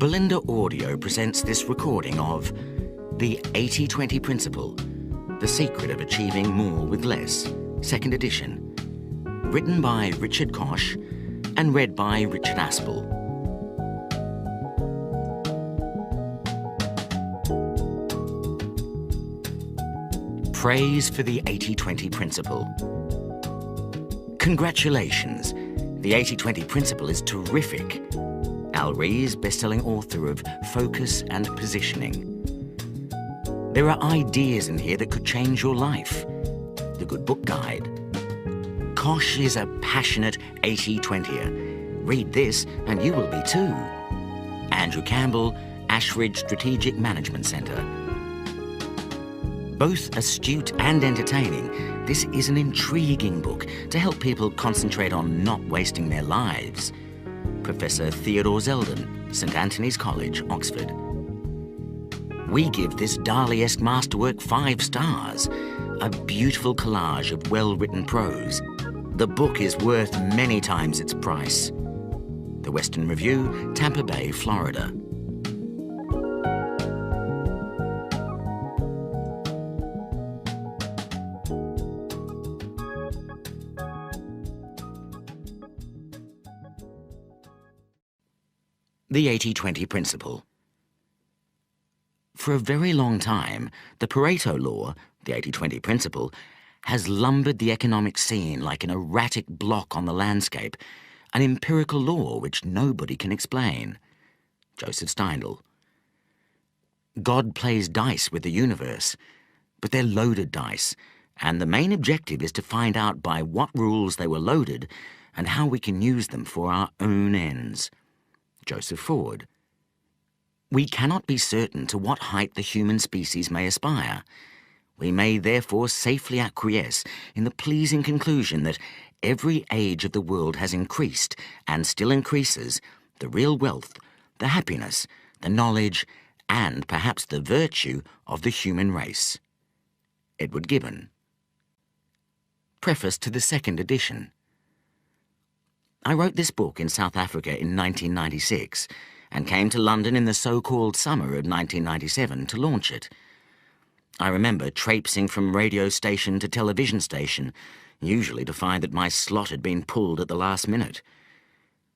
Belinda Audio presents this recording of The 80-20 Principle, The Secret of Achieving More with Less, 2nd edition, written by Richard Koch and read by Richard Aspel. Praise for the 80-20 Principle. Congratulations, the 80-20 Principle is terrific. Al Rees, best-selling author of Focus and Positioning. There are ideas in here that could change your life. The Good Book Guide. Koch is a passionate 80-20er. Read this and you will be too. Andrew Campbell, Ashridge Strategic Management Centre. Both astute and entertaining, this is an intriguing book to help people concentrate on not wasting their lives. Professor Theodore Zeldin, St Anthony's College, Oxford. We give this Dali-esque masterwork 5 stars, a beautiful collage of well-written prose. The book is worth many times its price. The Western Review, Tampa Bay, Florida. The 80-20 Principle. For a very long time, the Pareto Law, the 80-20 Principle, has lumbered the economic scene like an erratic block on the landscape, an empirical law which nobody can explain. Joseph Steindl. God plays dice with the universe, but they're loaded dice, and the main objective is to find out by what rules they were loaded and how we can use them for our own ends. Joseph Ford. We cannot be certain to what height the human species may aspire. We may therefore safely acquiesce in the pleasing conclusion that every age of the world has increased, and still increases, the real wealth, the happiness, the knowledge, and perhaps the virtue of the human race. Edward Gibbon. Preface to the 2nd edition. I wrote this book in South Africa in 1996 and came to London in the so-called summer of 1997 to launch it. I remember traipsing from radio station to television station, usually to find that my slot had been pulled at the last minute.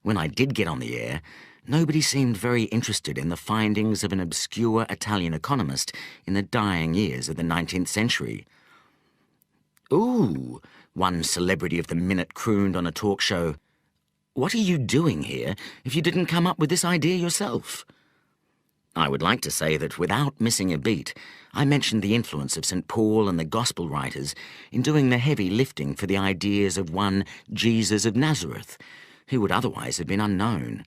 When I did get on the air, nobody seemed very interested in the findings of an obscure Italian economist in the dying years of the 19th century. "Ooh," one celebrity of the minute crooned on a talk show. "What are you doing here if you didn't come up with this idea yourself?" I would like to say that without missing a beat, I mentioned the influence of St. Paul and the Gospel writers in doing the heavy lifting for the ideas of one Jesus of Nazareth, who would otherwise have been unknown.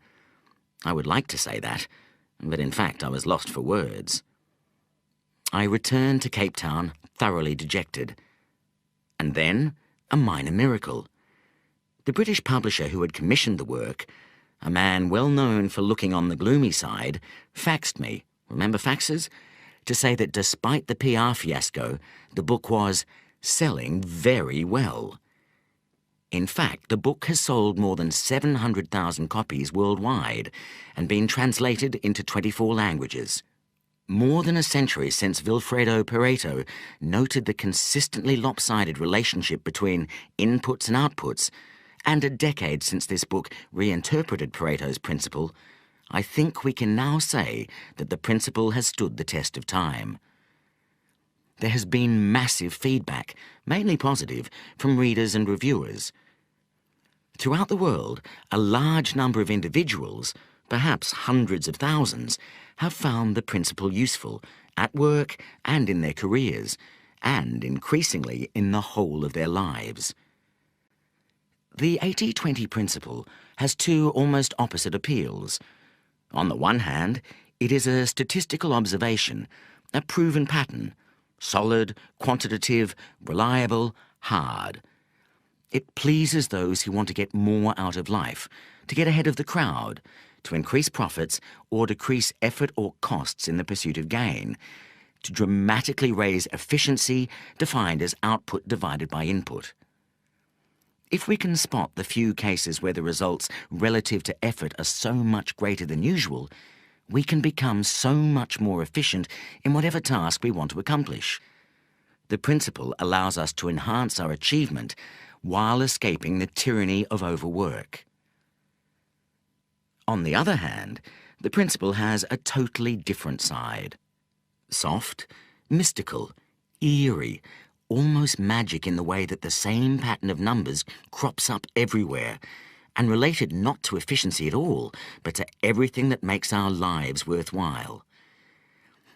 I would like to say that, but in fact I was lost for words. I returned to Cape Town thoroughly dejected. And then, a minor miracle. The British publisher who had commissioned the work, a man well known for looking on the gloomy side, faxed me, remember faxes, to say that despite the PR fiasco, the book was selling very well. In fact, the book has sold more than 700,000 copies worldwide and been translated into 24 languages. More than a century since Vilfredo Pareto noted the consistently lopsided relationship between inputs and outputs, and a decade since this book reinterpreted Pareto's principle, I think we can now say that the principle has stood the test of time. There has been massive feedback, mainly positive, from readers and reviewers. Throughout the world, a large number of individuals, perhaps hundreds of thousands, have found the principle useful at work and in their careers, and increasingly in the whole of their lives. The 80-20 Principle has 2 almost opposite appeals. On the one hand, it is a statistical observation, a proven pattern, solid, quantitative, reliable, hard. It pleases those who want to get more out of life, to get ahead of the crowd, to increase profits or decrease effort or costs in the pursuit of gain, to dramatically raise efficiency, defined as output divided by input. If we can spot the few cases where the results relative to effort are so much greater than usual, we can become so much more efficient in whatever task we want to accomplish. The principle allows us to enhance our achievement while escaping the tyranny of overwork. On the other hand, the principle has a totally different side. Soft, mystical, eerie, almost magic in the way that the same pattern of numbers crops up everywhere, and related not to efficiency at all, but to everything that makes our lives worthwhile.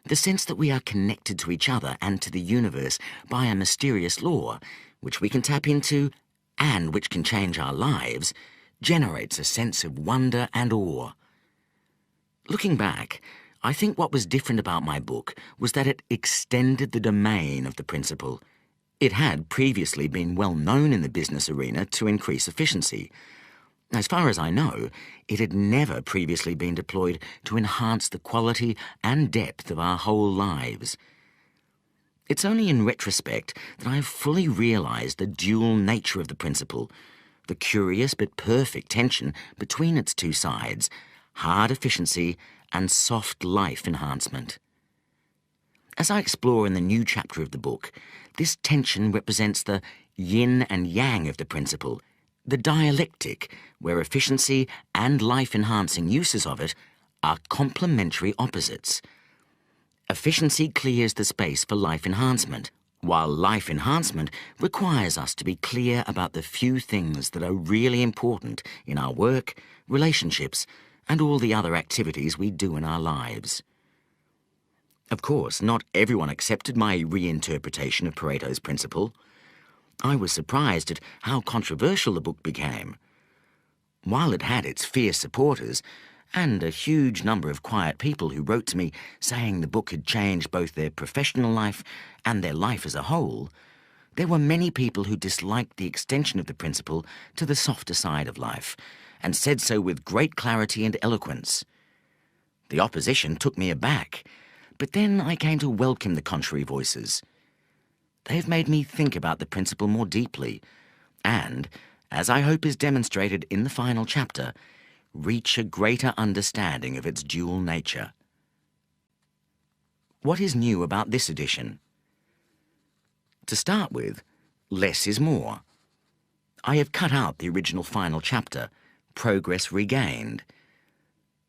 The sense that we are connected to each other and to the universe by a mysterious law, which we can tap into and which can change our lives, generates a sense of wonder and awe. Looking back, I think what was different about my book was that it extended the domain of the principle. It had previously been well known in the business arena to increase efficiency. As far as I know, it had never previously been deployed to enhance the quality and depth of our whole lives. It's only in retrospect that I have fully realized the dual nature of the principle, the curious but perfect tension between its two sides, hard efficiency and soft life enhancement. As I explore in the new chapter of the book, this tension represents the yin and yang of the principle, the dialectic where efficiency and life-enhancing uses of it are complementary opposites. Efficiency clears the space for life enhancement, while life enhancement requires us to be clear about the few things that are really important in our work, relationships, and all the other activities we do in our lives. Of course, not everyone accepted my reinterpretation of Pareto's principle. I was surprised at how controversial the book became. While it had its fierce supporters, and a huge number of quiet people who wrote to me saying the book had changed both their professional life and their life as a whole, there were many people who disliked the extension of the principle to the softer side of life, and said so with great clarity and eloquence. The opposition took me aback, but then I came to welcome the contrary voices. They have made me think about the principle more deeply, and, as I hope is demonstrated in the final chapter, reach a greater understanding of its dual nature. What is new about this edition? To start with, less is more. I have cut out the original final chapter, Progress Regained.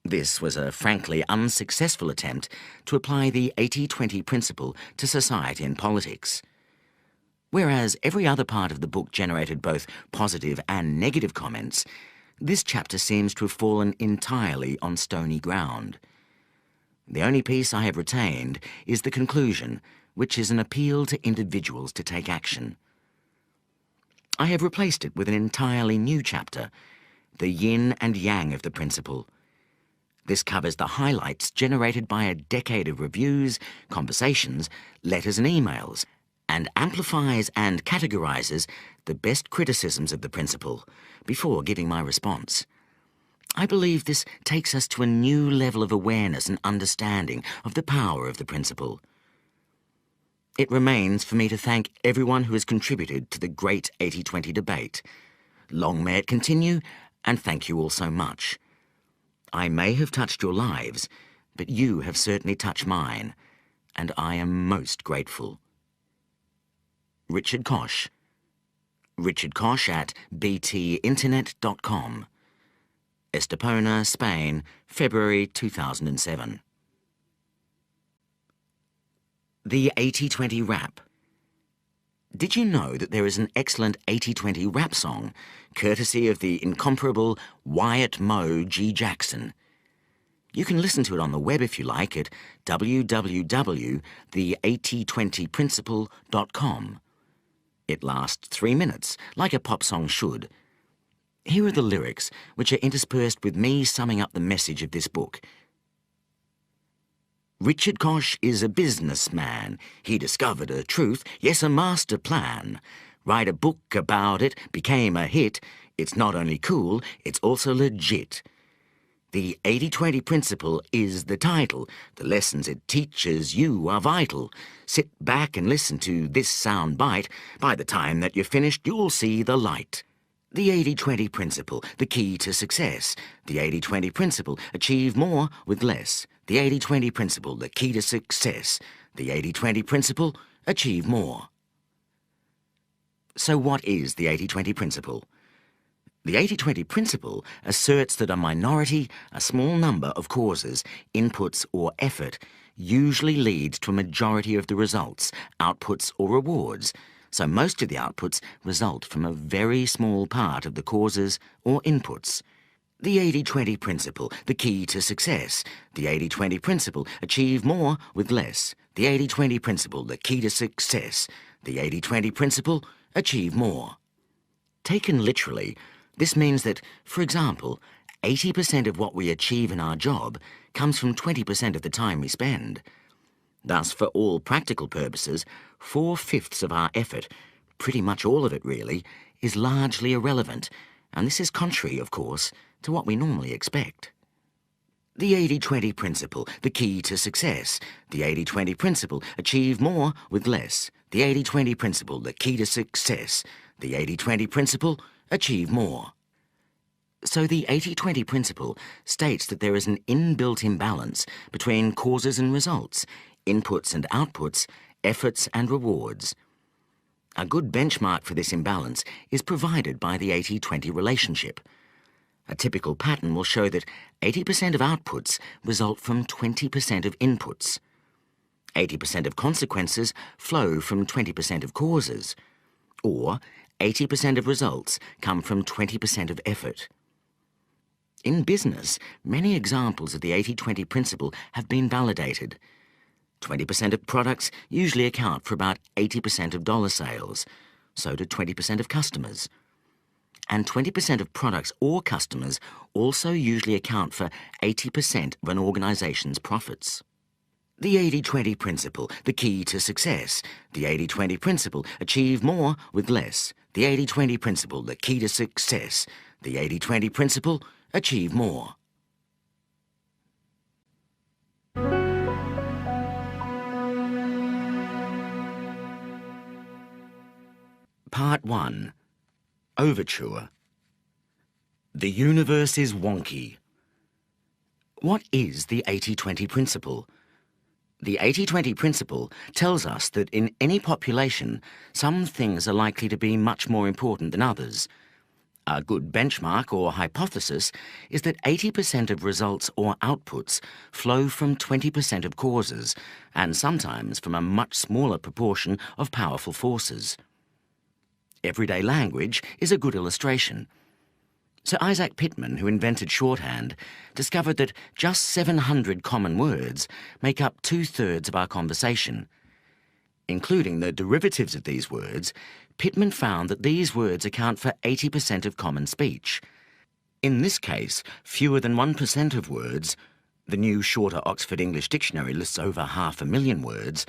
This was a frankly unsuccessful attempt to apply the 80-20 principle to society and politics. Whereas every other part of the book generated both positive and negative comments, this chapter seems to have fallen entirely on stony ground. The only piece I have retained is the conclusion, which is an appeal to individuals to take action. I have replaced it with an entirely new chapter, the yin and yang of the principle. This covers the highlights generated by a decade of reviews, conversations, letters and emails, and amplifies and categorizes the best criticisms of the principle before giving my response. I believe this takes us to a new level of awareness and understanding of the power of the principle. It remains for me to thank everyone who has contributed to the great 80-20 debate. Long may it continue, and thank you all so much. I may have touched your lives, but you have certainly touched mine, and I am most grateful. Richard Koch. Richard Koch at btinternet.com. Estepona, Spain, February 2007. The 80-20 Rap. Did you know that there is an excellent 80-20 rap song, courtesy of the incomparable Wyatt Moe G. Jackson? You can listen to it on the web if you like at www.the8020principle.com. It lasts 3 minutes, like a pop song should. Here are the lyrics, which are interspersed with me summing up the message of this book. Richard Koch is a businessman. He discovered a truth, yes, a master plan. Write a book about it, became a hit. It's not only cool, it's also legit. The 80-20 principle is the title. The lessons it teaches you are vital. Sit back and listen to this sound bite. By the time that you're finished, you'll see the light. The 80-20 principle, the key to success. The 80-20 principle, achieve more with less. The 80-20 principle, the key to success. The 80-20 principle, achieve more. So what is the 80-20 principle? The 80-20 principle asserts that a minority, a small number of causes, inputs or effort usually leads to a majority of the results, outputs or rewards. So most of the outputs result from a very small part of the causes or inputs. The 80-20 principle, the key to success. The 80-20 principle, achieve more with less. The 80-20 principle, the key to success. The 80-20 principle, achieve more. Taken literally, this means that, for example, 80% of what we achieve in our job comes from 20% of the time we spend. Thus, for all practical purposes, 4/5 of our effort, pretty much all of it really, is largely irrelevant, and this is contrary, of course, to what we normally expect. The 80-20 principle, the key to success. The 80-20 principle, achieve more with less. The 80-20 principle, the key to success. The 80-20 principle, achieve more. So the 80-20 principle states that there is an inbuilt imbalance between causes and results, inputs and outputs, efforts and rewards. A good benchmark for this imbalance is provided by the 80-20 relationship. A typical pattern will show that 80% of outputs result from 20% of inputs. 80% of consequences flow from 20% of causes, or 80% of results come from 20% of effort. In business, many examples of the 80-20 principle have been validated. 20% of products usually account for about 80% of dollar sales, so do 20% of customers. And 20% of products or customers also usually account for 80% of an organization's profits. The 80-20 principle, the key to success. The 80-20 principle, achieve more with less. The 80-20 principle, the key to success. The 80-20 principle, achieve more. Part 1. Overture. The universe is wonky. What is the 80-20 principle? The 80-20 principle tells us that in any population, some things are likely to be much more important than others. A good benchmark or hypothesis is that 80% of results or outputs flow from 20% of causes, and sometimes from a much smaller proportion of powerful forces. Everyday language is a good illustration. Sir Isaac Pitman, who invented shorthand, discovered that just 700 common words make up 2/3 of our conversation. Including the derivatives of these words, Pitman found that these words account for 80% of common speech. In this case, fewer than 1% of words, the new shorter Oxford English Dictionary lists over 500,000 words,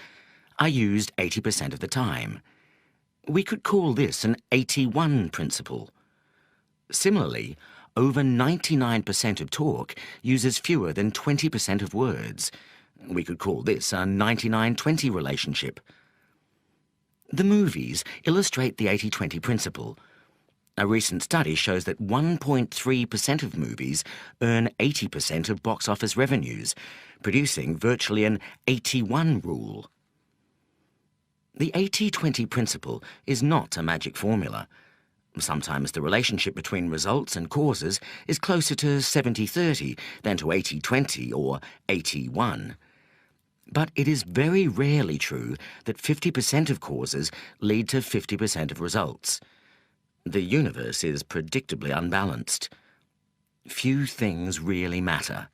are used 80% of the time. We could call this an 81 principle. Similarly, over 99% of talk uses fewer than 20% of words. We could call this a 99-20 relationship. The movies illustrate the 80-20 principle. A recent study shows that 1.3% of movies earn 80% of box office revenues, producing virtually an 81 rule. The 80-20 principle is not a magic formula. Sometimes the relationship between results and causes is closer to 70-30 than to 80-20 or 81. But it is very rarely true that 50% of causes lead to 50% of results. The universe is predictably unbalanced. Few things really matter.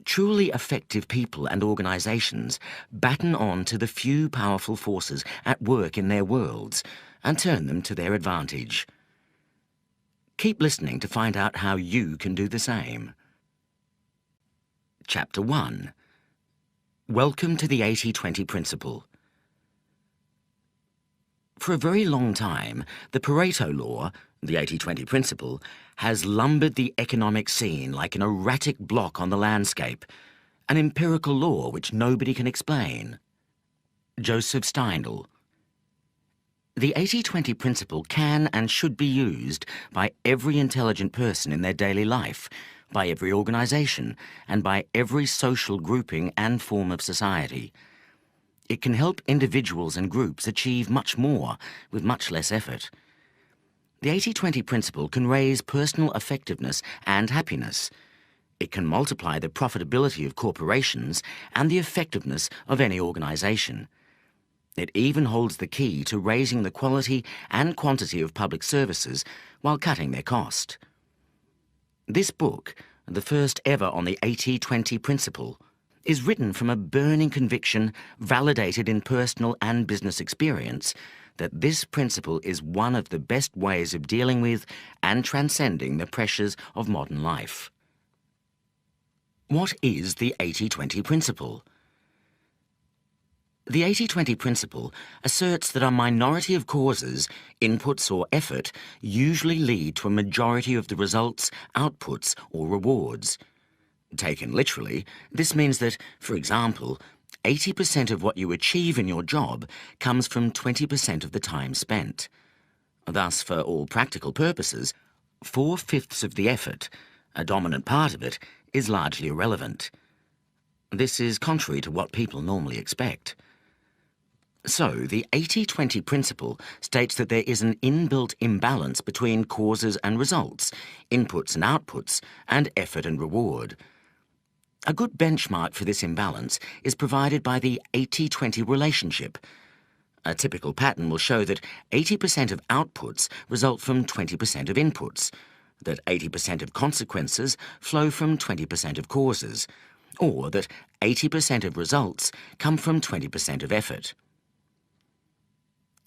Truly effective people and organizations batten on to the few powerful forces at work in their worlds and turn them to their advantage. Keep listening to find out how you can do the same. Chapter 1. Welcome to the 80-20 principle. For a very long time, the Pareto law, the 80-20 principle, has lumbered the economic scene like an erratic block on the landscape, an empirical law which nobody can explain. Joseph Steindl. The 80-20 principle can and should be used by every intelligent person in their daily life, by every organisation, and by every social grouping and form of society. It can help individuals and groups achieve much more with much less effort. The 80-20 principle can raise personal effectiveness and happiness. It can multiply the profitability of corporations and the effectiveness of any organisation. It even holds the key to raising the quality and quantity of public services while cutting their cost. This book, the first ever on the 80-20 principle, is written from a burning conviction, validated in personal and business experience, that this principle is one of the best ways of dealing with and transcending the pressures of modern life. What is the 80-20 principle? The 80-20 principle asserts that a minority of causes, inputs or effort usually lead to a majority of the results, outputs or rewards. Taken literally, this means that, for example, 80% of what you achieve in your job comes from 20% of the time spent. Thus, for all practical purposes, 4/5 of the effort, a dominant part of it, is largely irrelevant. This is contrary to what people normally expect. So, the 80-20 principle states that there is an inbuilt imbalance between causes and results, inputs and outputs, and effort and reward. A good benchmark for this imbalance is provided by the 80-20 relationship. A typical pattern will show that 80% of outputs result from 20% of inputs, that 80% of consequences flow from 20% of causes, or that 80% of results come from 20% of effort.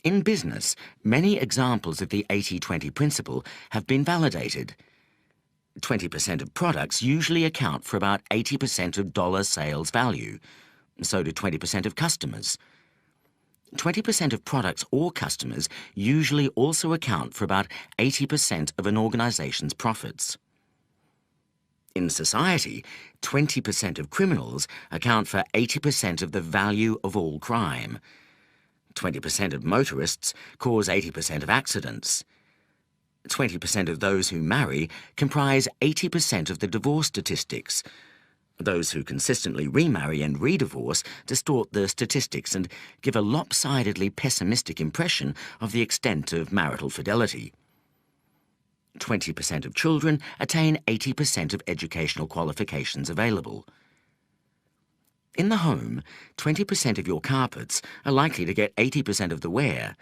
In business, many examples of the 80-20 principle have been validated. 20% of products usually account for about 80% of dollar sales value. So do 20% of customers. 20% of products or customers usually also account for about 80% of an organization's profits. In society, 20% of criminals account for 80% of the value of all crime. 20% of motorists cause 80% of accidents. 20% of those who marry comprise 80% of the divorce statistics. Those who consistently remarry and redivorce distort the statistics and give a lopsidedly pessimistic impression of the extent of marital fidelity. 20% of children attain 80% of educational qualifications available. In the home, 20% of your carpets are likely to get 80% of the wear.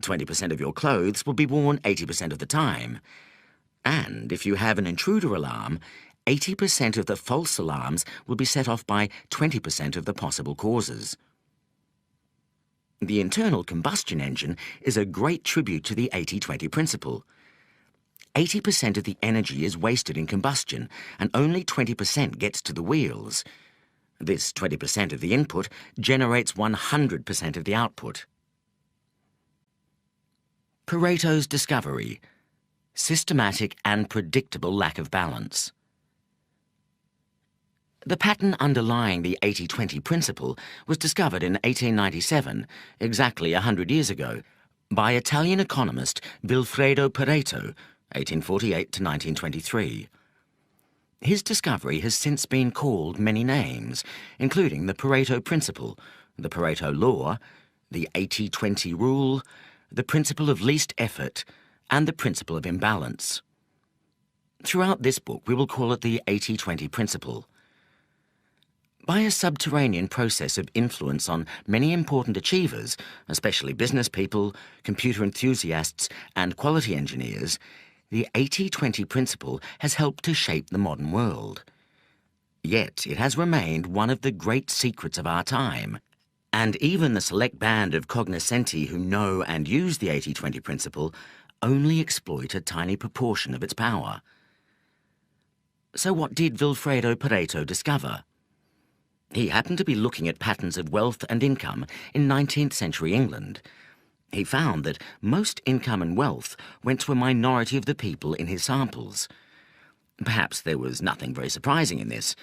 20% of your clothes will be worn 80% of the time. And if you have an intruder alarm, 80% of the false alarms will be set off by 20% of the possible causes. The internal combustion engine is a great tribute to the 80-20 principle. 80% of the energy is wasted in combustion, and only 20% gets to the wheels. This 20% of the input generates 100% of the output. Pareto's discovery: systematic and predictable lack of balance. The pattern underlying the 80-20 principle was discovered in 1897, exactly 100 years ago, by Italian economist Vilfredo Pareto, 1848 to 1923. His discovery has since been called many names, including the Pareto principle, the Pareto law, the 80-20 rule, the principle of least effort, and the principle of imbalance. Throughout this book, we will call it the 80-20 principle. By a subterranean process of influence on many important achievers, especially business people, computer enthusiasts, and quality engineers, the 80-20 principle has helped to shape the modern world. Yet it has remained one of the great secrets of our time, and even the select band of cognoscenti who know and use the 80-20 principle only exploit a tiny proportion of its power. So what did Vilfredo Pareto discover? He happened to be looking at patterns of wealth and income in 19th century England. He found that most income and wealth went to a minority of the people in his samples. Perhaps there was nothing very surprising in this,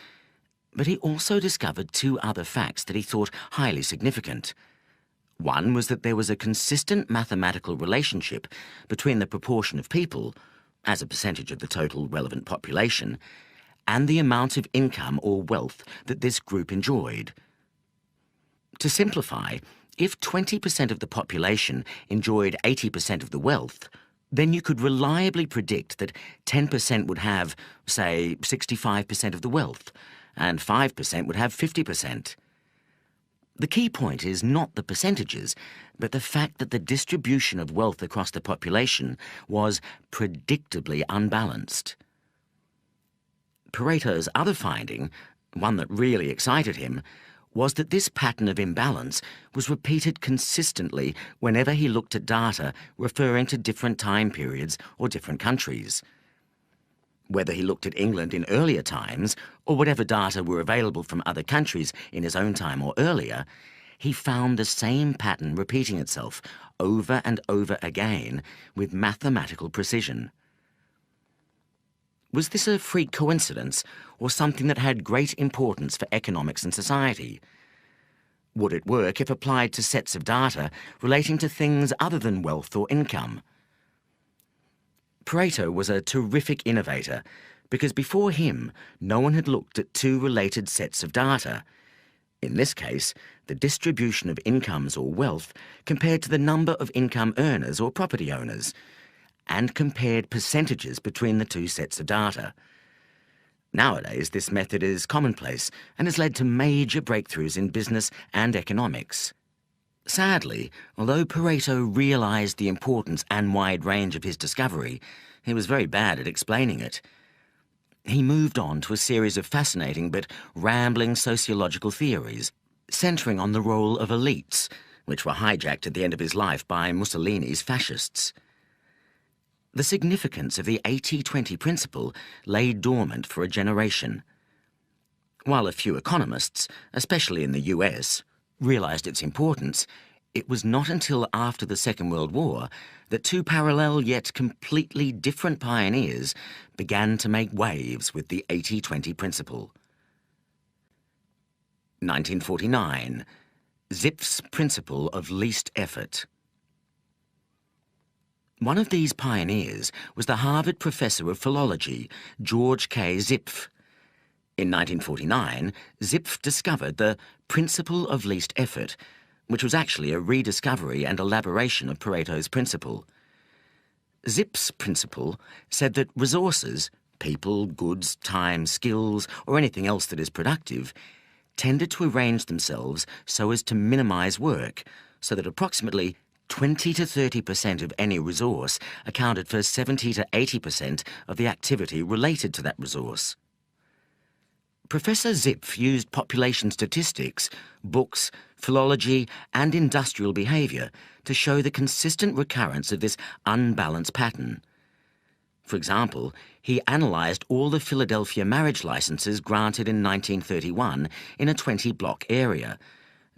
but he also discovered two other facts that he thought highly significant. One was that there was a consistent mathematical relationship between the proportion of people, as a percentage of the total relevant population, and the amount of income or wealth that this group enjoyed. To simplify, if 20% of the population enjoyed 80% of the wealth, then you could reliably predict that 10% would have, say, 65% of the wealth, and 5% would have 50%. The key point is not the percentages, but the fact that the distribution of wealth across the population was predictably unbalanced. Pareto's other finding, one that really excited him, was that this pattern of imbalance was repeated consistently whenever he looked at data referring to different time periods or different countries. Whether he looked at England in earlier times, or whatever data were available from other countries in his own time or earlier, he found the same pattern repeating itself over and over again with mathematical precision. Was this a freak coincidence, or something that had great importance for economics and society? Would it work if applied to sets of data relating to things other than wealth or income? Pareto was a terrific innovator because before him, no one had looked at two related sets of data. In this case, the distribution of incomes or wealth compared to the number of income earners or property owners, and compared percentages between the two sets of data. Nowadays, this method is commonplace and has led to major breakthroughs in business and economics. Sadly, although Pareto realized the importance and wide range of his discovery, he was very bad at explaining it. He moved on to a series of fascinating but rambling sociological theories, centering on the role of elites, which were hijacked at the end of his life by Mussolini's fascists. The significance of the 80-20 principle lay dormant for a generation. While a few economists, especially in the US, realized its importance, it was not until after the Second World War that two parallel yet completely different pioneers began to make waves with the 80-20 principle. 1949, Zipf's principle of least effort. One of these pioneers was the Harvard professor of philology, George K. Zipf. In 1949, Zipf discovered the principle of least effort, which was actually a rediscovery and elaboration of Pareto's principle. Zipf's principle said that resources, people, goods, time, skills, or anything else that is productive, tended to arrange themselves so as to minimize work, so that approximately 20 to 30% of any resource accounted for 70 to 80% of the activity related to that resource. Professor Zipf used population statistics, books, philology, and industrial behavior to show the consistent recurrence of this unbalanced pattern. For example, he analyzed all the Philadelphia marriage licenses granted in 1931 in a 20-block area,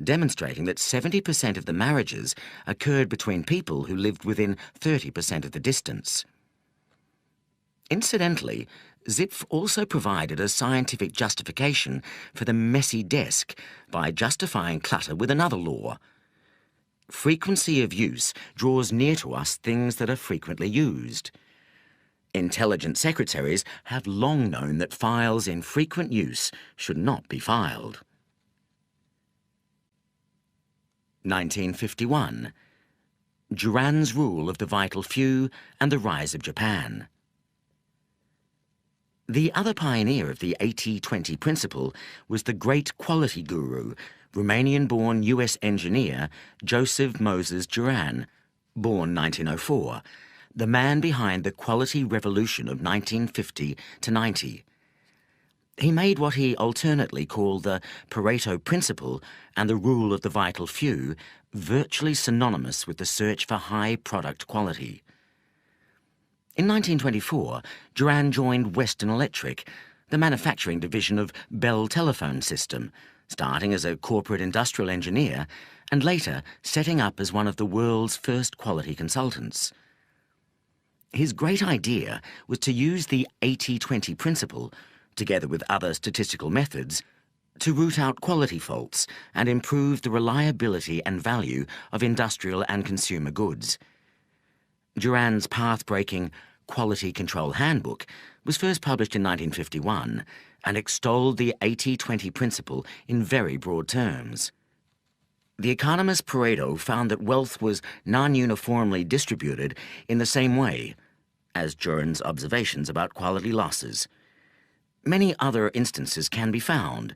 demonstrating that 70% of the marriages occurred between people who lived within 30% of the distance. Incidentally, Zipf also provided a scientific justification for the messy desk by justifying clutter with another law. Frequency of use draws near to us things that are frequently used. Intelligent secretaries have long known that files in frequent use should not be filed. 1951. Duran's rule of the vital few and the rise of Japan. The other pioneer of the 80-20 principle was the great quality guru, Romanian-born US engineer Joseph Moses Duran, born 1904, the man behind the quality revolution of 1950 to 90. He made what he alternately called the Pareto principle and the rule of the vital few virtually synonymous with the search for high product quality. In 1924, Duran joined Western Electric, the manufacturing division of Bell Telephone System, starting as a corporate industrial engineer and later setting up as one of the world's first quality consultants. His great idea was to use the 80-20 principle, together with other statistical methods, to root out quality faults and improve the reliability and value of industrial and consumer goods. Durand's path-breaking Quality Control Handbook was first published in 1951 and extolled the 80-20 principle in very broad terms. The economist Pareto found that wealth was non-uniformly distributed in the same way as Durand's observations about quality losses. Many other instances can be found: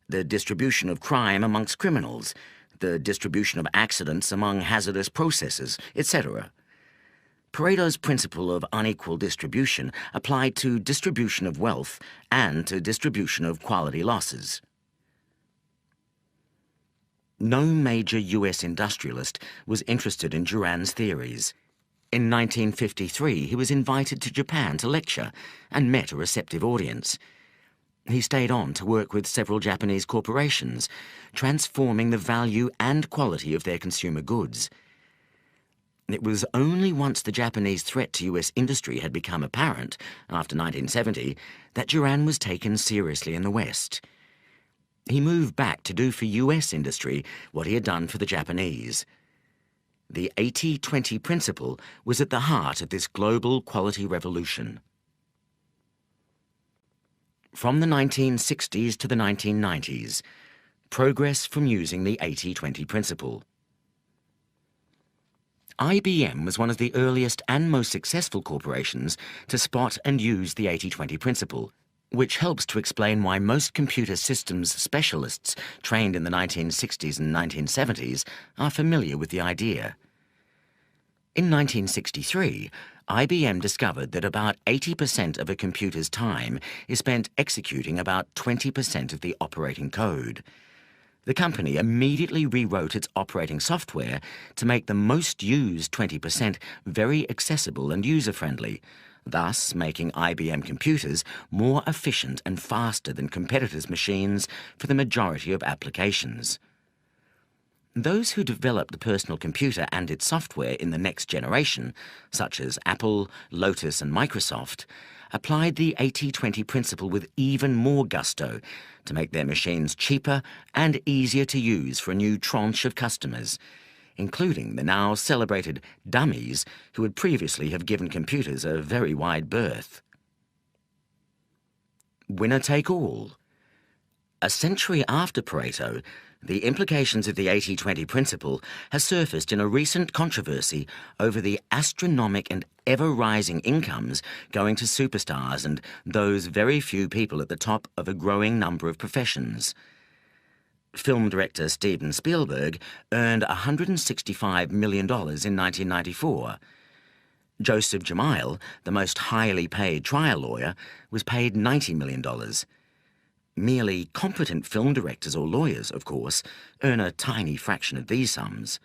the distribution of crime amongst criminals, the distribution of accidents among hazardous processes, etc. Pareto's principle of unequal distribution applied to distribution of wealth and to distribution of quality losses. No major U.S. industrialist was interested in Durand's theories. In 1953, he was invited to Japan to lecture and met a receptive audience. He stayed on to work with several Japanese corporations, transforming the value and quality of their consumer goods. It was only once the Japanese threat to U.S. industry had become apparent, after 1970, that Durand was taken seriously in the West. He moved back to do for U.S. industry what he had done for the Japanese. The 80-20 principle was at the heart of this global quality revolution. From the 1960s to the 1990s, progress from using the 80-20 principle. IBM was one of the earliest and most successful corporations to spot and use the 80-20 principle, which helps to explain why most computer systems specialists trained in the 1960s and 1970s are familiar with the idea. In 1963, IBM discovered that about 80% of a computer's time is spent executing about 20% of the operating code. The company immediately rewrote its operating software to make the most used 20% very accessible and user-friendly, thus making IBM computers more efficient and faster than competitors' machines for the majority of applications. Those who developed the personal computer and its software in the next generation, such as Apple, Lotus, and Microsoft, applied the 80-20 principle with even more gusto to make their machines cheaper and easier to use for a new tranche of customers, including the now celebrated dummies who would previously have given computers a very wide berth. Winner take all. A century after Pareto, the implications of the 80-20 principle has surfaced in a recent controversy over the astronomic and ever-rising incomes going to superstars and those very few people at the top of a growing number of professions. Film director Steven Spielberg earned $165 million in 1994. Joseph Jamiel, the most highly paid trial lawyer, was paid $90 million. Merely competent film directors or lawyers, of course, earn a tiny fraction of these sums.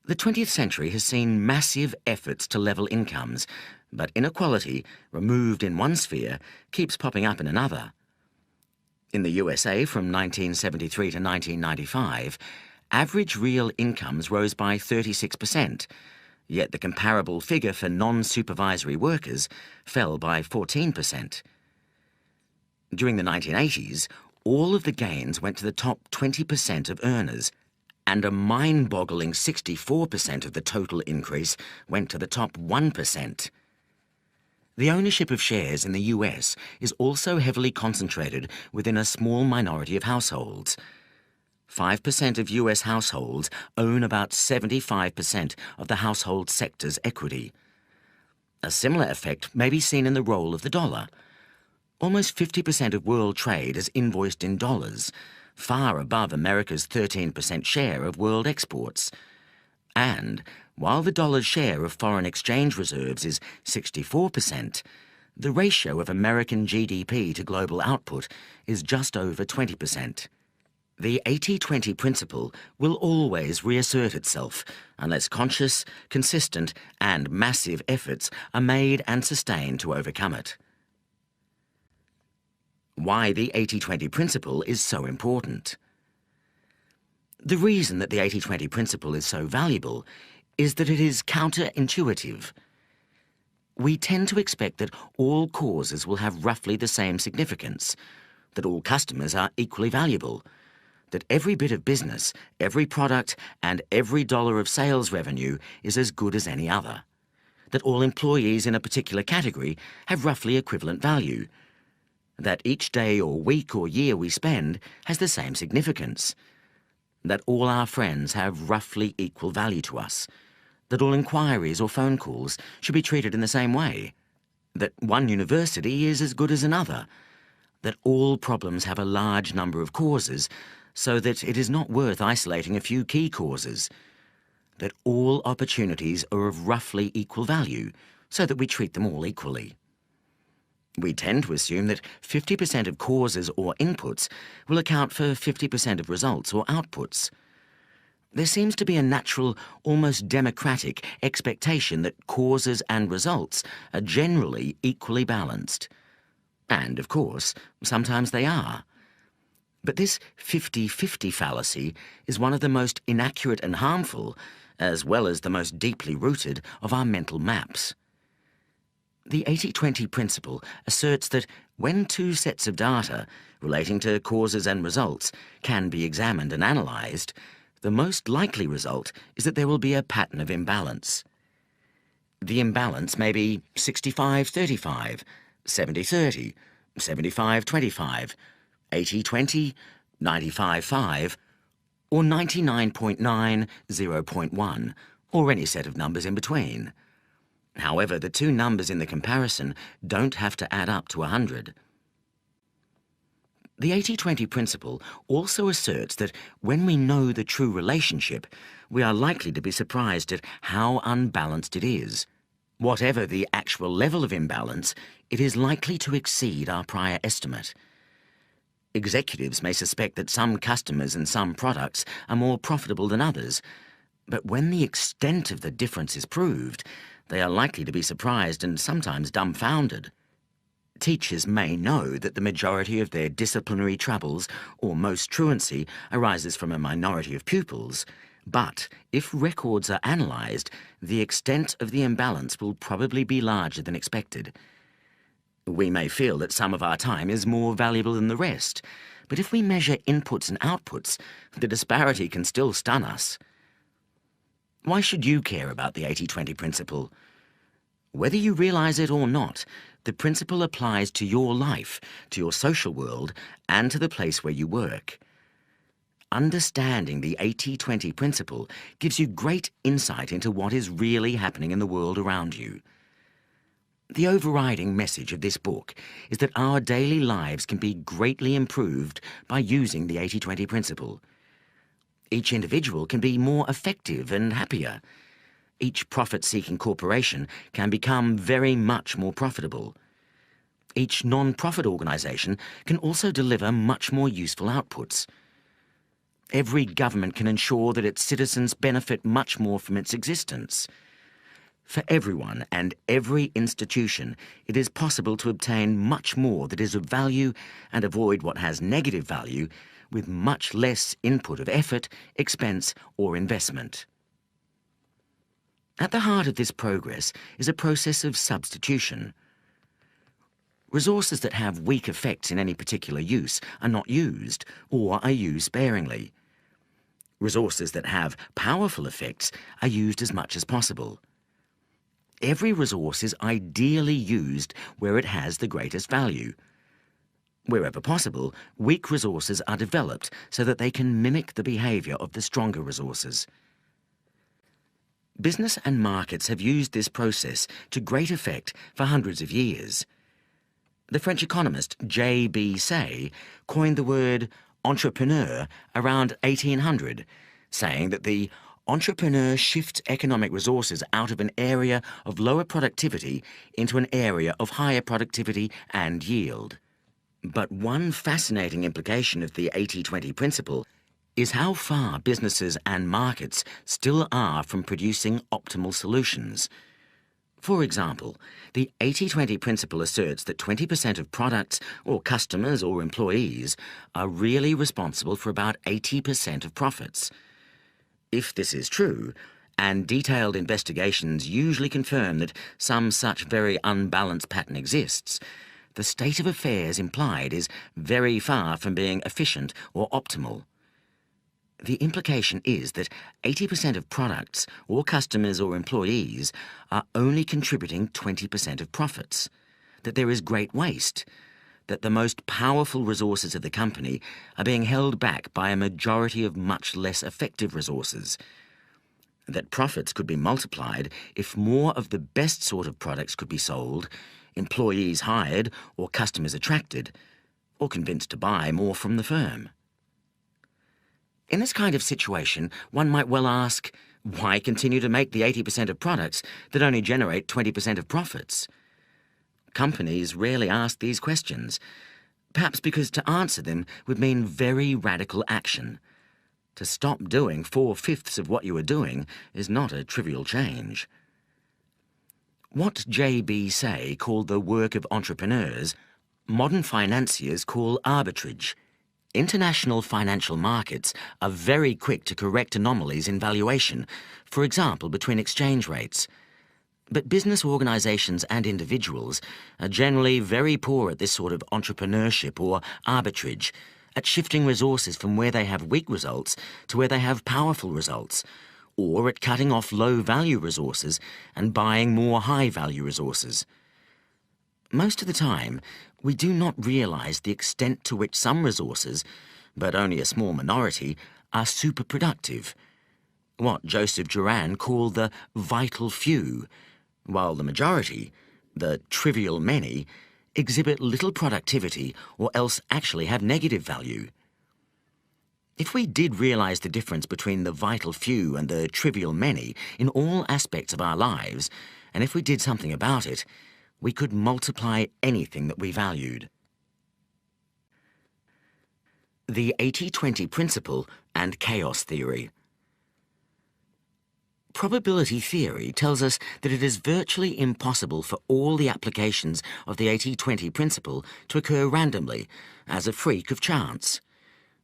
The 20th century has seen massive efforts to level incomes, but inequality, removed in one sphere, keeps popping up in another. In the USA from 1973 to 1995, average real incomes rose by 36%, yet the comparable figure for non-supervisory workers fell by 14%. During the 1980s, all of the gains went to the top 20% of earners, and a mind-boggling 64% of the total increase went to the top 1%. The ownership of shares in the US is also heavily concentrated within a small minority of households. 5% of US households own about 75% of the household sector's equity. A similar effect may be seen in the role of the dollar. Almost 50% of world trade is invoiced in dollars, far above America's 13% share of world exports. And while the dollar's share of foreign exchange reserves is 64%, the ratio of American GDP to global output is just over 20%. The 80-20 principle will always reassert itself unless conscious, consistent, and massive efforts are made and sustained to overcome it. Why the 80-20 principle is so important. The reason that the 80-20 principle is so valuable is that it is counterintuitive. We tend to expect that all causes will have roughly the same significance, that all customers are equally valuable, that every bit of business, every product, and every dollar of sales revenue is as good as any other, that all employees in a particular category have roughly equivalent value, that each day or week or year we spend has the same significance, that all our friends have roughly equal value to us, that all inquiries or phone calls should be treated in the same way, that one university is as good as another, that all problems have a large number of causes, so that it is not worth isolating a few key causes, that all opportunities are of roughly equal value, so that we treat them all equally. We tend to assume that 50% of causes or inputs will account for 50% of results or outputs. There seems to be a natural, almost democratic expectation that causes and results are generally equally balanced. And, of course, sometimes they are. But this 50-50 fallacy is one of the most inaccurate and harmful, as well as the most deeply rooted, of our mental maps. The 80-20 principle asserts that when two sets of data relating to causes and results can be examined and analysed, the most likely result is that there will be a pattern of imbalance. The imbalance may be 65-35, 70-30, 75-25, 80-20, 95-5, or 99.9, 0.1, or any set of numbers in between. However, the two numbers in the comparison don't have to add up to 100. The 80-20 principle also asserts that when we know the true relationship, we are likely to be surprised at how unbalanced it is. Whatever the actual level of imbalance, it is likely to exceed our prior estimate. Executives may suspect that some customers and some products are more profitable than others, but when the extent of the difference is proved, they are likely to be surprised and sometimes dumbfounded. Teachers may know that the majority of their disciplinary troubles or most truancy arises from a minority of pupils, but if records are analysed, the extent of the imbalance will probably be larger than expected. We may feel that some of our time is more valuable than the rest, but if we measure inputs and outputs, the disparity can still stun us. Why should you care about the 80-20 principle? Whether you realise it or not, the principle applies to your life, to your social world, and to the place where you work. Understanding the 80-20 principle gives you great insight into what is really happening in the world around you. The overriding message of this book is that our daily lives can be greatly improved by using the 80-20 principle. Each individual can be more effective and happier. Each profit-seeking corporation can become very much more profitable. Each non-profit organisation can also deliver much more useful outputs. Every government can ensure that its citizens benefit much more from its existence. For everyone and every institution, it is possible to obtain much more that is of value and avoid what has negative value with much less input of effort, expense, or investment. At the heart of this progress is a process of substitution. Resources that have weak effects in any particular use are not used, or are used sparingly. Resources that have powerful effects are used as much as possible. Every resource is ideally used where it has the greatest value. Wherever possible, weak resources are developed so that they can mimic the behaviour of the stronger resources. Business and markets have used this process to great effect for hundreds of years. The French economist J.B. Say coined the word entrepreneur around 1800, saying that the entrepreneur shifts economic resources out of an area of lower productivity into an area of higher productivity and yield. But one fascinating implication of the 80-20 principle is how far businesses and markets still are from producing optimal solutions. For example, the 80-20 principle asserts that 20% of products or customers or employees are really responsible for about 80% of profits. If this is true, and detailed investigations usually confirm that some such very unbalanced pattern exists, the state of affairs implied is very far from being efficient or optimal. The implication is that 80% of products, or customers or employees, are only contributing 20% of profits, that there is great waste, that the most powerful resources of the company are being held back by a majority of much less effective resources, that profits could be multiplied if more of the best sort of products could be sold, employees hired or customers attracted, or convinced to buy more from the firm. In this kind of situation, one might well ask, why continue to make the 80% of products that only generate 20% of profits? Companies rarely ask these questions, perhaps because to answer them would mean very radical action. To stop doing 4/5 of what you are doing is not a trivial change. What J.B. Say called the work of entrepreneurs, modern financiers call arbitrage. International financial markets are very quick to correct anomalies in valuation, for example, between exchange rates. But business organisations and individuals are generally very poor at this sort of entrepreneurship or arbitrage, at shifting resources from where they have weak results to where they have powerful results, or at cutting off low-value resources and buying more high-value resources. Most of the time, we do not realise the extent to which some resources, but only a small minority, are superproductive, what Joseph Juran called the vital few, while the majority, the trivial many, exhibit little productivity or else actually have negative value. If we did realise the difference between the vital few and the trivial many in all aspects of our lives, and if we did something about it, we could multiply anything that we valued. The 80-20 principle and chaos theory. Probability theory tells us that it is virtually impossible for all the applications of the 80-20 principle to occur randomly, as a freak of chance.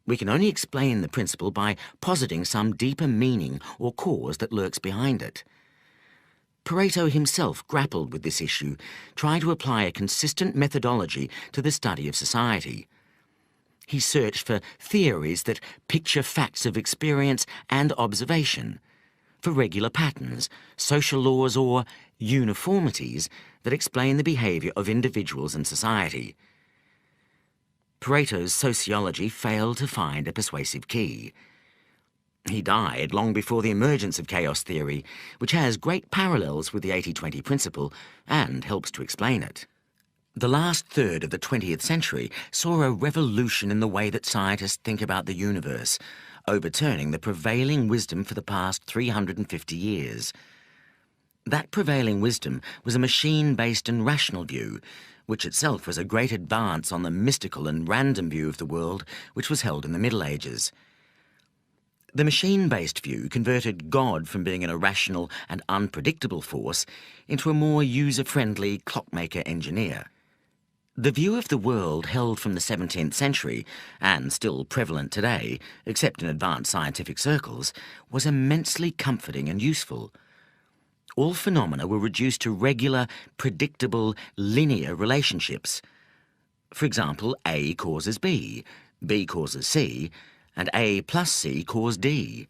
We can only explain the principle by positing some deeper meaning or cause that lurks behind it. Pareto himself grappled with this issue, trying to apply a consistent methodology to the study of society. He searched for theories that picture facts of experience and observation, for regular patterns, social laws or uniformities that explain the behaviour of individuals and society. Pareto's sociology failed to find a persuasive key. He died long before the emergence of chaos theory, which has great parallels with the 80-20 principle and helps to explain it. The last third of the 20th century saw a revolution in the way that scientists think about the universe, overturning the prevailing wisdom for the past 350 years. That prevailing wisdom was a machine-based and rational view, which itself was a great advance on the mystical and random view of the world which was held in the Middle Ages. The machine-based view converted God from being an irrational and unpredictable force into a more user-friendly clockmaker engineer. The view of the world held from the 17th century, and still prevalent today, except in advanced scientific circles, was immensely comforting and useful. All phenomena were reduced to regular, predictable, linear relationships. For example, A causes B, B causes C, and A plus C cause D.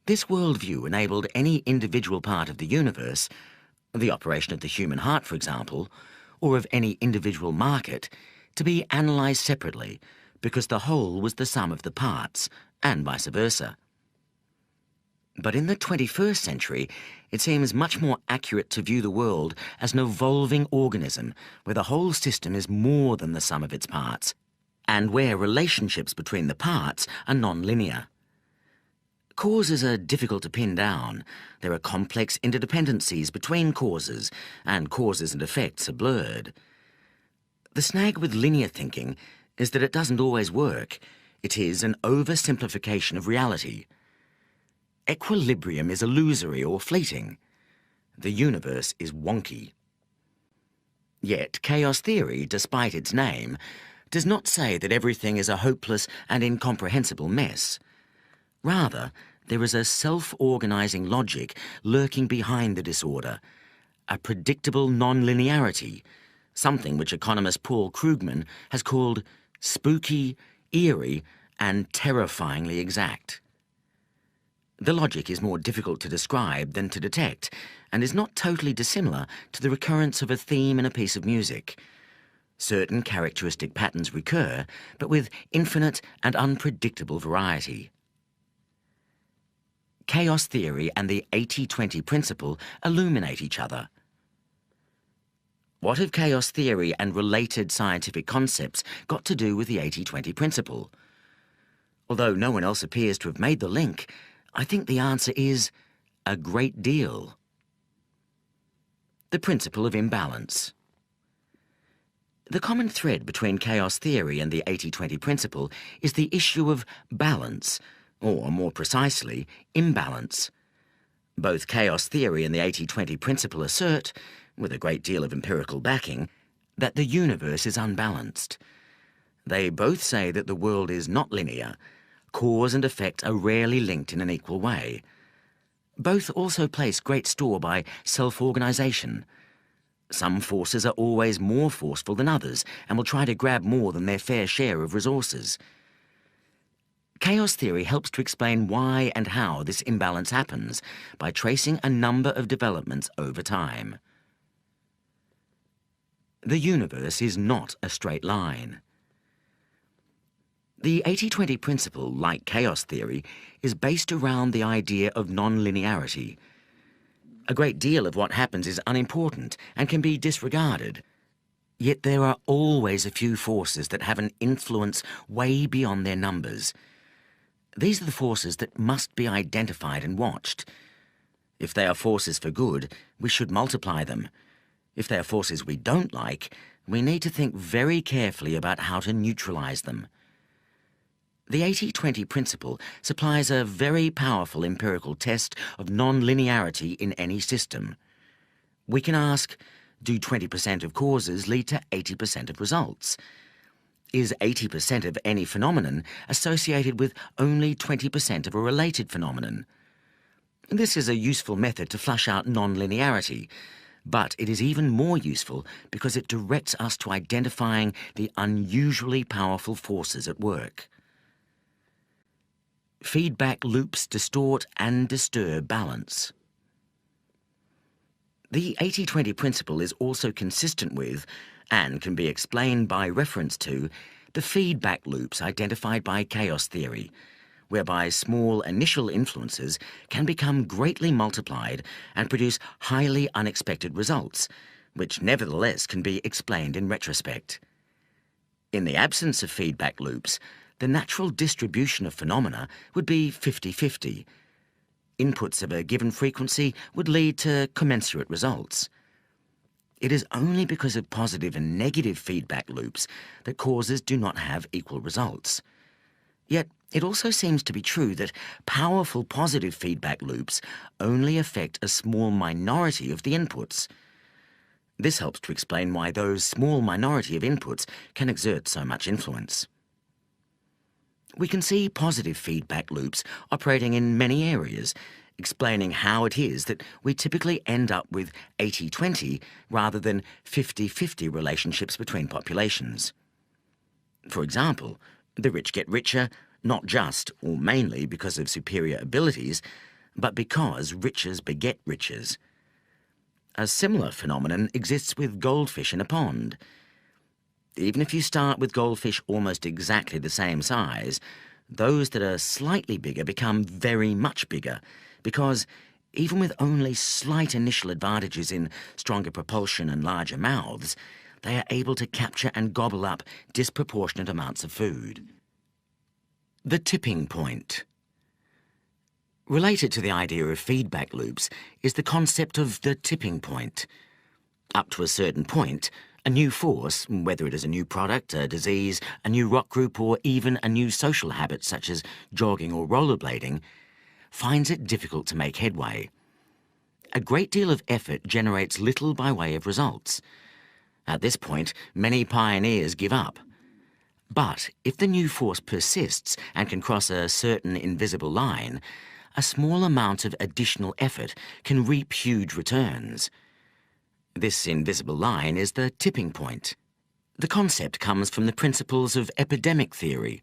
This worldview enabled any individual part of the universe, the operation of the human heart, for example, or of any individual market, to be analysed separately, because the whole was the sum of the parts, and vice versa. But in the 21st century, it seems much more accurate to view the world as an evolving organism, where the whole system is more than the sum of its parts, and where relationships between the parts are non-linear. Causes are difficult to pin down. There are complex interdependencies between causes, and causes and effects are blurred. The snag with linear thinking is that it doesn't always work. It is an oversimplification of reality. Equilibrium is illusory or fleeting. The universe is wonky. Yet chaos theory, despite its name, does not say that everything is a hopeless and incomprehensible mess. Rather, there is a self-organising logic lurking behind the disorder, a predictable non-linearity, something which economist Paul Krugman has called spooky, eerie, and terrifyingly exact. The logic is more difficult to describe than to detect, and is not totally dissimilar to the recurrence of a theme in a piece of music. Certain characteristic patterns recur, but with infinite and unpredictable variety. Chaos theory and the 80-20 principle illuminate each other. What have chaos theory and related scientific concepts got to do with the 80-20 principle? Although no one else appears to have made the link, I think the answer is a great deal. The principle of imbalance. The common thread between chaos theory and the 80-20 principle is the issue of balance, or more precisely, imbalance. Both chaos theory and the 80-20 principle assert, with a great deal of empirical backing, that the universe is unbalanced. They both say that the world is not linear. Cause and effect are rarely linked in an equal way. Both also place great store by self-organisation. Some forces are always more forceful than others and will try to grab more than their fair share of resources. Chaos theory helps to explain why and how this imbalance happens by tracing a number of developments over time. The universe is not a straight line. The 80-20 principle, like chaos theory, is based around the idea of non-linearity. A great deal of what happens is unimportant and can be disregarded. Yet there are always a few forces that have an influence way beyond their numbers. These are the forces that must be identified and watched. If they are forces for good, we should multiply them. If they are forces we don't like, we need to think very carefully about how to neutralize them. The 80-20 principle supplies a very powerful empirical test of non-linearity in any system. We can ask, do 20% of causes lead to 80% of results? Is 80% of any phenomenon associated with only 20% of a related phenomenon? This is a useful method to flush out non-linearity, but it is even more useful because it directs us to identifying the unusually powerful forces at work. Feedback loops distort and disturb balance. The 80-20 principle is also consistent with, and can be explained by reference to, the feedback loops identified by chaos theory, whereby small initial influences can become greatly multiplied and produce highly unexpected results, which nevertheless can be explained in retrospect. In the absence of feedback loops, the natural distribution of phenomena would be 50-50. Inputs of a given frequency would lead to commensurate results. It is only because of positive and negative feedback loops that causes do not have equal results. Yet, it also seems to be true that powerful positive feedback loops only affect a small minority of the inputs. This helps to explain why those small minority of inputs can exert so much influence. We can see positive feedback loops operating in many areas, explaining how it is that we typically end up with 80-20 rather than 50-50 relationships between populations. For example, the rich get richer, not just or mainly because of superior abilities, but because riches beget riches. A similar phenomenon exists with goldfish in a pond. Even if you start with goldfish almost exactly the same size, those that are slightly bigger become very much bigger because, even with only slight initial advantages in stronger propulsion and larger mouths, they are able to capture and gobble up disproportionate amounts of food. The tipping point. Related to the idea of feedback loops is the concept of the tipping point. Up to a certain point, a new force, whether it is a new product, a disease, a new rock group, or even a new social habit such as jogging or rollerblading, finds it difficult to make headway. A great deal of effort generates little by way of results. At this point, many pioneers give up. But if the new force persists and can cross a certain invisible line, a small amount of additional effort can reap huge returns. This invisible line is the tipping point. The concept comes from the principles of epidemic theory.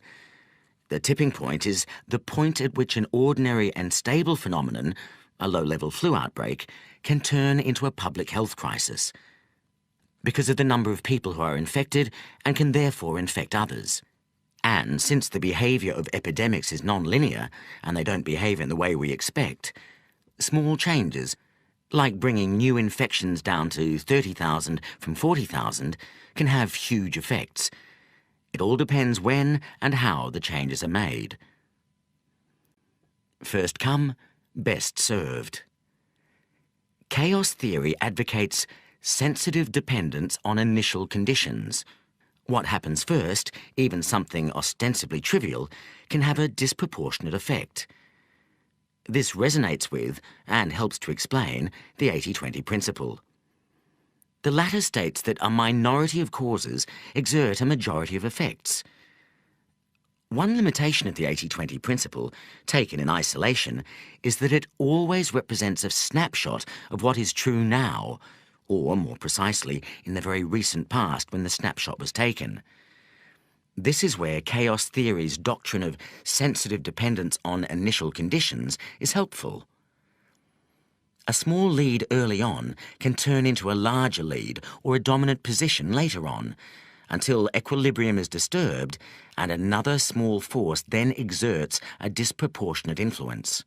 The tipping point is the point at which an ordinary and stable phenomenon, a low-level flu outbreak, can turn into a public health crisis because of the number of people who are infected and can therefore infect others. And since the behaviour of epidemics is non-linear and they don't behave in the way we expect, small changes, like bringing new infections down to 30,000 from 40,000, can have huge effects. It all depends when and how the changes are made. First come, best served. Chaos theory advocates sensitive dependence on initial conditions. What happens first, even something ostensibly trivial, can have a disproportionate effect. This resonates with, and helps to explain, the 80-20 principle. The latter states that a minority of causes exert a majority of effects. One limitation of the 80-20 principle, taken in isolation, is that it always represents a snapshot of what is true now, or, more precisely, in the very recent past when the snapshot was taken. This is where chaos theory's doctrine of sensitive dependence on initial conditions is helpful. A small lead early on can turn into a larger lead or a dominant position later on, until equilibrium is disturbed and another small force then exerts a disproportionate influence.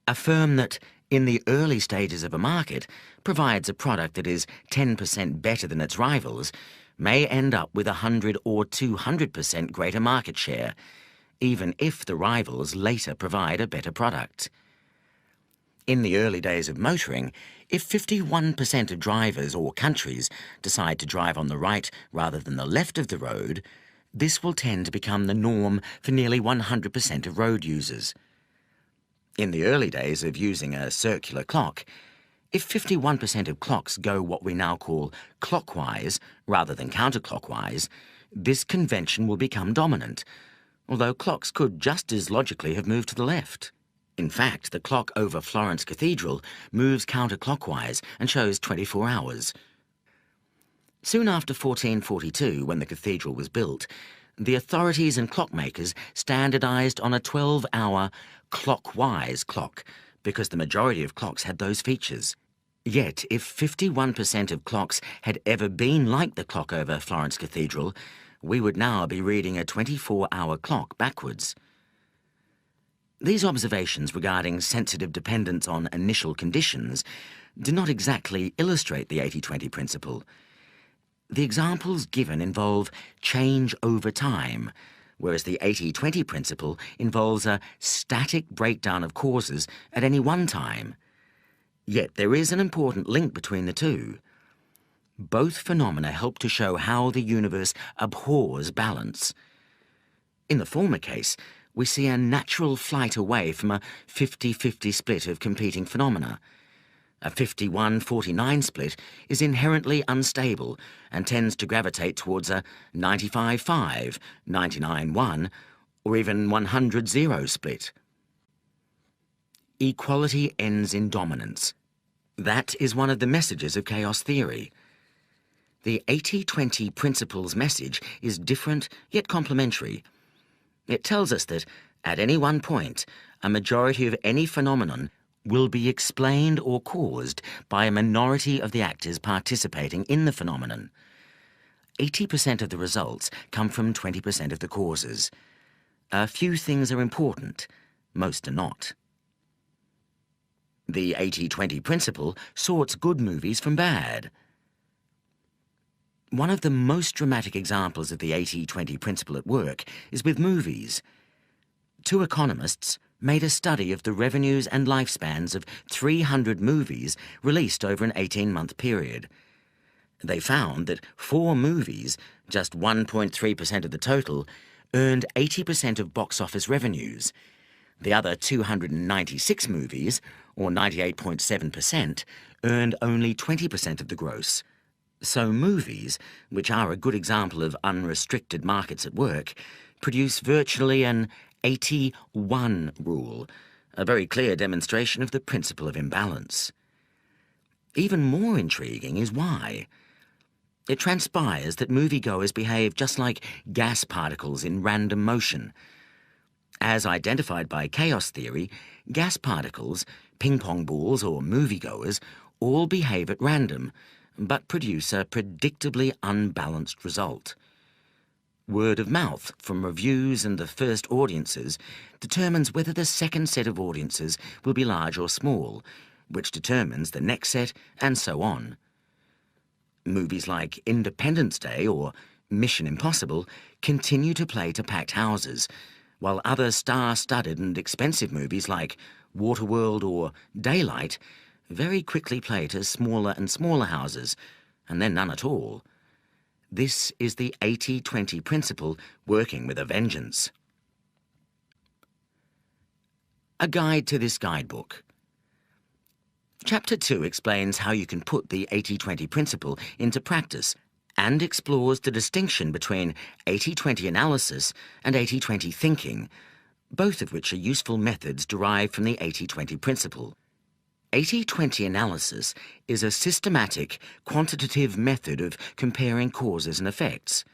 A firm that, in the early stages of a market, provides a product that is 10% better than its rivals may end up with 100 or 200% greater market share, even if the rivals later provide a better product. In the early days of motoring, if 51% of drivers or countries decide to drive on the right rather than the left of the road, this will tend to become the norm for nearly 100% of road users. In the early days of using a circular clock, if 51% of clocks go what we now call clockwise rather than counterclockwise, this convention will become dominant, although clocks could just as logically have moved to the left. In fact, the clock over Florence Cathedral moves counterclockwise and shows 24 hours. Soon after 1442, when the cathedral was built, the authorities and clockmakers standardised on a 12-hour clockwise clock because the majority of clocks had those features. Yet, if 51% of clocks had ever been like the clock over Florence Cathedral, we would now be reading a 24-hour clock backwards. These observations regarding sensitive dependence on initial conditions do not exactly illustrate the 80-20 principle. The examples given involve change over time, whereas the 80-20 principle involves a static breakdown of causes at any one time. Yet there is an important link between the two. Both phenomena help to show how the universe abhors balance. In the former case, we see a natural flight away from a 50-50 split of competing phenomena. A 51-49 split is inherently unstable and tends to gravitate towards a 95-5, 99-1, or even 100-0 split. Equality ends in dominance. That is one of the messages of chaos theory. The 80-20 principle's message is different yet complementary. It tells us that, at any one point, a majority of any phenomenon will be explained or caused by a minority of the actors participating in the phenomenon. 80% of the results come from 20% of the causes. A few things are important, most are not. The 80-20 principle sorts good movies from bad. One of the most dramatic examples of the 80-20 principle at work is with movies. Two economists made a study of the revenues and lifespans of 300 movies released over an 18-month period. They found that 4 movies, just 1.3% of the total, earned 80% of box office revenues. The other 296 movies, or 98.7%, earned only 20% of the gross. So movies, which are a good example of unrestricted markets at work, produce virtually an 80-1 rule, a very clear demonstration of the principle of imbalance. Even more intriguing is why. It transpires that moviegoers behave just like gas particles in random motion. As identified by chaos theory, gas particles, ping-pong balls or moviegoers all behave at random, but produce a predictably unbalanced result. Word of mouth from reviews and the first audiences determines whether the second set of audiences will be large or small, which determines the next set, and so on. Movies like Independence Day or Mission Impossible continue to play to packed houses, while other star-studded and expensive movies like Waterworld or Daylight very quickly play to smaller and smaller houses, and then none at all. This is the 80-20 principle working with a vengeance. A guide to this guidebook. Chapter 2 explains how you can put the 80-20 principle into practice and explores the distinction between 80-20 analysis and 80-20 thinking, both of which are useful methods derived from the 80-20 principle. 80-20 analysis is a systematic, quantitative method of comparing causes and effects.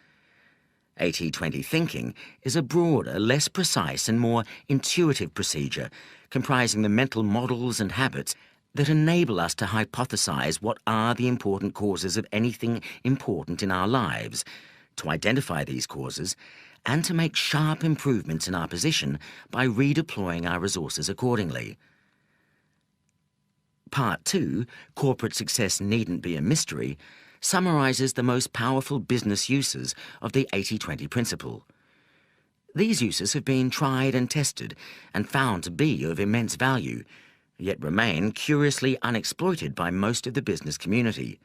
80-20 thinking is a broader, less precise and more intuitive procedure comprising the mental models and habits that enable us to hypothesize what are the important causes of anything important in our lives, to identify these causes, and to make sharp improvements in our position by redeploying our resources accordingly. Part 2, Corporate Success Needn't Be a Mystery, summarizes the most powerful business uses of the 80-20 principle. These uses have been tried and tested and found to be of immense value, yet remain curiously unexploited by most of the business community.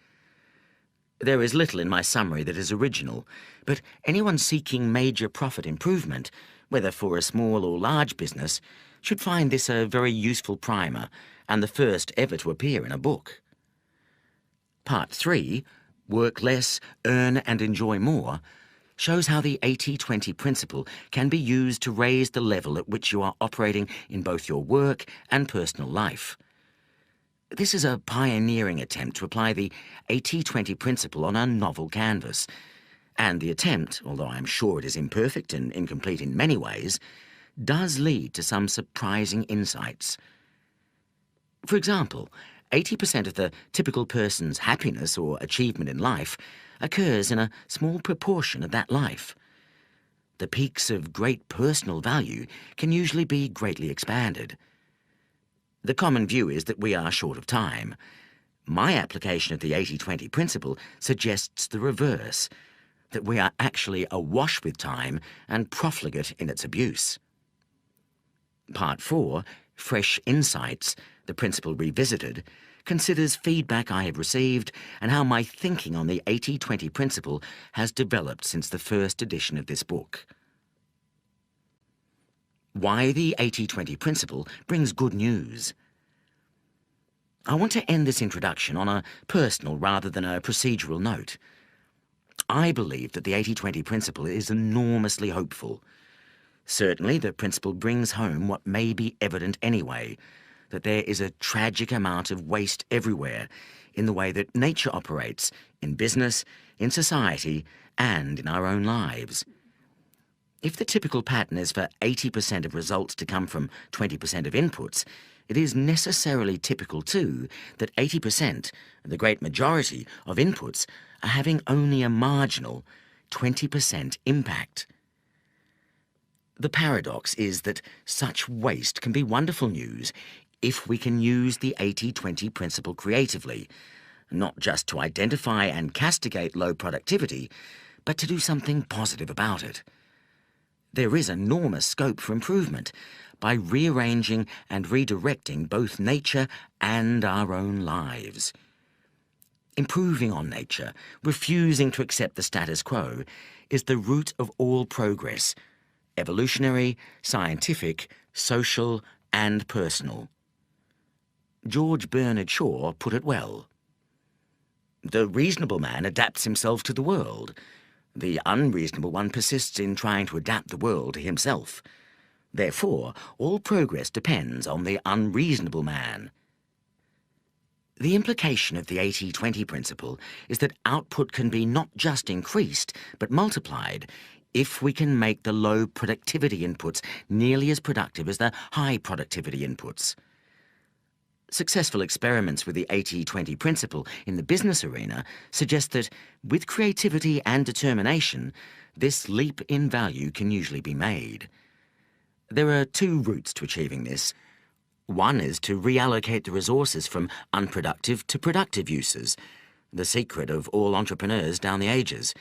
There is little in my summary that is original, but anyone seeking major profit improvement, whether for a small or large business, should find this a very useful primer and the first ever to appear in a book. Part 3, Work Less, Earn and Enjoy More, shows how the 80-20 principle can be used to raise the level at which you are operating in both your work and personal life. This is a pioneering attempt to apply the 80-20 principle on a novel canvas, and the attempt, although I am sure it is imperfect and incomplete in many ways, does lead to some surprising insights. For example, 80% of the typical person's happiness or achievement in life occurs in a small proportion of that life. The peaks of great personal value can usually be greatly expanded. The common view is that we are short of time. My application of the 80-20 principle suggests the reverse, that we are actually awash with time and profligate in its abuse. Part 4, Fresh Insights, the principle revisited, considers feedback I have received and how my thinking on the 80-20 principle has developed since the first edition of this book. Why the 80-20 principle brings good news. I want to end this introduction on a personal rather than a procedural note. I believe that the 80-20 principle is enormously hopeful. Certainly, the principle brings home what may be evident anyway, that there is a tragic amount of waste everywhere in the way that nature operates, in business, in society, and in our own lives. If the typical pattern is for 80% of results to come from 20% of inputs, it is necessarily typical, too, that 80%, the great majority of inputs, are having only a marginal 20% impact. The paradox is that such waste can be wonderful news if we can use the 80-20 principle creatively, not just to identify and castigate low productivity, but to do something positive about it. There is enormous scope for improvement by rearranging and redirecting both nature and our own lives. Improving on nature, refusing to accept the status quo, is the root of all progress, evolutionary, scientific, social, and personal. George Bernard Shaw put it well. The reasonable man adapts himself to the world. The unreasonable one persists in trying to adapt the world to himself. Therefore, all progress depends on the unreasonable man. The implication of the 80-20 principle is that output can be not just increased, but multiplied if we can make the low productivity inputs nearly as productive as the high productivity inputs. Successful experiments with the 80-20 principle in the business arena suggest that, with creativity and determination, this leap in value can usually be made. There are two routes to achieving this. One is to reallocate the resources from unproductive to productive uses, the secret of all entrepreneurs down the ages.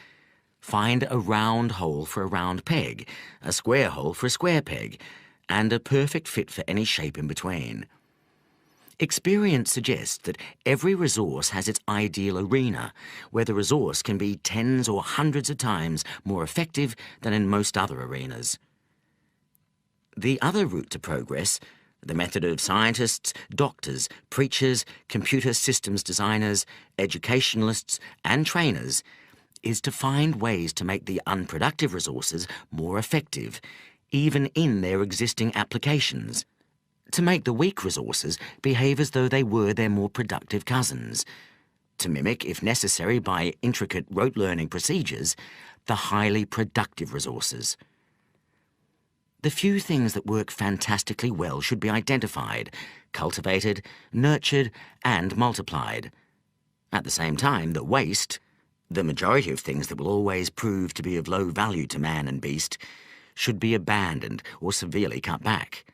Find a round hole for a round peg, a square hole for a square peg, and a perfect fit for any shape in between. Experience suggests that every resource has its ideal arena, where the resource can be tens or hundreds of times more effective than in most other arenas. The other route to progress, the method of scientists, doctors, preachers, computer systems designers, educationalists, and trainers, is to find ways to make the unproductive resources more effective, even in their existing applications. To make the weak resources behave as though they were their more productive cousins. To mimic, if necessary by intricate rote-learning procedures, the highly productive resources. The few things that work fantastically well should be identified, cultivated, nurtured, and multiplied. At the same time, the waste, the majority of things that will always prove to be of low value to man and beast, should be abandoned or severely cut back.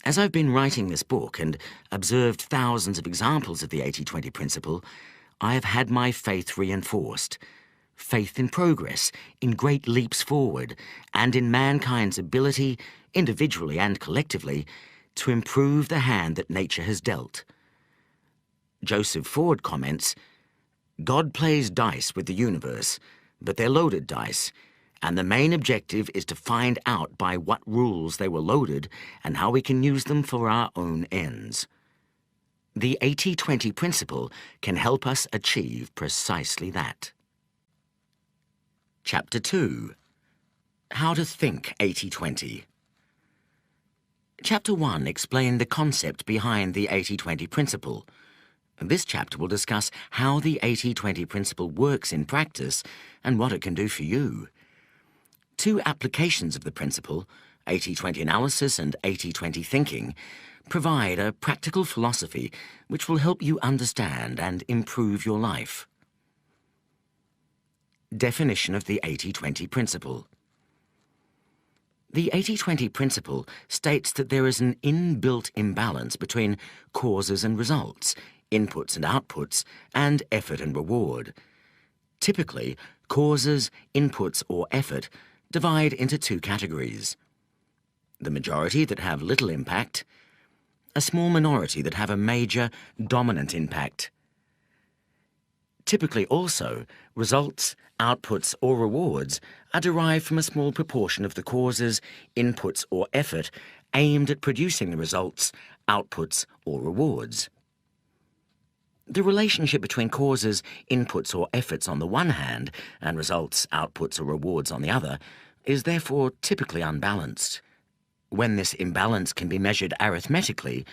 As I've been writing this book and observed thousands of examples of the 80-20 principle, I have had my faith reinforced. Faith in progress, in great leaps forward, and in mankind's ability, individually and collectively, to improve the hand that nature has dealt. Joseph Ford comments, "God plays dice with the universe, but they're loaded dice, and the main objective is to find out by what rules they were loaded and how we can use them for our own ends." The 80-20 principle can help us achieve precisely that. Chapter 2. How to Think 80-20. Chapter 1 explained the concept behind the 80-20 principle. This chapter will discuss how the 80-20 principle works in practice and what it can do for you. Two applications of the principle, 80-20 analysis and 80-20 thinking, provide a practical philosophy which will help you understand and improve your life. Definition of the 80-20 principle. The 80-20 principle states that there is an inbuilt imbalance between causes and results, inputs and outputs, and effort and reward. Typically, causes, inputs, or effort divide into two categories: the majority that have little impact, a small minority that have a major, dominant impact. Typically also, results, outputs, or rewards are derived from a small proportion of the causes, inputs, or effort aimed at producing the results, outputs, or rewards. The relationship between causes, inputs, or efforts on the one hand, and results, outputs, or rewards on the other, is therefore typically unbalanced. When this imbalance can be measured arithmetically,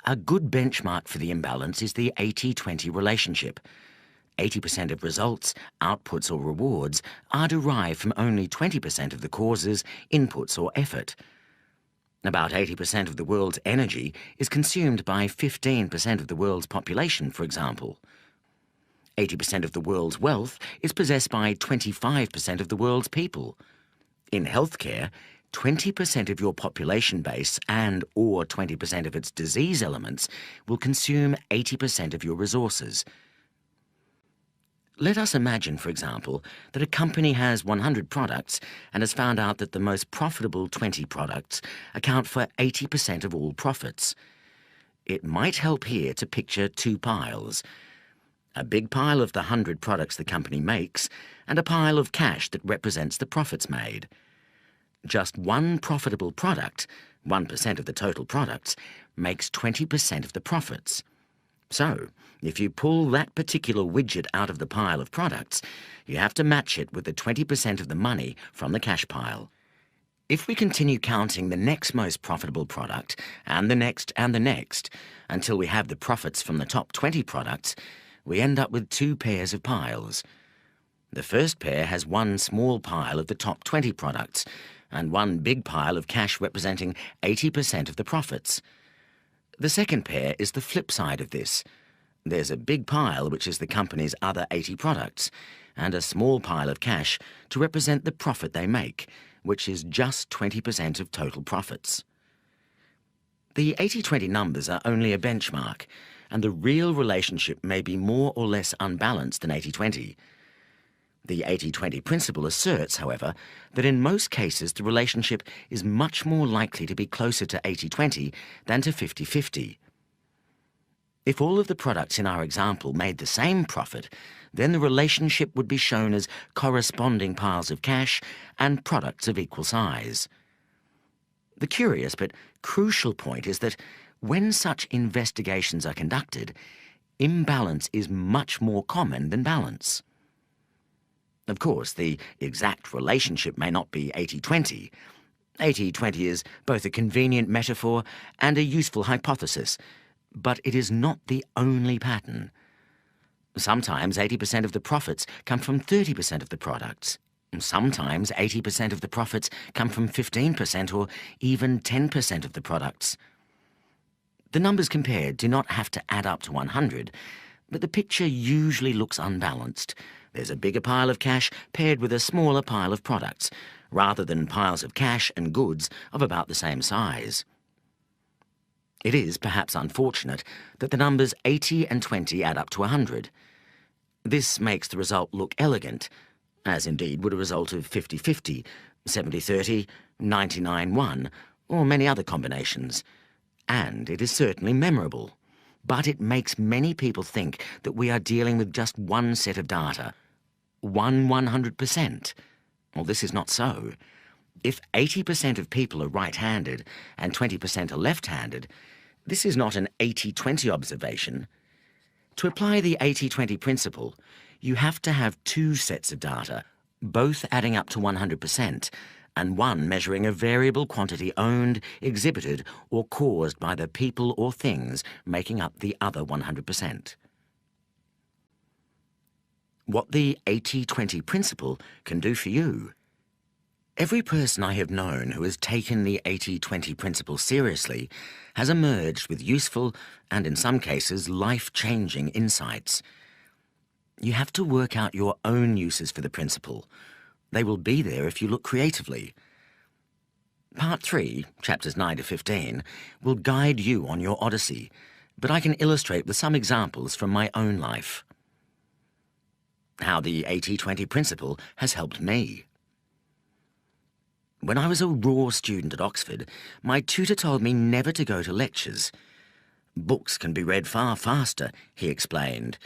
a good benchmark for the imbalance is the 80-20 relationship. 80% of results, outputs, or rewards are derived from only 20% of the causes, inputs, or effort. About 80% of the world's energy is consumed by 15% of the world's population, for example. 80% of the world's wealth is possessed by 25% of the world's people. In healthcare, 20% of your population base and or 20% of its disease elements will consume 80% of your resources. Let us imagine, for example, that a company has 100 products and has found out that the most profitable 20 products account for 80% of all profits. It might help here to picture two piles: a big pile of the 100 products the company makes and a pile of cash that represents the profits made. Just one profitable product, 1% of the total products, makes 20% of the profits. So, if you pull that particular widget out of the pile of products, you have to match it with the 20% of the money from the cash pile. If we continue counting the next most profitable product, and the next, until we have the profits from the top 20 products, we end up with two pairs of piles. The first pair has one small pile of the top 20 products and one big pile of cash representing 80% of the profits. The second pair is the flip side of this. There's a big pile which is the company's other 80 products, and a small pile of cash to represent the profit they make, which is just 20% of total profits. The 80-20 numbers are only a benchmark, and the real relationship may be more or less unbalanced than 80-20. The 80-20 principle asserts, however, that in most cases the relationship is much more likely to be closer to 80-20 than to 50-50. If all of the products in our example made the same profit, then the relationship would be shown as corresponding piles of cash and products of equal size. The curious but crucial point is that when such investigations are conducted, imbalance is much more common than balance. Of course, the exact relationship may not be 80-20. 80-20 is both a convenient metaphor and a useful hypothesis, but it is not the only pattern. Sometimes 80% of the profits come from 30% of the products. Sometimes 80% of the profits come from 15% or even 10% of the products. The numbers compared do not have to add up to 100, but the picture usually looks unbalanced. There's a bigger pile of cash paired with a smaller pile of products, rather than piles of cash and goods of about the same size. It is perhaps unfortunate that the numbers 80 and 20 add up to 100. This makes the result look elegant, as indeed would a result of 50-50, 70-30, 99-1, or many other combinations. And it is certainly memorable. But it makes many people think that we are dealing with just one set of data, 100%. Well, this is not so. If 80% of people are right-handed and 20% are left-handed, this is not an 80-20 observation. To apply the 80-20 principle, you have to have two sets of data, both adding up to 100%, and one measuring a variable quantity owned, exhibited, or caused by the people or things making up the other 100%. What the 80-20 principle can do for you. Every person I have known who has taken the 80-20 principle seriously has emerged with useful and, in some cases, life-changing insights. You have to work out your own uses for the principle. They will be there if you look creatively. Part 3, chapters 9 to 15, will guide you on your odyssey, but I can illustrate with some examples from my own life. How the 80-20 principle has helped me. When I was a raw student at Oxford, my tutor told me never to go to lectures. Books can be read far faster, he explained,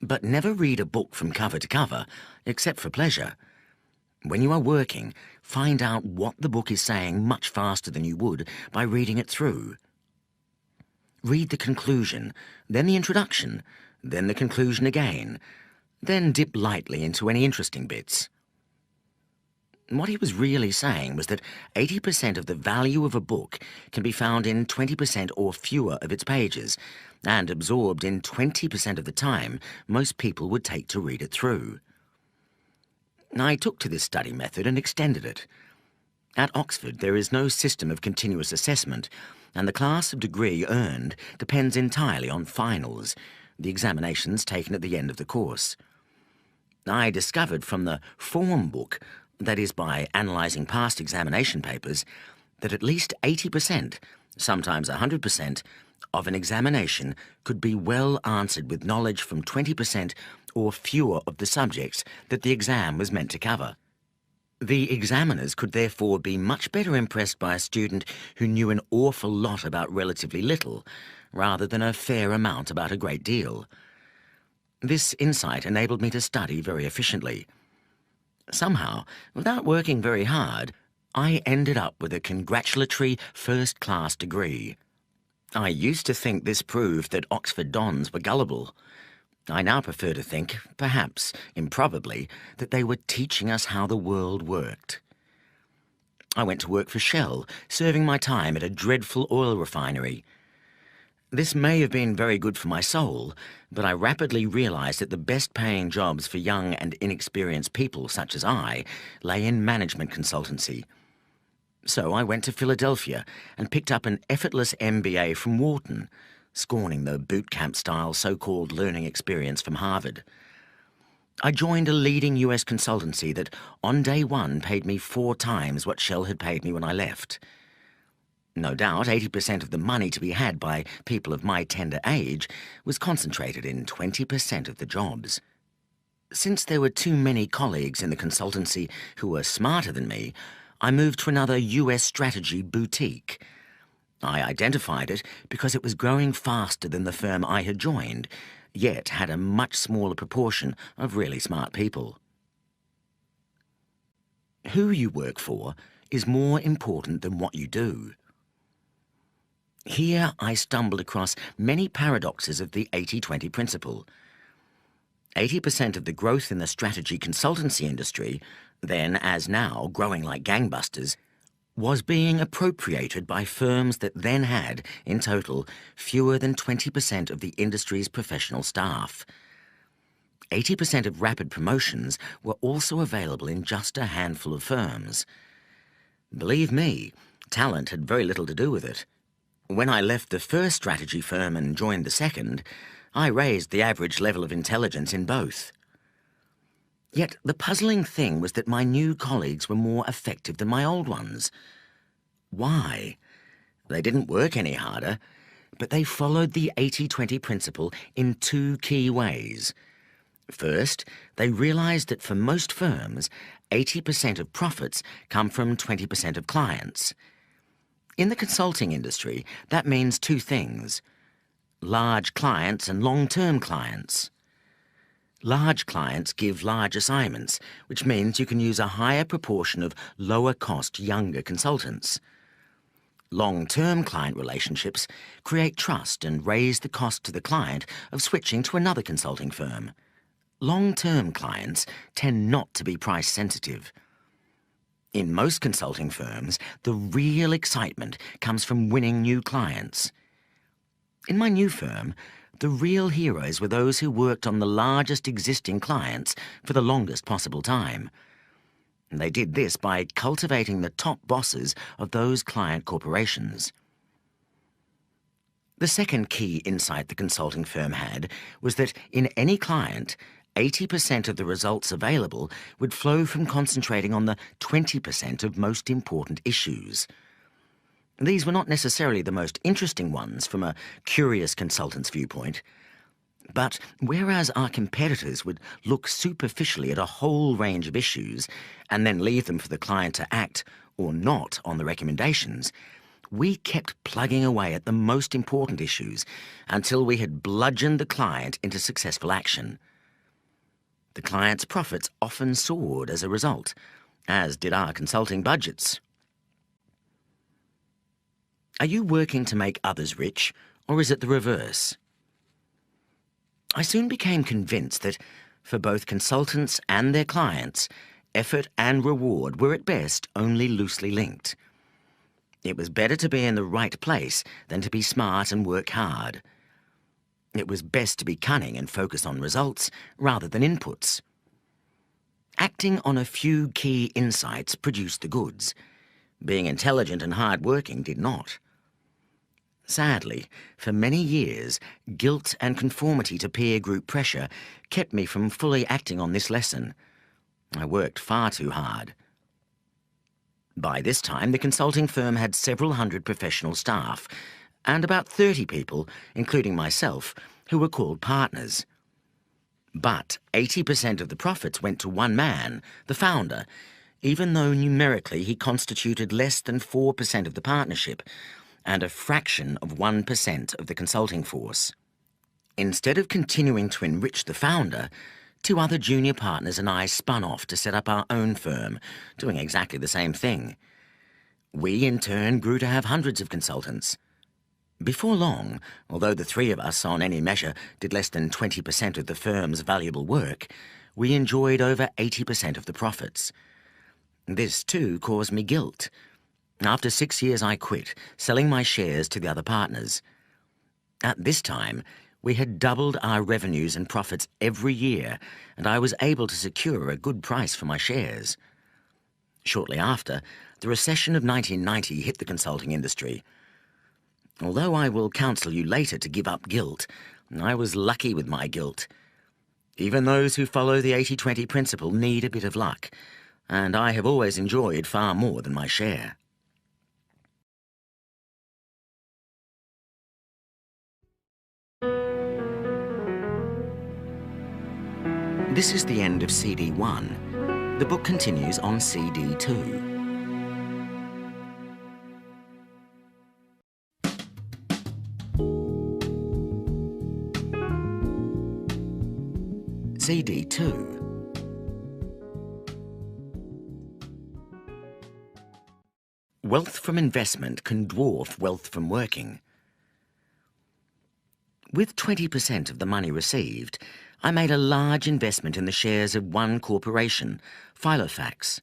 but never read a book from cover to cover, except for pleasure. When you are working, find out what the book is saying much faster than you would by reading it through. Read the conclusion, then the introduction, then the conclusion again, then dip lightly into any interesting bits. What he was really saying was that 80% of the value of a book can be found in 20% or fewer of its pages, and absorbed in 20% of the time most people would take to read it through. I took to this study method and extended it. At Oxford, there is no system of continuous assessment, and the class of degree earned depends entirely on finals, the examinations taken at the end of the course. I discovered from the form book, that is by analysing past examination papers, that at least 80%, sometimes 100%, of an examination could be well answered with knowledge from 20% or fewer of the subjects that the exam was meant to cover. The examiners could therefore be much better impressed by a student who knew an awful lot about relatively little, rather than a fair amount about a great deal. This insight enabled me to study very efficiently. Somehow, without working very hard, I ended up with a congratulatory first-class degree. I used to think this proved that Oxford dons were gullible. I now prefer to think, perhaps improbably, that they were teaching us how the world worked. I went to work for Shell, serving my time at a dreadful oil refinery. This may have been very good for my soul, but I rapidly realised that the best-paying jobs for young and inexperienced people such as I lay in management consultancy. So I went to Philadelphia and picked up an effortless MBA from Wharton, scorning the boot camp-style so-called learning experience from Harvard. I joined a leading US consultancy that on day one paid me 4 times what Shell had paid me when I left. No doubt 80% of the money to be had by people of my tender age was concentrated in 20% of the jobs. Since there were too many colleagues in the consultancy who were smarter than me, I moved to another US strategy boutique. I identified it because it was growing faster than the firm I had joined, yet had a much smaller proportion of really smart people. Who you work for is more important than what you do. Here I stumbled across many paradoxes of the 80-20 principle. 80% of the growth in the strategy consultancy industry, then as now growing like gangbusters, was being appropriated by firms that then had, in total, fewer than 20% of the industry's professional staff. 80% of rapid promotions were also available in just a handful of firms. Believe me, talent had very little to do with it. When I left the first strategy firm and joined the second, I raised the average level of intelligence in both. Yet the puzzling thing was that my new colleagues were more effective than my old ones. Why? They didn't work any harder, but they followed the 80-20 principle in 2 key ways. First, they realized that for most firms, 80% of profits come from 20% of clients. In the consulting industry, that means 2 things: large clients and long-term clients. Large clients give large assignments, which means you can use a higher proportion of lower-cost younger consultants. Long-term client relationships create trust and raise the cost to the client of switching to another consulting firm. Long-term clients tend not to be price-sensitive. In most consulting firms, the real excitement comes from winning new clients. In my new firm, the real heroes were those who worked on the largest existing clients for the longest possible time. And they did this by cultivating the top bosses of those client corporations. The second key insight the consulting firm had was that in any client, 80% of the results available would flow from concentrating on the 20% of most important issues. These were not necessarily the most interesting ones from a curious consultant's viewpoint, but whereas our competitors would look superficially at a whole range of issues and then leave them for the client to act or not on the recommendations, we kept plugging away at the most important issues until we had bludgeoned the client into successful action. The client's profits often soared as a result, as did our consulting budgets. Are you working to make others rich, or is it the reverse? I soon became convinced that, for both consultants and their clients, effort and reward were at best only loosely linked. It was better to be in the right place than to be smart and work hard. It was best to be cunning and focus on results rather than inputs. Acting on a few key insights produced the goods. Being intelligent and hard-working did not. Sadly, for many years, guilt and conformity to peer group pressure kept me from fully acting on this lesson. I worked far too hard. By this time, the consulting firm had several hundred professional staff, and about 30 people, including myself, who were called partners. But 80% of the profits went to one man, the founder, even though numerically he constituted less than 4% of the partnership and a fraction of 1% of the consulting force. Instead of continuing to enrich the founder, 2 other junior partners and I spun off to set up our own firm, doing exactly the same thing. We, in turn, grew to have hundreds of consultants. Before long, although the 3 of us, on any measure, did less than 20% of the firm's valuable work, we enjoyed over 80% of the profits. This, too, caused me guilt. After 6 years, I quit, selling my shares to the other partners. At this time, we had doubled our revenues and profits every year, and I was able to secure a good price for my shares. Shortly after, the recession of 1990 hit the consulting industry. Although I will counsel you later to give up guilt, I was lucky with my guilt. Even those who follow the 80-20 principle need a bit of luck, and I have always enjoyed far more than my share. This is the end of CD 1. The book continues on CD 2. CD 2. Wealth from investment can dwarf wealth from working. With 20% of the money received, I made a large investment in the shares of one corporation, Filofax.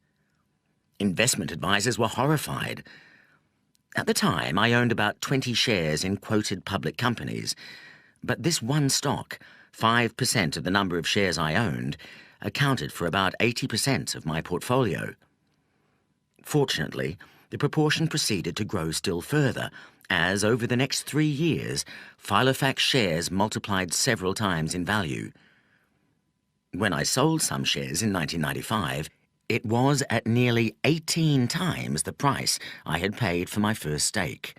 Investment advisors were horrified. At the time, I owned about 20 shares in quoted public companies, but this one stock, 5% of the number of shares I owned, accounted for about 80% of my portfolio. Fortunately, the proportion proceeded to grow still further, as over the next 3 years, Filofax shares multiplied several times in value. When I sold some shares in 1995, it was at nearly 18 times the price I had paid for my first stake.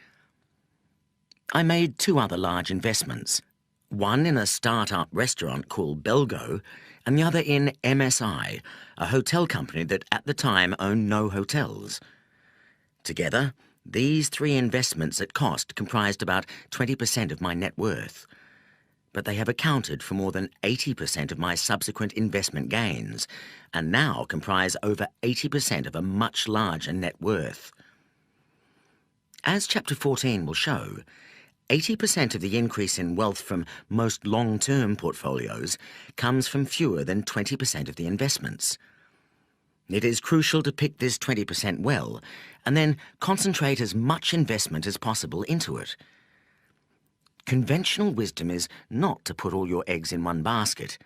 I made 2 other large investments, one in a start-up restaurant called Belgo, and the other in MSI, a hotel company that at the time owned no hotels. Together, these 3 investments at cost comprised about 20% of my net worth, but they have accounted for more than 80% of my subsequent investment gains, and now comprise over 80% of a much larger net worth. As Chapter 14 will show, 80% of the increase in wealth from most long-term portfolios comes from fewer than 20% of the investments. It is crucial to pick this 20% well, and then concentrate as much investment as possible into it. Conventional wisdom is not to put all your eggs in one basket.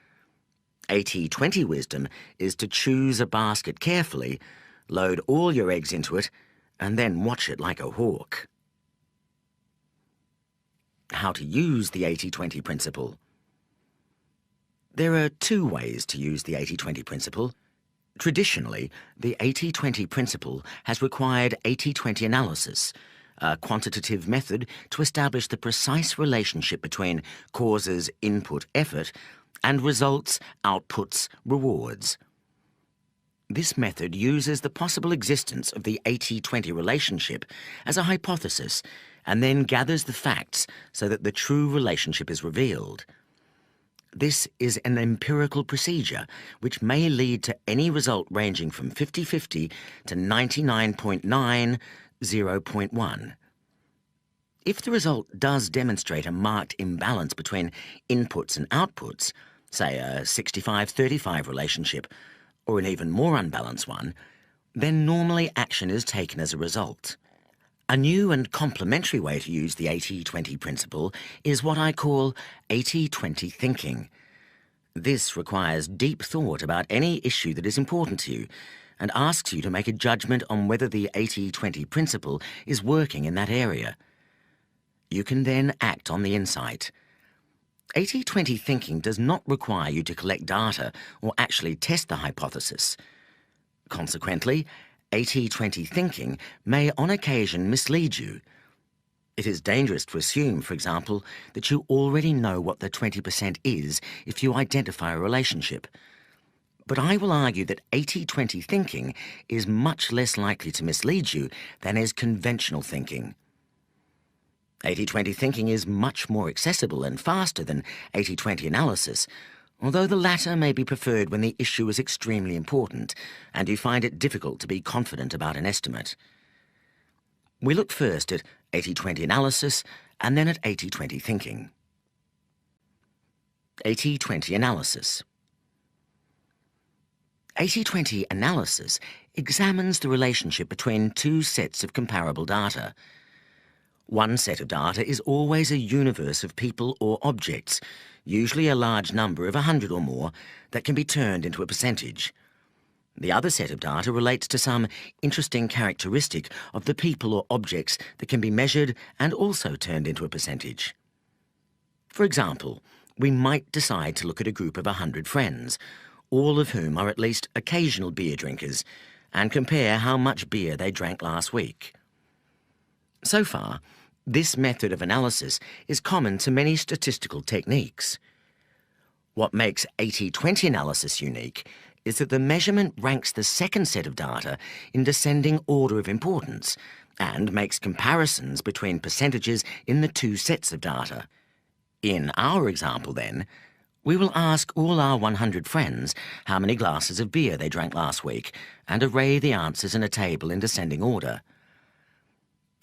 80-20 wisdom is to choose a basket carefully, load all your eggs into it, and then watch it like a hawk. How to use the 80-20 principle. There are 2 ways to use the 80-20 principle. Traditionally, the 80-20 principle has required 80-20 analysis, a quantitative method to establish the precise relationship between causes, input, effort, and results, outputs, rewards. This method uses the possible existence of the 80-20 relationship as a hypothesis and then gathers the facts so that the true relationship is revealed. This is an empirical procedure which may lead to any result ranging from 50-50 to 99.90.1. If the result does demonstrate a marked imbalance between inputs and outputs, say a 65-35 relationship, or an even more unbalanced one, then normally action is taken as a result. A new and complementary way to use the 80-20 principle is what I call 80-20 thinking. This requires deep thought about any issue that is important to you and asks you to make a judgment on whether the 80-20 principle is working in that area. You can then act on the insight. 80-20 thinking does not require you to collect data or actually test the hypothesis. Consequently, 80-20 thinking may on occasion mislead you. It is dangerous to assume, for example, that you already know what the 20% is if you identify a relationship. But I will argue that 80-20 thinking is much less likely to mislead you than is conventional thinking. 80-20 thinking is much more accessible and faster than 80-20 analysis, although the latter may be preferred when the issue is extremely important and you find it difficult to be confident about an estimate. We look first at 80-20 analysis and then at 80-20 thinking. 80-20 analysis. 80-20 analysis examines the relationship between 2 sets of comparable data. One set of data is always a universe of people or objects, usually a large number of 100 or more, that can be turned into a percentage. The other set of data relates to some interesting characteristic of the people or objects that can be measured and also turned into a percentage. For example, we might decide to look at a group of 100 friends, all of whom are at least occasional beer drinkers, and compare how much beer they drank last week. So far, this method of analysis is common to many statistical techniques. What makes 80-20 analysis unique is that the measurement ranks the second set of data in descending order of importance and makes comparisons between percentages in the two sets of data. In our example, then, we will ask all our 100 friends how many glasses of beer they drank last week and array the answers in a table in descending order.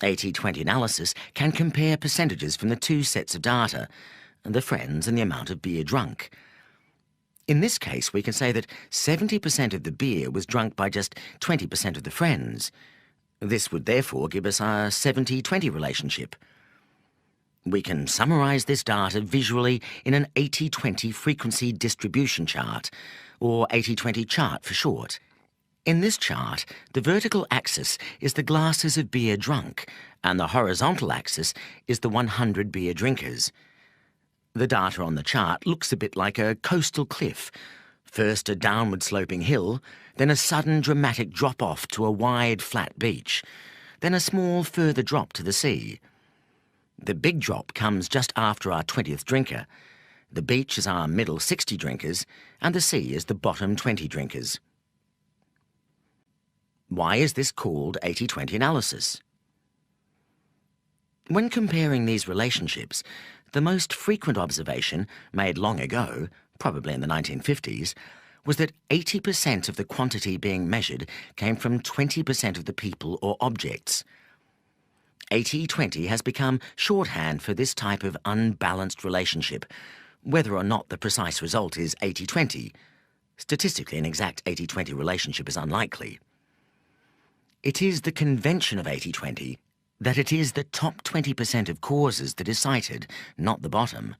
80-20 analysis can compare percentages from the two sets of data, the friends and the amount of beer drunk. In this case, we can say that 70% of the beer was drunk by just 20% of the friends. This would therefore give us our 70-20 relationship. We can summarise this data visually in an 80-20 frequency distribution chart, or 80-20 chart for short. In this chart, the vertical axis is the glasses of beer drunk, and the horizontal axis is the 100 beer drinkers. The data on the chart looks a bit like a coastal cliff. First a downward sloping hill, then a sudden dramatic drop off to a wide flat beach, then a small further drop to the sea. The big drop comes just after our 20th drinker. The beach is our middle 60 drinkers, and the sea is the bottom 20 drinkers. Why is this called 80-20 analysis? When comparing these relationships, the most frequent observation, made long ago, probably in the 1950s, was that 80% of the quantity being measured came from 20% of the people or objects. 80-20 has become shorthand for this type of unbalanced relationship, whether or not the precise result is 80-20. Statistically, an exact 80-20 relationship is unlikely. It is the convention of 80-20 that it is the top 20% of causes that is cited, not the bottom.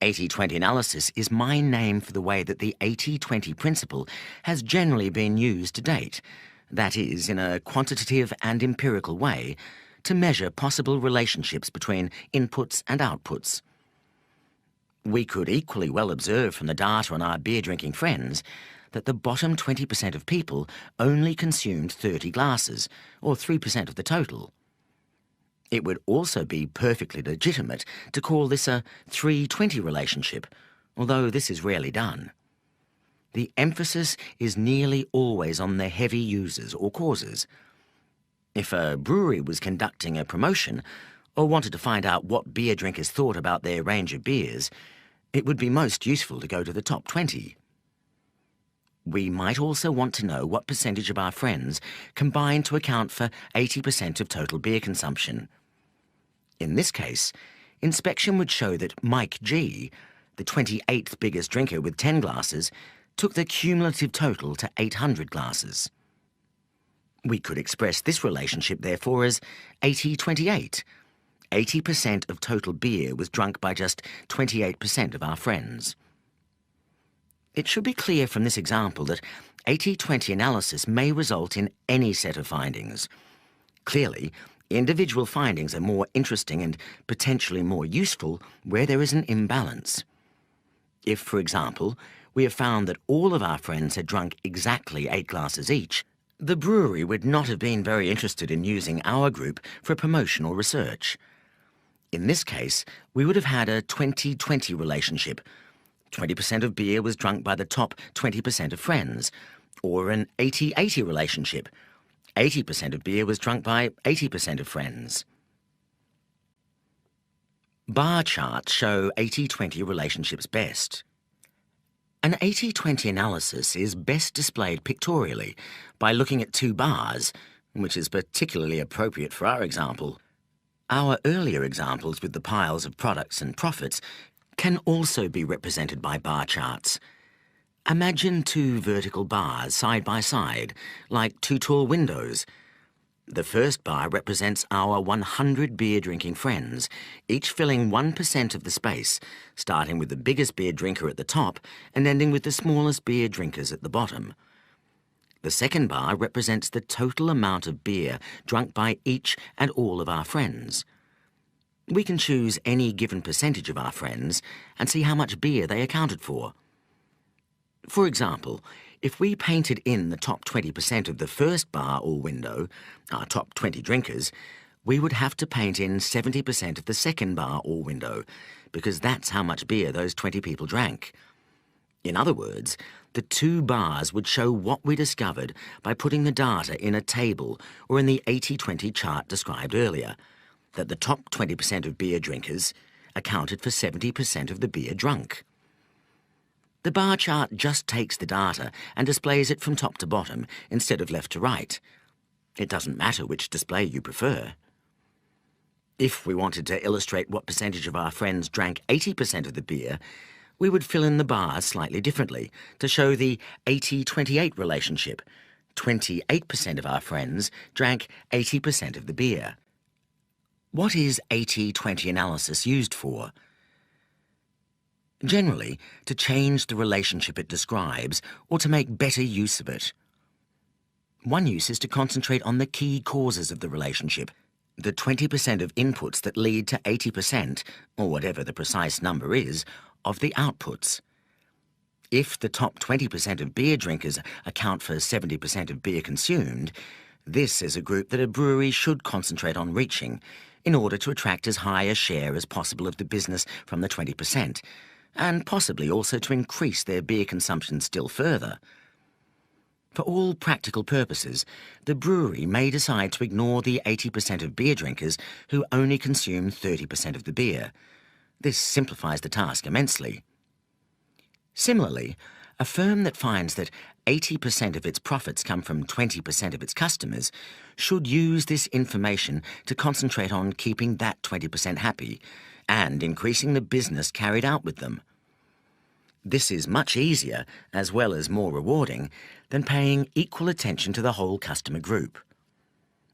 80-20 analysis is my name for the way that the 80-20 principle has generally been used to date, that is, in a quantitative and empirical way, to measure possible relationships between inputs and outputs. We could equally well observe from the data on our beer-drinking friends that the bottom 20% of people only consumed 30 glasses, or 3% of the total. It would also be perfectly legitimate to call this a 3-20 relationship, although this is rarely done. The emphasis is nearly always on the heavy users or causes. If a brewery was conducting a promotion or wanted to find out what beer drinkers thought about their range of beers, it would be most useful to go to the top 20. We might also want to know what percentage of our friends combine to account for 80% of total beer consumption. In this case, inspection would show that Mike G, the 28th biggest drinker with 10 glasses, took the cumulative total to 800 glasses. We could express this relationship, therefore, as 80-28. 80% of total beer was drunk by just 28% of our friends. It should be clear from this example that 80-20 analysis may result in any set of findings. Clearly, individual findings are more interesting and potentially more useful where there is an imbalance. If, for example, we have found that all of our friends had drunk exactly 8 glasses each, the brewery would not have been very interested in using our group for promotional research. In this case, we would have had a 20-20 relationship. 20% of beer was drunk by the top 20% of friends, or an 80-80 relationship. 80% of beer was drunk by 80% of friends. Bar charts show 80-20 relationships best. An 80-20 analysis is best displayed pictorially by looking at 2 bars, which is particularly appropriate for our example. Our earlier examples with the piles of products and profits can also be represented by bar charts. Imagine 2 vertical bars side by side, like 2 tall windows. The first bar represents our 100 beer-drinking friends, each filling 1% of the space, starting with the biggest beer drinker at the top and ending with the smallest beer drinkers at the bottom. The second bar represents the total amount of beer drunk by each and all of our friends. We can choose any given percentage of our friends and see how much beer they accounted for. For example, if we painted in the top 20% of the first bar or window, our top 20 drinkers, we would have to paint in 70% of the second bar or window, because that's how much beer those 20 people drank. In other words, the two bars would show what we discovered by putting the data in a table or in the 80-20 chart described earlier, that the top 20% of beer drinkers accounted for 70% of the beer drunk. The bar chart just takes the data and displays it from top to bottom instead of left to right. It doesn't matter which display you prefer. If we wanted to illustrate what percentage of our friends drank 80% of the beer, we would fill in the bars slightly differently to show the 80-28 relationship. 28% of our friends drank 80% of the beer. What is 80-20 analysis used for? Generally, to change the relationship it describes or to make better use of it. One use is to concentrate on the key causes of the relationship, the 20% of inputs that lead to 80%, or whatever the precise number is, of the outputs. If the top 20% of beer drinkers account for 70% of beer consumed, this is a group that a brewery should concentrate on reaching in order to attract as high a share as possible of the business from the 20%, and possibly also to increase their beer consumption still further. For all practical purposes, the brewery may decide to ignore the 80% of beer drinkers who only consume 30% of the beer. This simplifies the task immensely. Similarly, a firm that finds that 80% of its profits come from 20% of its customers should use this information to concentrate on keeping that 20% happy and increasing the business carried out with them. This is much easier, as well as more rewarding, than paying equal attention to the whole customer group.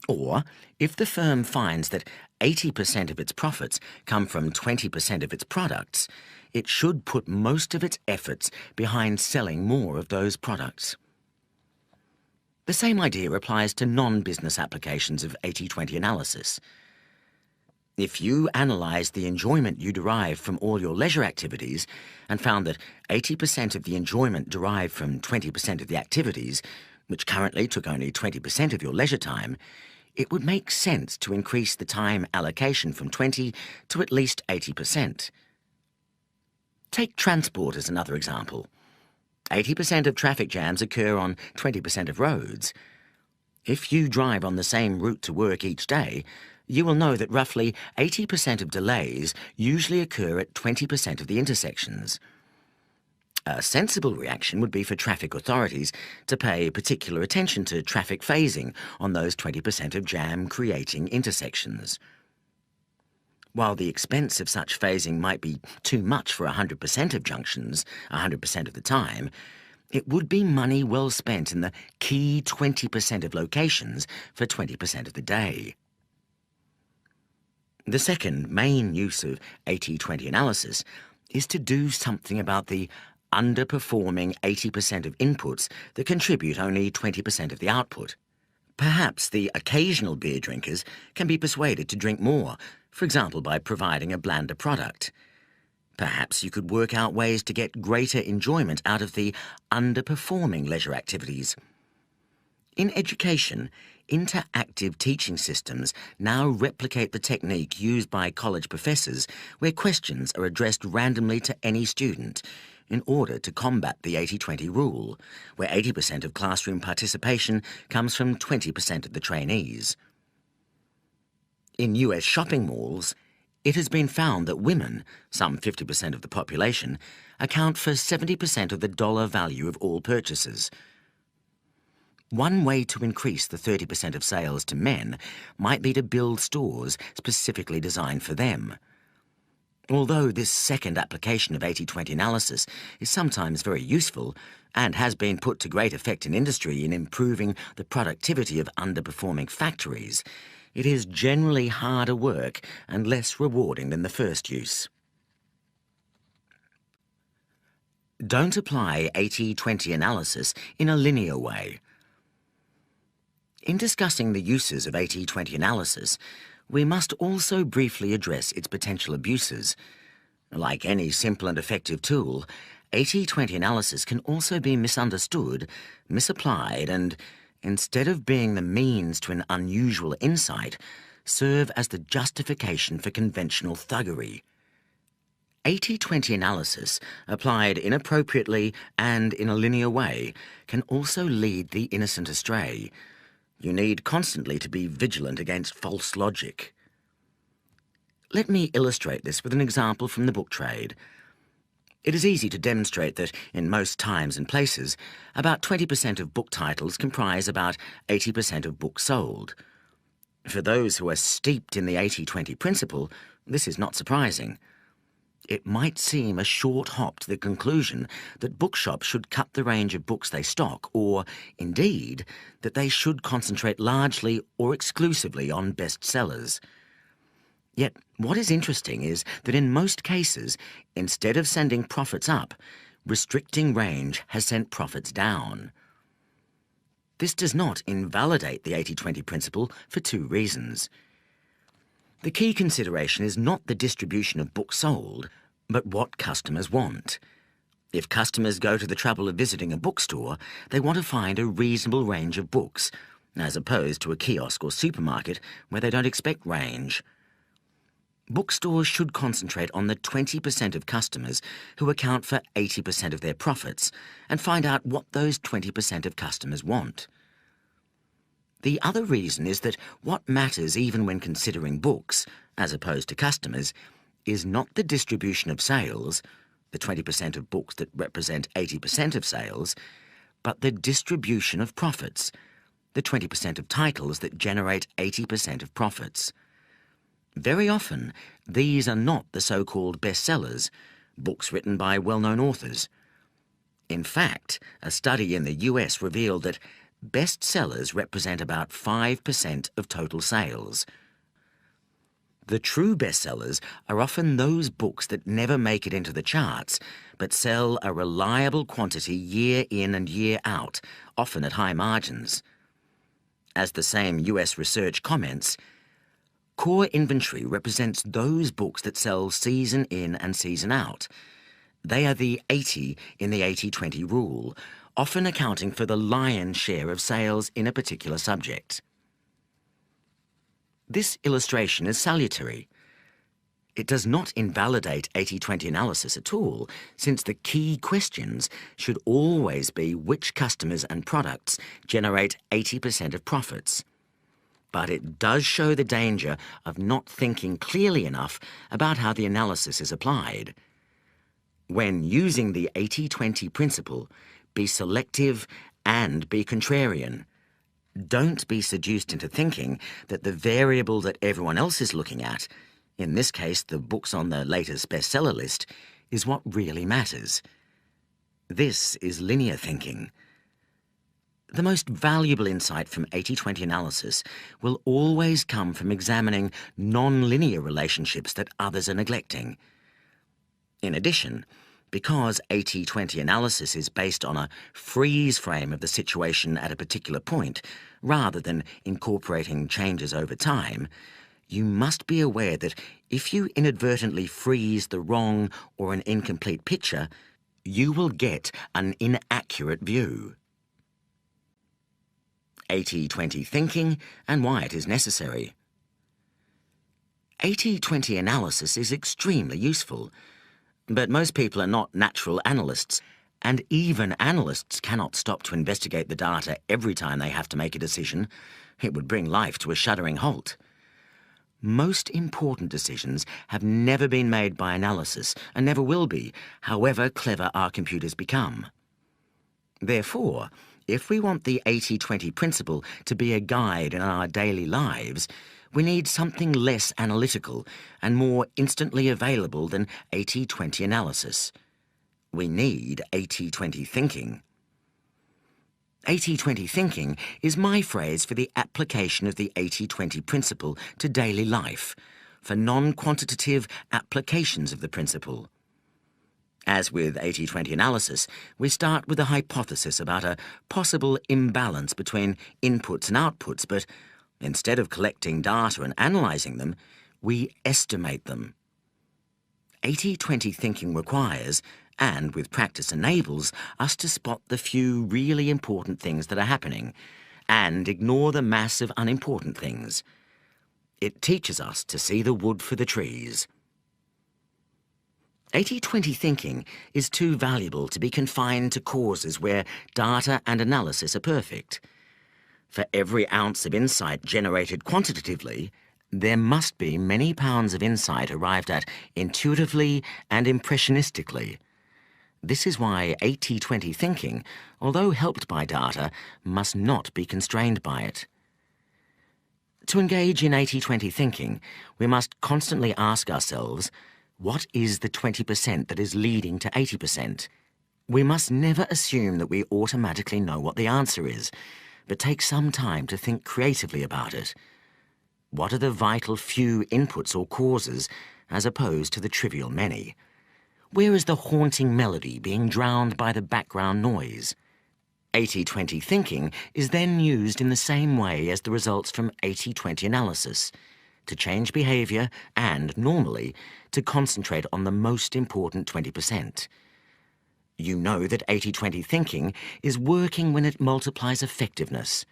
Or, if the firm finds that 80% of its profits come from 20% of its products, it should put most of its efforts behind selling more of those products. The same idea applies to non-business applications of 80-20 analysis. If you analysed the enjoyment you derive from all your leisure activities and found that 80% of the enjoyment derived from 20% of the activities, which currently took only 20% of your leisure time, it would make sense to increase the time allocation from 20 to at least 80%. Take transport as another example. 80% of traffic jams occur on 20% of roads. If you drive on the same route to work each day, you will know that roughly 80% of delays usually occur at 20% of the intersections. A sensible reaction would be for traffic authorities to pay particular attention to traffic phasing on those 20% of jam-creating intersections. While the expense of such phasing might be too much for 100% of junctions, 100% of the time, it would be money well spent in the key 20% of locations for 20% of the day. The second main use of 80-20 analysis is to do something about the underperforming 80% of inputs that contribute only 20% of the output. Perhaps the occasional beer drinkers can be persuaded to drink more, for example by providing a blander product. Perhaps you could work out ways to get greater enjoyment out of the underperforming leisure activities. In education, interactive teaching systems now replicate the technique used by college professors where questions are addressed randomly to any student in order to combat the 80-20 rule, where 80% of classroom participation comes from 20% of the trainees. In US shopping malls, it has been found that women, some 50% of the population, account for 70% of the dollar value of all purchases. One way to increase the 30% of sales to men might be to build stores specifically designed for them. Although this second application of 80-20 analysis is sometimes very useful and has been put to great effect in industry in improving the productivity of underperforming factories, it is generally harder work and less rewarding than the first use. Don't apply 80-20 analysis in a linear way. In discussing the uses of 80-20 analysis, we must also briefly address its potential abuses. Like any simple and effective tool, 80-20 analysis can also be misunderstood, misapplied, and, instead of being the means to an unusual insight, serve as the justification for conventional thuggery. 80-20 analysis, applied inappropriately and in a linear way, can also lead the innocent astray. You need constantly to be vigilant against false logic. Let me illustrate this with an example from the book trade. It is easy to demonstrate that, in most times and places, about 20% of book titles comprise about 80% of books sold. For those who are steeped in the 80-20 principle, this is not surprising. It might seem a short hop to the conclusion that bookshops should cut the range of books they stock, or, indeed, that they should concentrate largely or exclusively on bestsellers. Yet, what is interesting is that in most cases, instead of sending profits up, restricting range has sent profits down. This does not invalidate the 80-20 principle for two reasons. The key consideration is not the distribution of books sold, but what customers want. If customers go to the trouble of visiting a bookstore, they want to find a reasonable range of books, as opposed to a kiosk or supermarket where they don't expect range. Bookstores should concentrate on the 20% of customers who account for 80% of their profits and find out what those 20% of customers want. The other reason is that what matters even when considering books, as opposed to customers, is not the distribution of sales, the 20% of books that represent 80% of sales, but the distribution of profits, the 20% of titles that generate 80% of profits. Very often, these are not the so-called bestsellers, books written by well-known authors. In fact, a study in the US revealed that bestsellers represent about 5% of total sales. The true bestsellers are often those books that never make it into the charts, but sell a reliable quantity year in and year out, often at high margins. As the same US research comments, core inventory represents those books that sell season in and season out. They are the 80 in the 80-20 rule, often accounting for the lion's share of sales in a particular subject. This illustration is salutary. It does not invalidate 80-20 analysis at all, since the key questions should always be which customers and products generate 80% of profits. But it does show the danger of not thinking clearly enough about how the analysis is applied. When using the 80-20 principle, be selective and be contrarian. Don't be seduced into thinking that the variable that everyone else is looking at, in this case the books on the latest bestseller list, is what really matters. This is linear thinking. The most valuable insight from 80-20 analysis will always come from examining non-linear relationships that others are neglecting. In addition, because 80-20 analysis is based on a freeze frame of the situation at a particular point, rather than incorporating changes over time, you must be aware that if you inadvertently freeze the wrong or an incomplete picture, you will get an inaccurate view. 80-20 thinking and why it is necessary. 80-20 analysis is extremely useful, but most people are not natural analysts, and even analysts cannot stop to investigate the data every time they have to make a decision. It would bring life to a shuddering halt. Most important decisions have never been made by analysis and never will be, however clever our computers become. Therefore, if we want the 80-20 principle to be a guide in our daily lives, We need something less analytical and more instantly available than 80-20 analysis. We need 80-20 thinking. 80-20 thinking is my phrase for the application of the 80-20 principle to daily life, for non-quantitative applications of the principle. As with 80-20 analysis, we start with a hypothesis about a possible imbalance between inputs and outputs, but instead of collecting data and analysing them, we estimate them. 80-20 thinking requires, and with practice enables, us to spot the few really important things that are happening and ignore the mass of unimportant things. It teaches us to see the wood for the trees. 80-20 thinking is too valuable to be confined to causes where data and analysis are perfect. For every ounce of insight generated quantitatively, there must be many pounds of insight arrived at intuitively and impressionistically. This is why 80-20 thinking, although helped by data, must not be constrained by it. To engage in 80-20 thinking, we must constantly ask ourselves, what is the 20% that is leading to 80%? We must never assume that we automatically know what the answer is, but take some time to think creatively about it. What are the vital few inputs or causes as opposed to the trivial many? Where is the haunting melody being drowned by the background noise? 80-20 thinking is then used in the same way as the results from 80-20 analysis, to change behaviour and, normally, to concentrate on the most important 20%. You know that 80-20 thinking is working when it multiplies effectiveness.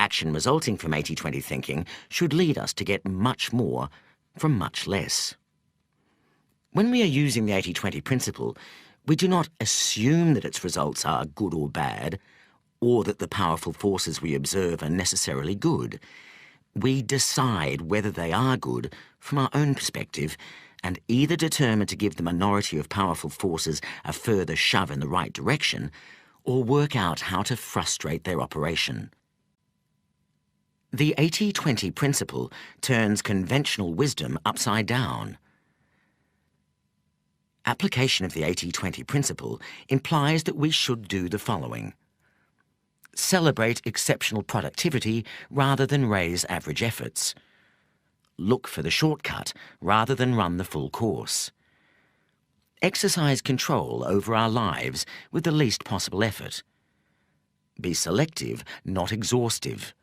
Action resulting from 80-20 thinking should lead us to get much more from much less. When we are using the 80-20 principle, we do not assume that its results are good or bad, or that the powerful forces we observe are necessarily good. We decide whether they are good from our own perspective, and either determine to give the minority of powerful forces a further shove in the right direction, or work out how to frustrate their operation. The 80-20 principle turns conventional wisdom upside down. Application of the 80-20 principle implies that we should do the following. Celebrate exceptional productivity rather than raise average efforts. Look for the shortcut rather than run the full course. Exercise control over our lives with the least possible effort. Be selective, not exhaustive.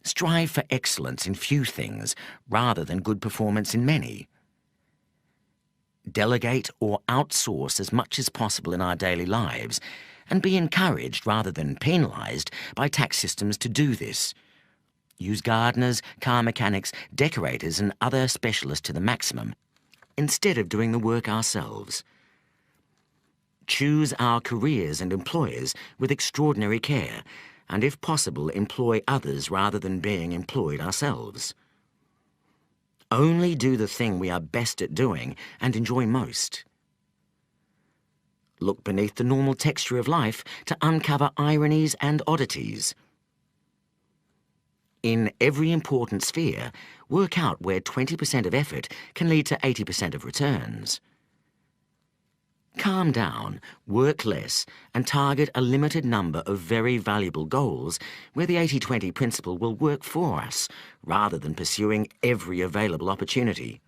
Strive for excellence in few things rather than good performance in many. Delegate or outsource as much as possible in our daily lives, and be encouraged rather than penalised by tax systems to do this. Use gardeners, car mechanics, decorators and other specialists to the maximum, instead of doing the work ourselves. Choose our careers and employers with extraordinary care, and if possible employ others rather than being employed ourselves. Only do the thing we are best at doing and enjoy most. Look beneath the normal texture of life to uncover ironies and oddities. In every important sphere, work out where 20% of effort can lead to 80% of returns. Calm down, work less, and target a limited number of very valuable goals where the 80-20 principle will work for us, rather than pursuing every available opportunity.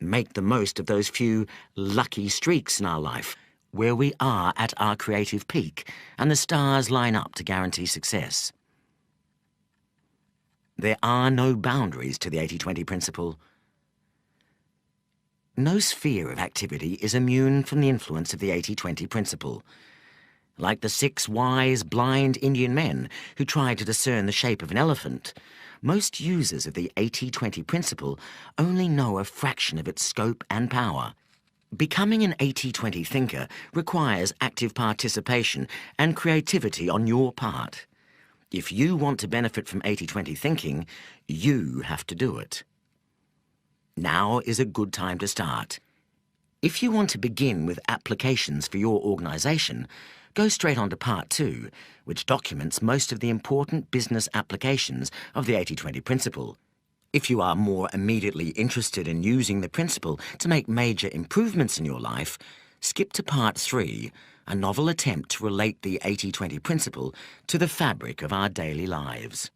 Make the most of those few lucky streaks in our life, where we are at our creative peak and the stars line up to guarantee success. There are no boundaries to the 80-20 principle. No sphere of activity is immune from the influence of the 80-20 principle. Like the 6 wise, blind Indian men who tried to discern the shape of an elephant, most users of the 80-20 principle only know a fraction of its scope and power. Becoming an 80-20 thinker requires active participation and creativity on your part. If you want to benefit from 80-20 thinking, you have to do it. Now is a good time to start. If you want to begin with applications for your organisation, go straight on to Part 2, which documents most of the important business applications of the 80-20 principle. If you are more immediately interested in using the principle to make major improvements in your life, skip to Part 3, a novel attempt to relate the 80-20 principle to the fabric of our daily lives.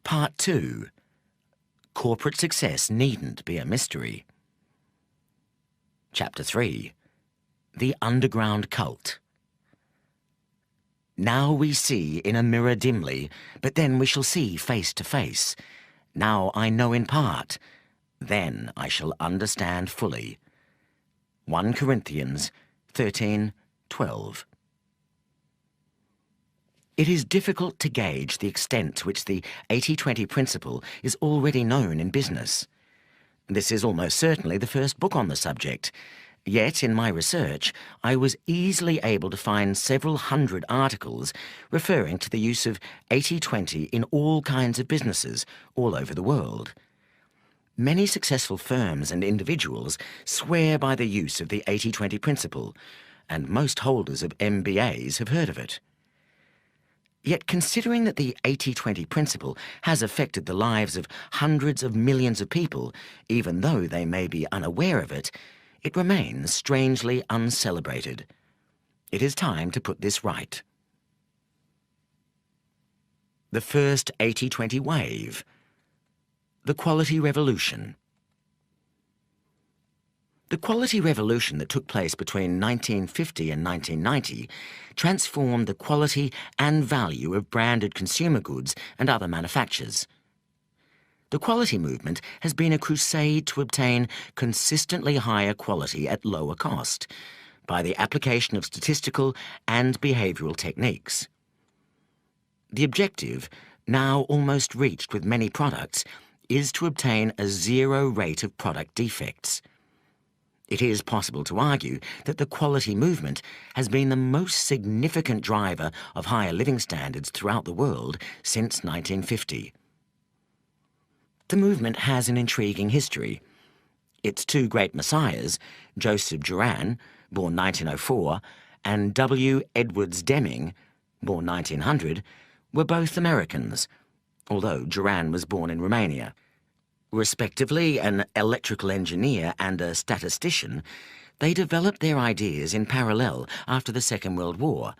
Part 2. Corporate success needn't be a mystery. Chapter 3. The Underground Cult. Now we see in a mirror dimly, but then we shall see face to face. Now I know in part, then I shall understand fully. 1 Corinthians 13:12. It is difficult to gauge the extent to which the 80-20 principle is already known in business. This is almost certainly the first book on the subject. Yet, in my research, I was easily able to find several hundred articles referring to the use of 80-20 in all kinds of businesses all over the world. Many successful firms and individuals swear by the use of the 80-20 principle, and most holders of MBAs have heard of it. Yet considering that the 80-20 principle has affected the lives of hundreds of millions of people, even though they may be unaware of it, it remains strangely uncelebrated. It is time to put this right. The first 80-20 wave. The Quality Revolution. The quality revolution that took place between 1950 and 1990 transformed the quality and value of branded consumer goods and other manufactures. The quality movement has been a crusade to obtain consistently higher quality at lower cost by the application of statistical and behavioural techniques. The objective, now almost reached with many products, is to obtain a zero rate of product defects. It is possible to argue that the quality movement has been the most significant driver of higher living standards throughout the world since 1950. The movement has an intriguing history. Its 2 great messiahs, Joseph Juran, born 1904, and W. Edwards Deming, born 1900, were both Americans, although Juran was born in Romania. Respectively an electrical engineer and a statistician, they developed their ideas in parallel after the Second World War,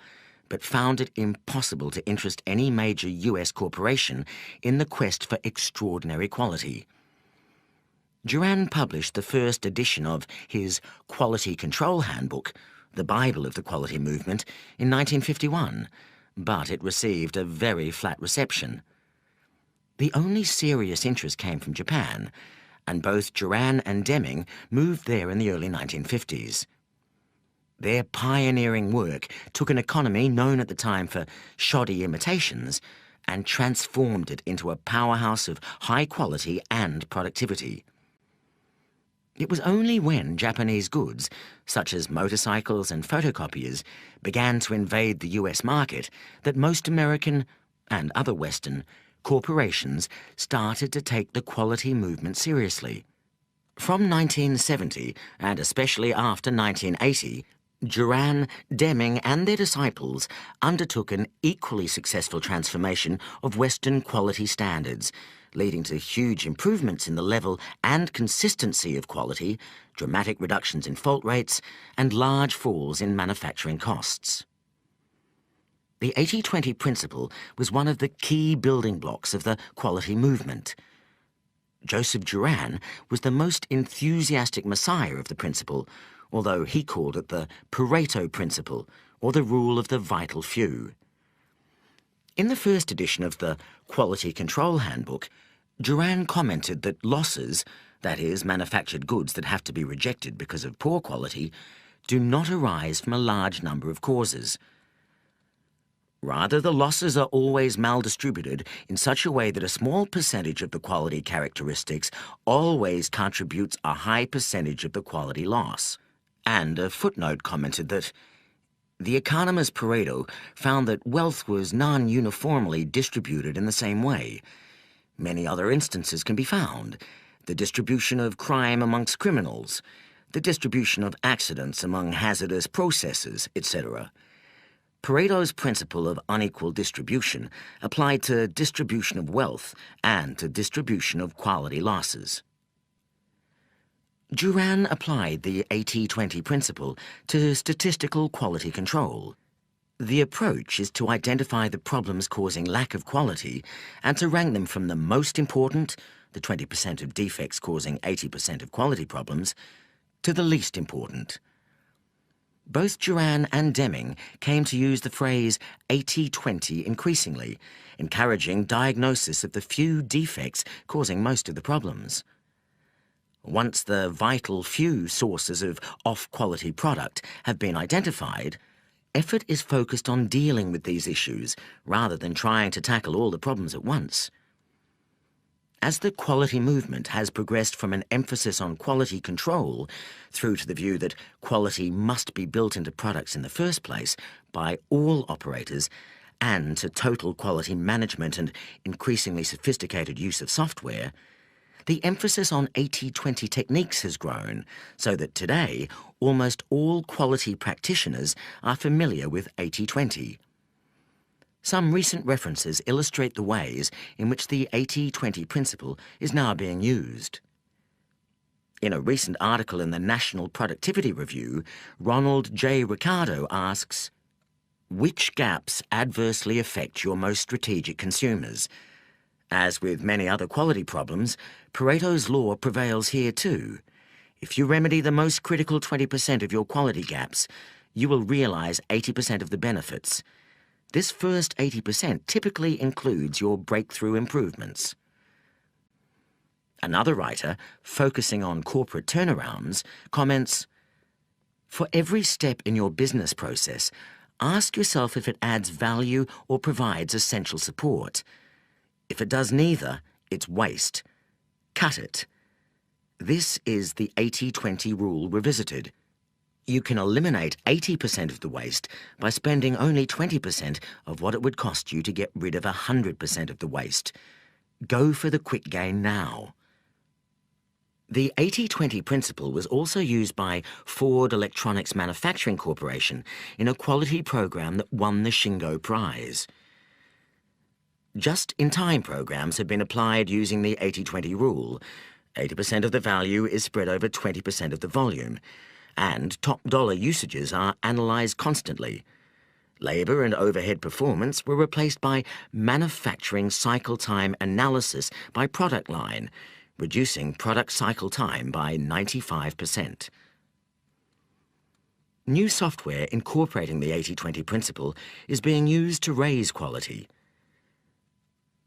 but found it impossible to interest any major US corporation in the quest for extraordinary quality. Juran published the first edition of his Quality Control Handbook, the Bible of the quality movement, in 1951, but it received a very flat reception. The only serious interest came from Japan, and both Juran and Deming moved there in the early 1950s. Their pioneering work took an economy known at the time for shoddy imitations and transformed it into a powerhouse of high quality and productivity. It was only when Japanese goods, such as motorcycles and photocopiers, began to invade the US market that most American, and other Western, corporations started to take the quality movement seriously. From 1970, and especially after 1980, Juran, Deming and their disciples undertook an equally successful transformation of Western quality standards, leading to huge improvements in the level and consistency of quality, dramatic reductions in fault rates, and large falls in manufacturing costs. The 80-20 principle was one of the key building blocks of the quality movement. Joseph Juran was the most enthusiastic messiah of the principle, although he called it the Pareto principle, or the rule of the vital few. In the first edition of the Quality Control Handbook, Juran commented that losses, that is, manufactured goods that have to be rejected because of poor quality, do not arise from a large number of causes. Rather, the losses are always maldistributed in such a way that a small percentage of the quality characteristics always contributes a high percentage of the quality loss. And a footnote commented that The economist Pareto found that wealth was non-uniformly distributed in the same way. Many other instances can be found: the distribution of crime amongst criminals, the distribution of accidents among hazardous processes, etc. Pareto's principle of unequal distribution applied to distribution of wealth and to distribution of quality losses. Duran applied the 80-20 principle to statistical quality control. The approach is to identify the problems causing lack of quality and to rank them from the most important, the 20% of defects causing 80% of quality problems, to the least important. Both Duran and Deming came to use the phrase 80-20 increasingly, encouraging diagnosis of the few defects causing most of the problems. Once the vital few sources of off-quality product have been identified, effort is focused on dealing with these issues rather than trying to tackle all the problems at once. As the quality movement has progressed from an emphasis on quality control through to the view that quality must be built into products in the first place by all operators, and to total quality management and increasingly sophisticated use of software, the emphasis on 80-20 techniques has grown, so that today almost all quality practitioners are familiar with 80-20. Some recent references illustrate the ways in which the 80-20 principle is now being used. In a recent article in the National Productivity Review, Ronald J. Ricardo asks, "Which gaps adversely affect your most strategic consumers?" As with many other quality problems, Pareto's law prevails here too. If you remedy the most critical 20% of your quality gaps, you will realize 80% of the benefits. This first 80% typically includes your breakthrough improvements. Another writer, focusing on corporate turnarounds, comments, "For every step in your business process, ask yourself if it adds value or provides essential support. If it does neither, it's waste. Cut it." This is the 80-20 rule revisited. You can eliminate 80% of the waste by spending only 20% of what it would cost you to get rid of 100% of the waste. Go for the quick gain now. The 80-20 principle was also used by Ford Electronics Manufacturing Corporation in a quality program that won the Shingo Prize. Just-in-time programs have been applied using the 80-20 rule. 80% of the value is spread over 20% of the volume, and top-dollar usages are analysed constantly. Labour and overhead performance were replaced by manufacturing cycle time analysis by product line, reducing product cycle time by 95%. New software incorporating the 80-20 principle is being used to raise quality.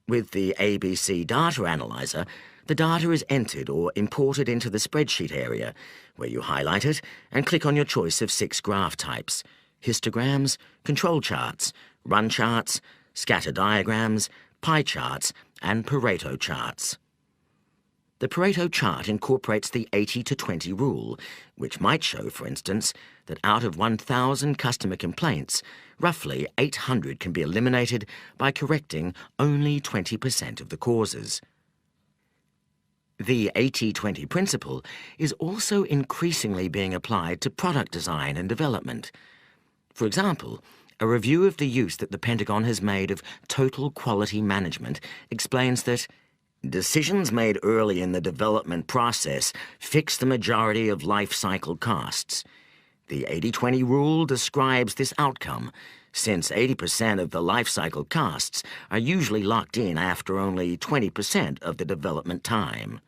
With the ABC Data Analyzer, the data is entered or imported into the spreadsheet area, where you highlight it and click on your choice of 6 graph types: histograms, control charts, run charts, scatter diagrams, pie charts, and Pareto charts. The Pareto chart incorporates the 80-20 rule, which might show, for instance, that out of 1,000 customer complaints, roughly 800 can be eliminated by correcting only 20% of the causes. The 80-20 principle is also increasingly being applied to product design and development. For example, a review of the use that the Pentagon has made of total quality management explains that decisions made early in the development process fix the majority of life cycle costs. The 80-20 rule describes this outcome, since 80% of the life cycle costs are usually locked in after only 20% of the development time.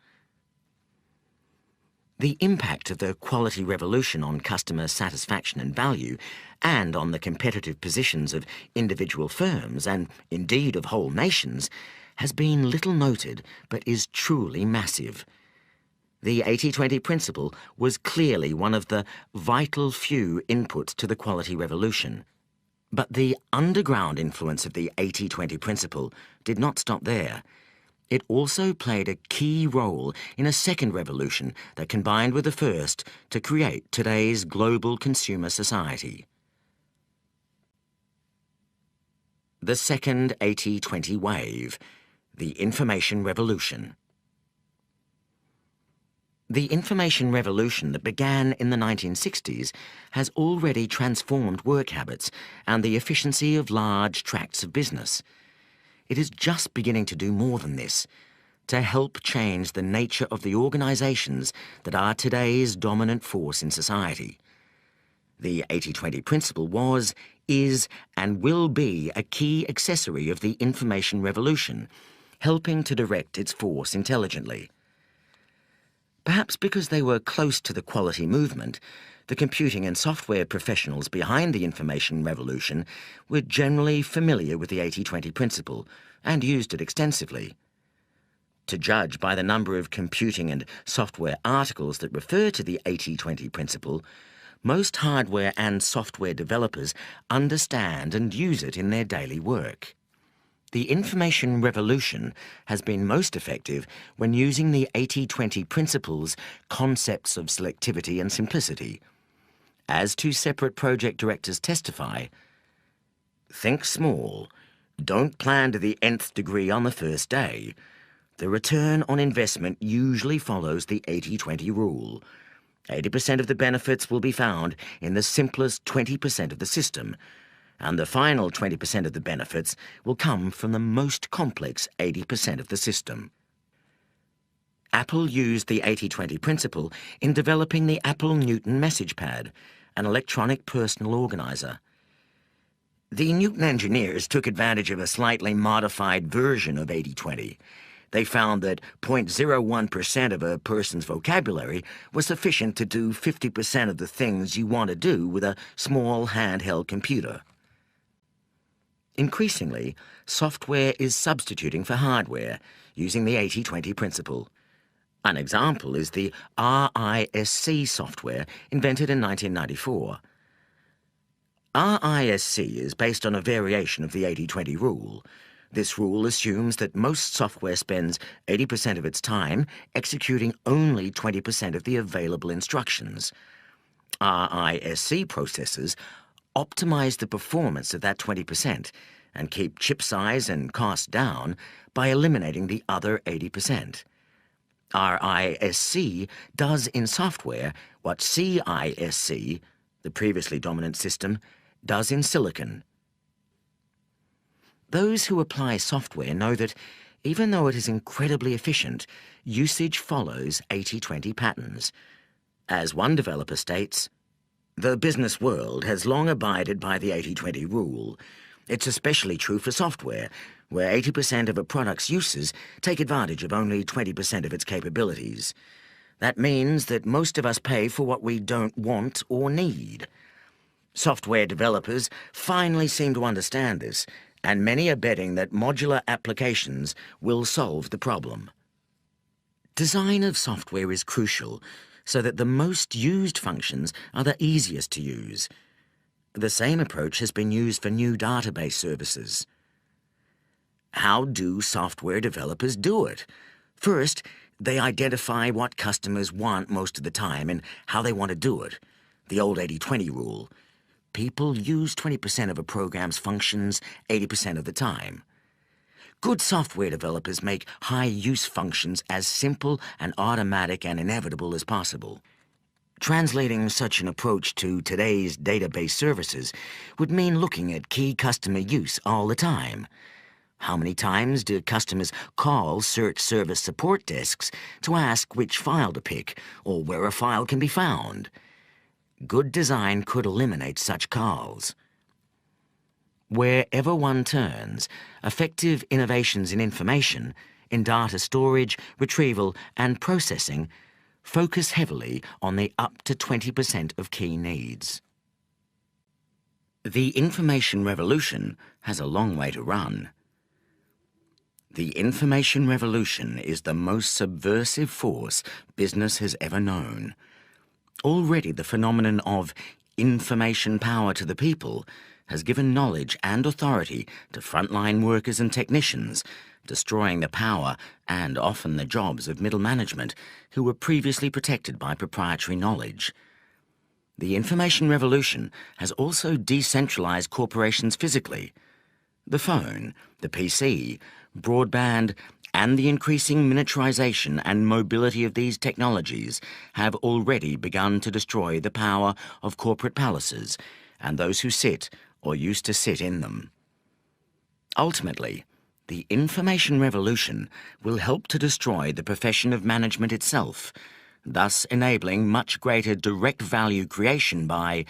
The impact of the quality revolution on customer satisfaction and value, and on the competitive positions of individual firms and indeed of whole nations, has been little noted but is truly massive. The 80-20 principle was clearly one of the vital few inputs to the quality revolution. But the underground influence of the 80-20 principle did not stop there. It also played a key role in a second revolution that combined with the first to create today's global consumer society. The second 80-20 wave, the information revolution. The information revolution that began in the 1960s has already transformed work habits and the efficiency of large tracts of business. It is just beginning to do more than this, to help change the nature of the organizations that are today's dominant force in society. The 80-20 principle was, is, and will be a key accessory of the information revolution, helping to direct its force intelligently. Perhaps because they were close to the quality movement, the computing and software professionals behind the information revolution were generally familiar with the 80-20 principle and used it extensively. To judge by the number of computing and software articles that refer to the 80-20 principle, most hardware and software developers understand and use it in their daily work. The information revolution has been most effective when using the 80-20 principle's concepts of selectivity and simplicity. As two separate project directors testify, think small, don't plan to the nth degree on the first day. The return on investment usually follows the 80-20 rule. 80% of the benefits will be found in the simplest 20% of the system, and the final 20% of the benefits will come from the most complex 80% of the system. Apple used the 80-20 principle in developing the Apple Newton message pad, an electronic personal organizer. The Newton engineers took advantage of a slightly modified version of 80-20. They found that 0.01% of a person's vocabulary was sufficient to do 50% of the things you want to do with a small handheld computer. Increasingly, software is substituting for hardware using the 80-20 principle. An example is the RISC software invented in 1994. RISC is based on a variation of the 80-20 rule. This rule assumes that most software spends 80% of its time executing only 20% of the available instructions. RISC processors optimize the performance of that 20% and keep chip size and cost down by eliminating the other 80%. RISC does in software what CISC, the previously dominant system, does in silicon. Those who apply software know that, even though it is incredibly efficient, usage follows 80-20 patterns. As one developer states, "The business world has long abided by the 80-20 rule. It's especially true for software, where 80% of a product's uses take advantage of only 20% of its capabilities. That means that most of us pay for what we don't want or need." Software developers finally seem to understand this, and many are betting that modular applications will solve the problem. Design of software is crucial, so that the most used functions are the easiest to use. The same approach has been used for new database services. How do software developers do it? First, they identify what customers want most of the time and how they want to do it. The old 80-20 rule. People use 20% of a program's functions 80% of the time. Good software developers make high-use functions as simple and automatic and inevitable as possible. Translating such an approach to today's database services would mean looking at key customer use all the time. How many times do customers call search service support desks to ask which file to pick or where a file can be found? Good design could eliminate such calls. Wherever one turns, effective innovations in information, in data storage, retrieval, and processing focus heavily on the up to 20% of key needs. The information revolution has a long way to run. The information revolution is the most subversive force business has ever known. Already the phenomenon of information power to the people has given knowledge and authority to frontline workers and technicians, destroying the power and often the jobs of middle management who were previously protected by proprietary knowledge. The information revolution has also decentralized corporations physically. The phone, the PC, broadband, and the increasing miniaturization and mobility of these technologies have already begun to destroy the power of corporate palaces and those who sit or used to sit in them. Ultimately, the information revolution will help to destroy the profession of management itself, thus enabling much greater direct value creation by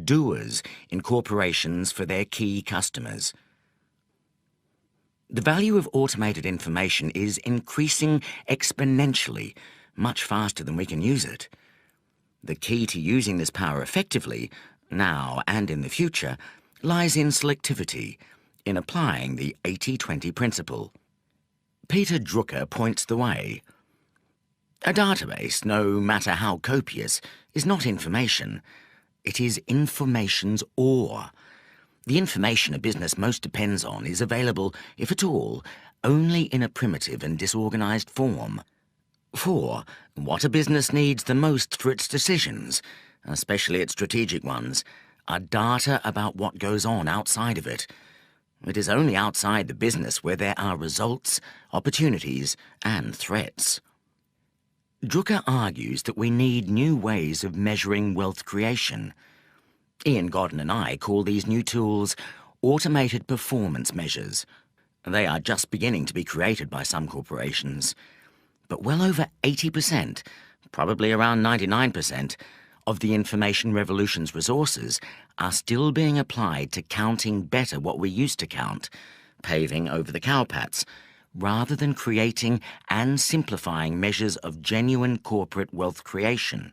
doers in corporations for their key customers. The value of automated information is increasing exponentially, much faster than we can use it. The key to using this power effectively, now and in the future, lies in selectivity, in applying the 80-20 principle. Peter Drucker points the way. A database, no matter how copious, is not information. It is information's ore. The information a business most depends on is available, if at all, only in a primitive and disorganized form. For what a business needs the most for its decisions, especially its strategic ones, are data about what goes on outside of it. It is only outside the business where there are results, opportunities, and threats. Drucker argues that we need new ways of measuring wealth creation. Ian Godden and I call these new tools automated performance measures. They are just beginning to be created by some corporations. But well over 80%, probably around 99%, of the information revolution's resources are still being applied to counting better what we used to count, paving over the cowpats, rather than creating and simplifying measures of genuine corporate wealth creation.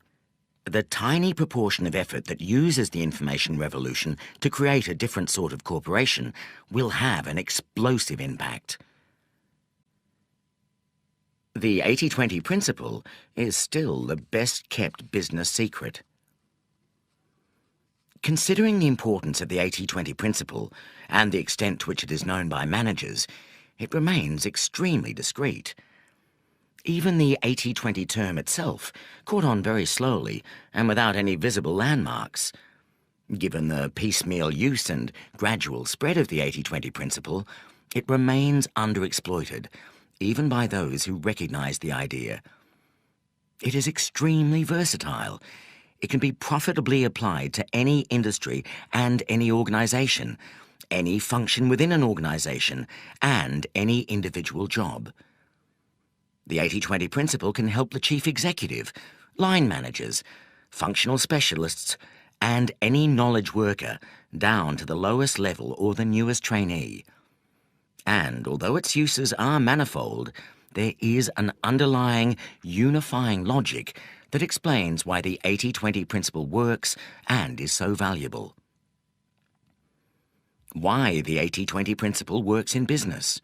The tiny proportion of effort that uses the information revolution to create a different sort of corporation will have an explosive impact. The 80-20 principle is still the best-kept business secret. Considering the importance of the 80-20 principle and the extent to which it is known by managers, it remains extremely discreet. Even the 80-20 term itself caught on very slowly and without any visible landmarks. Given the piecemeal use and gradual spread of the 80-20 principle, it remains underexploited, even by those who recognize the idea. It is extremely versatile. It can be profitably applied to any industry and any organization, any function within an organization, and any individual job. The 80-20 principle can help the chief executive, line managers, functional specialists, and any knowledge worker down to the lowest level or the newest trainee. And although its uses are manifold, there is an underlying, unifying logic that explains why the 80-20 principle works and is so valuable. Why the 80-20 principle works in business.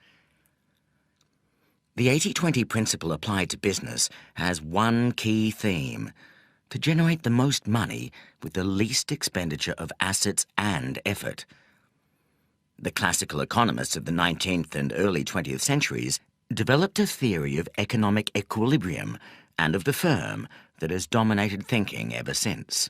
The 80-20 principle applied to business has one key theme: to generate the most money with the least expenditure of assets and effort. The classical economists of the 19th and early 20th centuries developed a theory of economic equilibrium and of the firm that has dominated thinking ever since.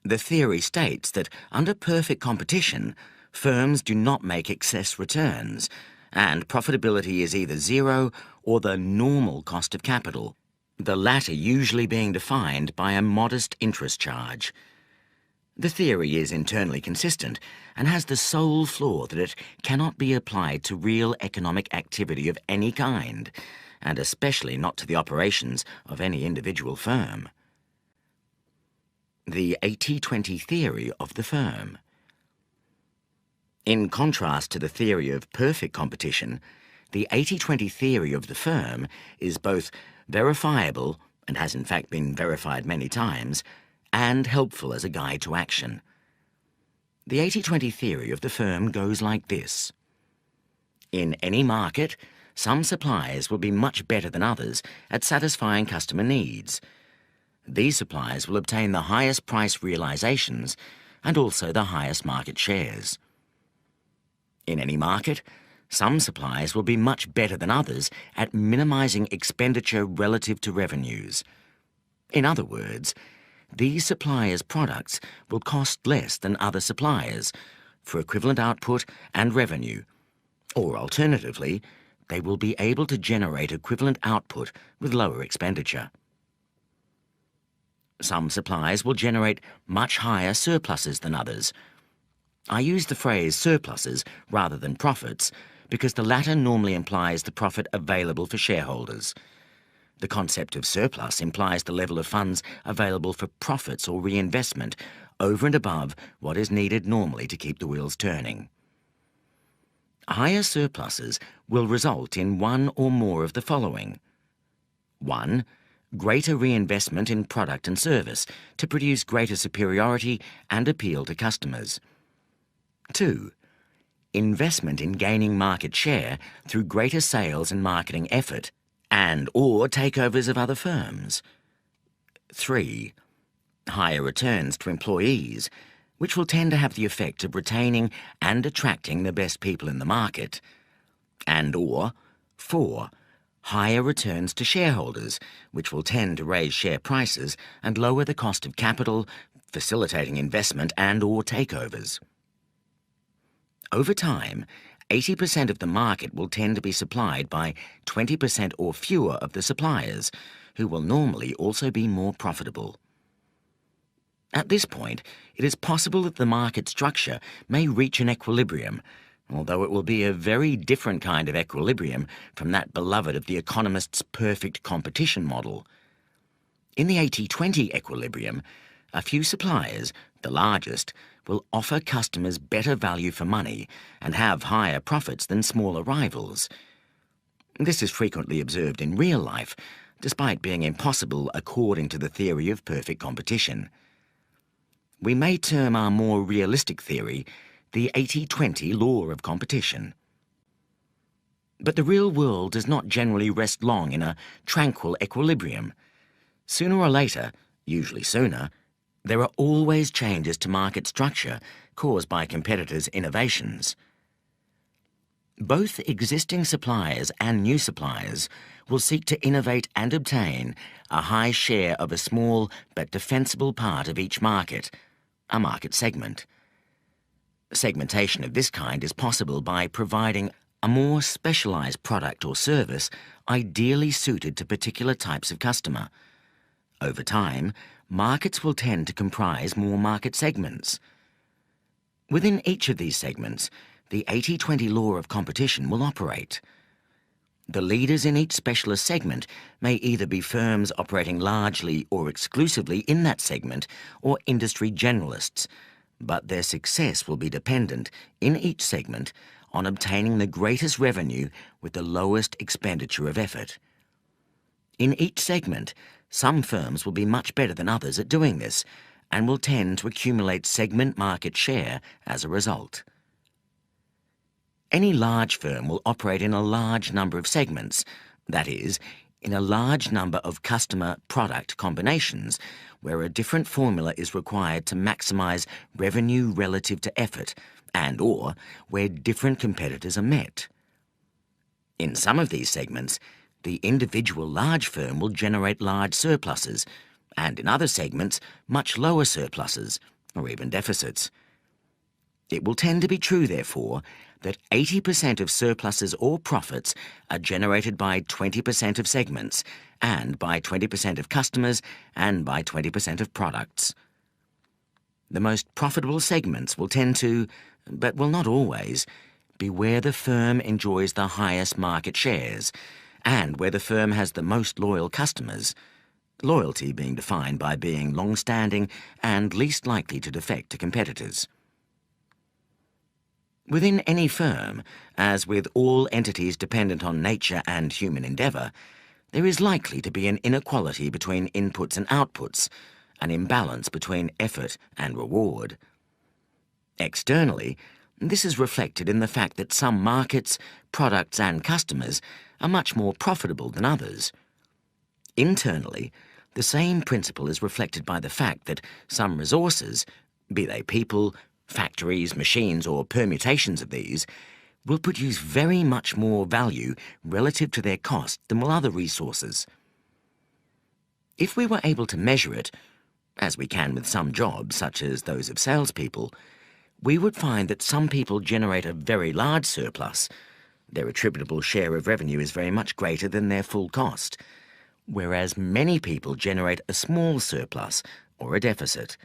The theory states that under perfect competition, firms do not make excess returns, and profitability is either zero or the normal cost of capital, the latter usually being defined by a modest interest charge. The theory is internally consistent and has the sole flaw that it cannot be applied to real economic activity of any kind, and especially not to the operations of any individual firm. The 80-20 theory of the firm. In contrast to the theory of perfect competition, the 80-20 theory of the firm is both verifiable, and has in fact been verified many times, and helpful as a guide to action. The 80-20 theory of the firm goes like this. In any market, some suppliers will be much better than others at satisfying customer needs. These suppliers will obtain the highest price realizations and also the highest market shares. In any market, some suppliers will be much better than others at minimizing expenditure relative to revenues. In other words, these suppliers' products will cost less than other suppliers for equivalent output and revenue, Or alternatively, they will be able to generate equivalent output with lower expenditure. Some suppliers will generate much higher surpluses than others. I use the phrase surpluses rather than profits because the latter normally implies the profit available for shareholders. The concept of surplus implies the level of funds available for profits or reinvestment over and above what is needed normally to keep the wheels turning. Higher surpluses will result in one or more of the following. 1. Greater reinvestment in product and service to produce greater superiority and appeal to customers. 2. Investment in gaining market share through greater sales and marketing effort and/or takeovers of other firms. 3. Higher returns to employees, which will tend to have the effect of retaining and attracting the best people in the market. And/or 4. Higher returns to shareholders, which will tend to raise share prices and lower the cost of capital, facilitating investment and/or takeovers. Over time, 80% of the market will tend to be supplied by 20% or fewer of the suppliers, who will normally also be more profitable. At this point, it is possible that the market structure may reach an equilibrium, although it will be a very different kind of equilibrium from that beloved of the economists' perfect competition model. In the 80-20 equilibrium, a few suppliers, the largest, will offer customers better value for money and have higher profits than smaller rivals. This is frequently observed in real life, despite being impossible according to the theory of perfect competition. We may term our more realistic theory the 80-20 law of competition. But the real world does not generally rest long in a tranquil equilibrium. Sooner or later, usually sooner, there are always changes to market structure caused by competitors' innovations. Both existing suppliers and new suppliers will seek to innovate and obtain a high share of a small but defensible part of each market, a market segment. Segmentation of this kind is possible by providing a more specialized product or service ideally suited to particular types of customer. Over time, markets will tend to comprise more market segments. Within each of these segments, the 80-20 law of competition will operate. The leaders in each specialist segment may either be firms operating largely or exclusively in that segment or industry generalists, but their success will be dependent, in each segment, on obtaining the greatest revenue with the lowest expenditure of effort. In each segment, some firms will be much better than others at doing this and will tend to accumulate segment market share as a result. Any large firm will operate in a large number of segments, that is, in a large number of customer-product combinations where a different formula is required to maximize revenue relative to effort and/or where different competitors are met. In some of these segments, the individual large firm will generate large surpluses, and in other segments, much lower surpluses, or even deficits. It will tend to be true, therefore, that 80% of surpluses or profits are generated by 20% of segments, and by 20% of customers, and by 20% of products. The most profitable segments will tend to, but will not always, be where the firm enjoys the highest market shares, and where the firm has the most loyal customers, loyalty being defined by being long-standing and least likely to defect to competitors. Within any firm, as with all entities dependent on nature and human endeavour, there is likely to be an inequality between inputs and outputs, an imbalance between effort and reward. Externally, this is reflected in the fact that some markets, products and customers are much more profitable than others. Internally, the same principle is reflected by the fact that some resources, be they people, factories, machines or permutations of these, will produce very much more value relative to their cost than will other resources. If we were able to measure it, as we can with some jobs such as those of salespeople, we would find that some people generate a very large surplus, Their attributable share of revenue is very much greater than their full cost, whereas many people generate a small surplus or a deficit.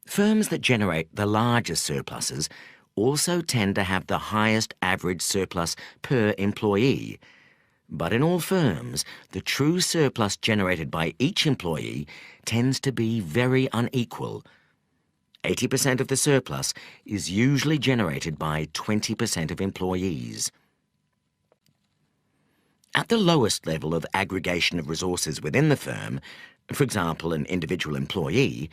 Firms that generate the largest surpluses also tend to have the highest average surplus per employee. But in all firms, the true surplus generated by each employee tends to be very unequal. 80% of the surplus is usually generated by 20% of employees. At the lowest level of aggregation of resources within the firm, for example, an individual employee,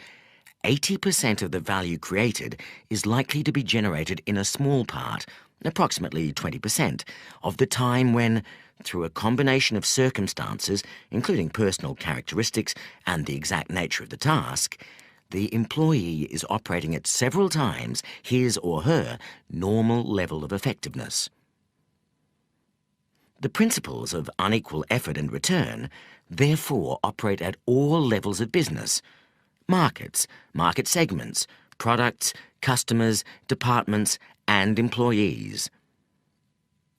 80% of the value created is likely to be generated in a small part, approximately 20%, of the time when, through a combination of circumstances, including personal characteristics and the exact nature of the task, the employee is operating at several times his or her normal level of effectiveness. The principles of unequal effort and return therefore operate at all levels of business: markets, market segments, products, customers, departments, and employees.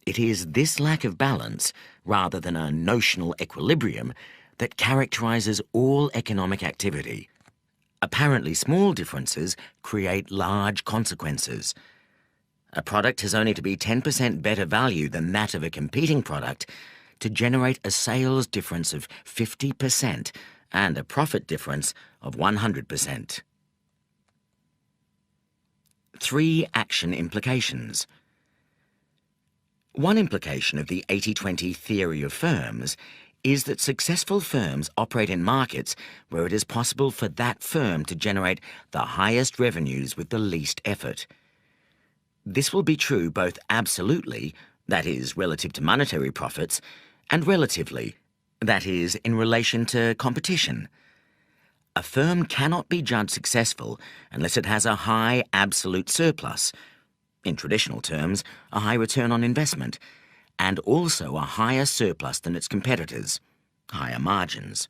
It is this lack of balance, rather than a notional equilibrium, that characterizes all economic activity. Apparently small differences create large consequences. A product has only to be 10% better value than that of a competing product to generate a sales difference of 50% and a profit difference of 100%. 3 action implications. One implication of the 80-20 theory of firms is that successful firms operate in markets where it is possible for that firm to generate the highest revenues with the least effort. This will be true both absolutely, that is, relative to monetary profits, and relatively, that is, in relation to competition. A firm cannot be judged successful unless it has a high absolute surplus, in traditional terms, a high return on investment, and also a higher surplus than its competitors, higher margins.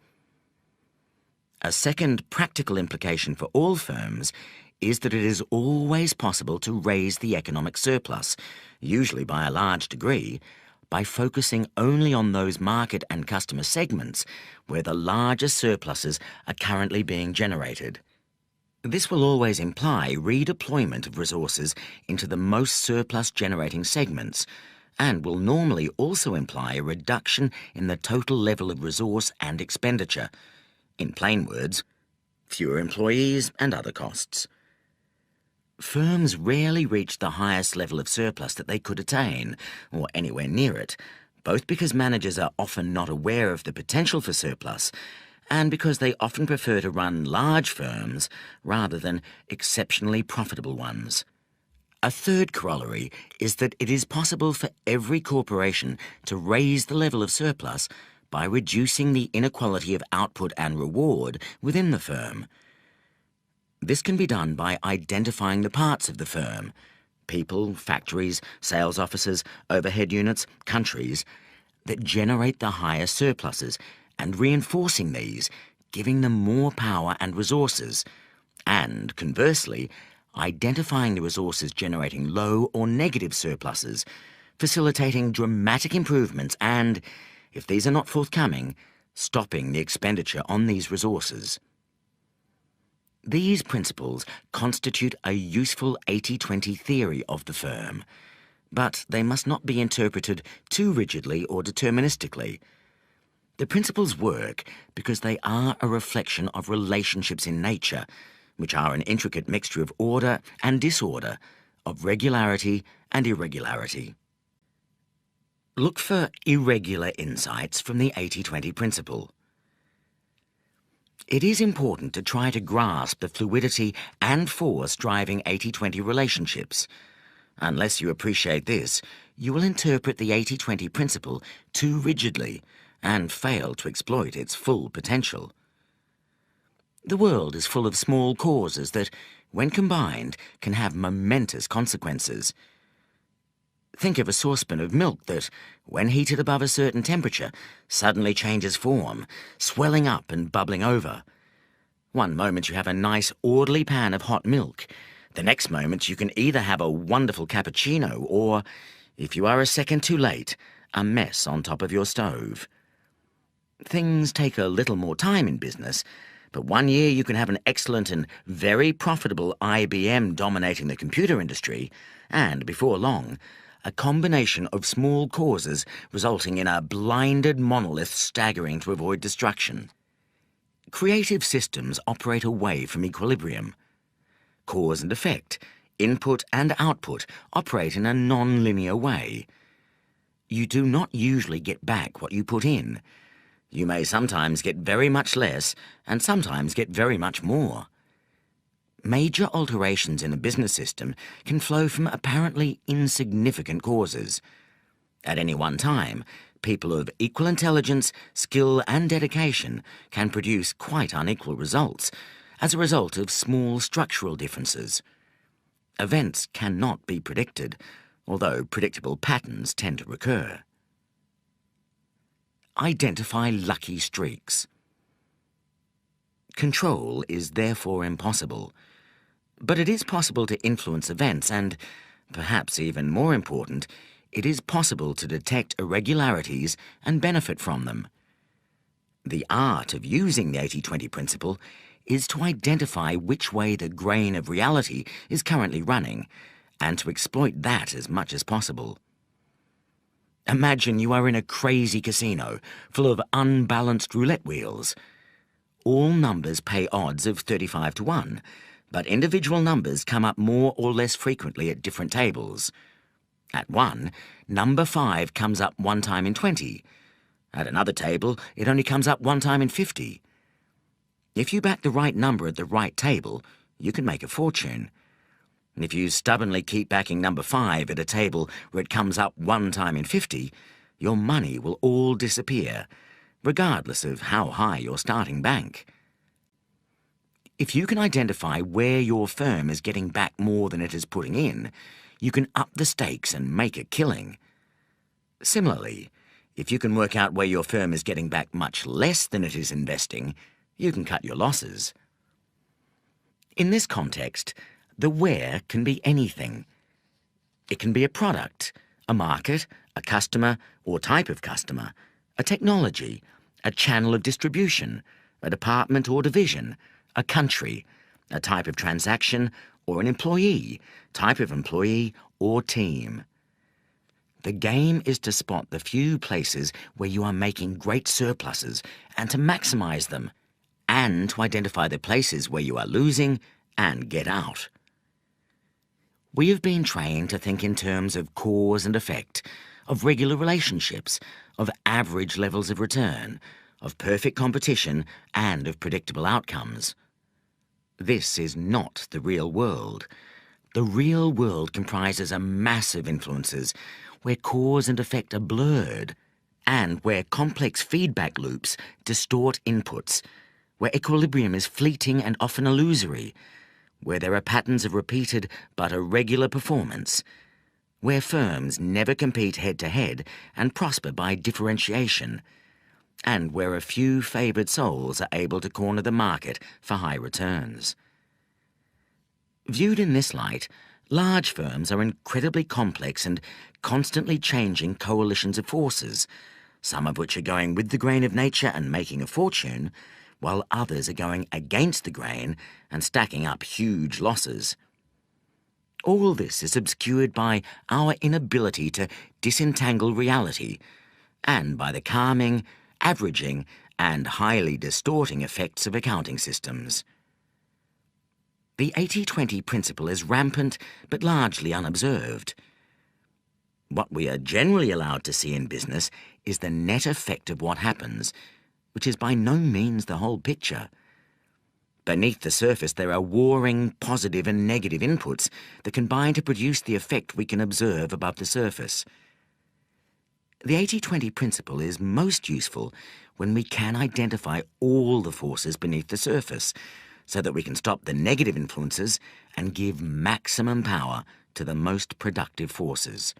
A second practical implication for all firms is that it is always possible to raise the economic surplus, usually by a large degree, by focusing only on those market and customer segments where the largest surpluses are currently being generated. This will always imply redeployment of resources into the most surplus-generating segments, and will normally also imply a reduction in the total level of resource and expenditure. In plain words, fewer employees and other costs. Firms rarely reach the highest level of surplus that they could attain, or anywhere near it, both because managers are often not aware of the potential for surplus, and because they often prefer to run large firms rather than exceptionally profitable ones. A third corollary is that it is possible for every corporation to raise the level of surplus by reducing the inequality of output and reward within the firm. This can be done by identifying the parts of the firm, people, factories, sales offices, overhead units, countries, that generate the highest surpluses, and reinforcing these, giving them more power and resources, and, conversely, identifying the resources generating low or negative surpluses, facilitating dramatic improvements and, if these are not forthcoming, stopping the expenditure on these resources. These principles constitute a useful 80-20 theory of the firm, but they must not be interpreted too rigidly or deterministically. The principles work because they are a reflection of relationships in nature, which are an intricate mixture of order and disorder, of regularity and irregularity. Look for irregular insights from the 80-20 principle. It is important to try to grasp the fluidity and force driving 80-20 relationships. Unless you appreciate this, you will interpret the 80-20 principle too rigidly and fail to exploit its full potential. The world is full of small causes that, when combined, can have momentous consequences. Think of a saucepan of milk that, when heated above a certain temperature, suddenly changes form, swelling up and bubbling over. One moment you have a nice, orderly pan of hot milk. The next moment you can either have a wonderful cappuccino or, If you are a second too late, a mess on top of your stove. Things take a little more time in business, but 1 year you can have an excellent and very profitable IBM dominating the computer industry, and before long, a combination of small causes resulting in a blinded monolith staggering to avoid destruction. Creative systems operate away from equilibrium. Cause and effect, input and output operate in a non-linear way. You do not usually get back what you put in. You may sometimes get very much less and sometimes get very much more. Major alterations in a business system can flow from apparently insignificant causes. At any one time, people of equal intelligence, skill and dedication can produce quite unequal results as a result of small structural differences. Events cannot be predicted, although predictable patterns tend to recur. Identify lucky streaks. Control is therefore impossible, but it is possible to influence events and, perhaps even more important, it is possible to detect irregularities and benefit from them. The art of using the 80-20 principle is to identify which way the grain of reality is currently running and to exploit that as much as possible. Imagine you are in a crazy casino full of unbalanced roulette wheels. All numbers pay odds of 35 to 1, but individual numbers come up more or less frequently at different tables. At 1, number 5 comes up 1 time in 20. At another table, it only comes up 1 time in 50. If you back the right number at the right table, you can make a fortune. And if you stubbornly keep backing number 5 at a table where it comes up 1 time in 50, your money will all disappear, regardless of how high your starting bank. If you can identify where your firm is getting back more than it is putting in, you can up the stakes and make a killing. Similarly, if you can work out where your firm is getting back much less than it is investing, you can cut your losses. In this context, the where can be anything. It can be a product, a market, a customer or type of customer, a technology, a channel of distribution, a department or division, a country, a type of transaction or an employee, type of employee or team. The game is to spot the few places where you are making great surpluses and to maximize them, and to identify the places where you are losing and get out. We have been trained to think in terms of cause and effect, of regular relationships, of average levels of return, of perfect competition, and of predictable outcomes. This is not the real world. The real world comprises a mass of influences where cause and effect are blurred, and where complex feedback loops distort inputs, where equilibrium is fleeting and often illusory, where there are patterns of repeated but irregular performance, where firms never compete head-to-head and prosper by differentiation, and where a few favoured souls are able to corner the market for high returns. Viewed in this light, large firms are incredibly complex and constantly changing coalitions of forces, some of which are going with the grain of nature and making a fortune, while others are going against the grain and stacking up huge losses. All this is obscured by our inability to disentangle reality, and by the calming, averaging, and highly distorting effects of accounting systems. The 80-20 principle is rampant but largely unobserved. What we are generally allowed to see in business is the net effect of what happens, which is by no means the whole picture. Beneath the surface there are warring positive and negative inputs that combine to produce the effect we can observe above the surface. The 80-20 principle is most useful when we can identify all the forces beneath the surface, so that we can stop the negative influences and give maximum power to the most productive forces.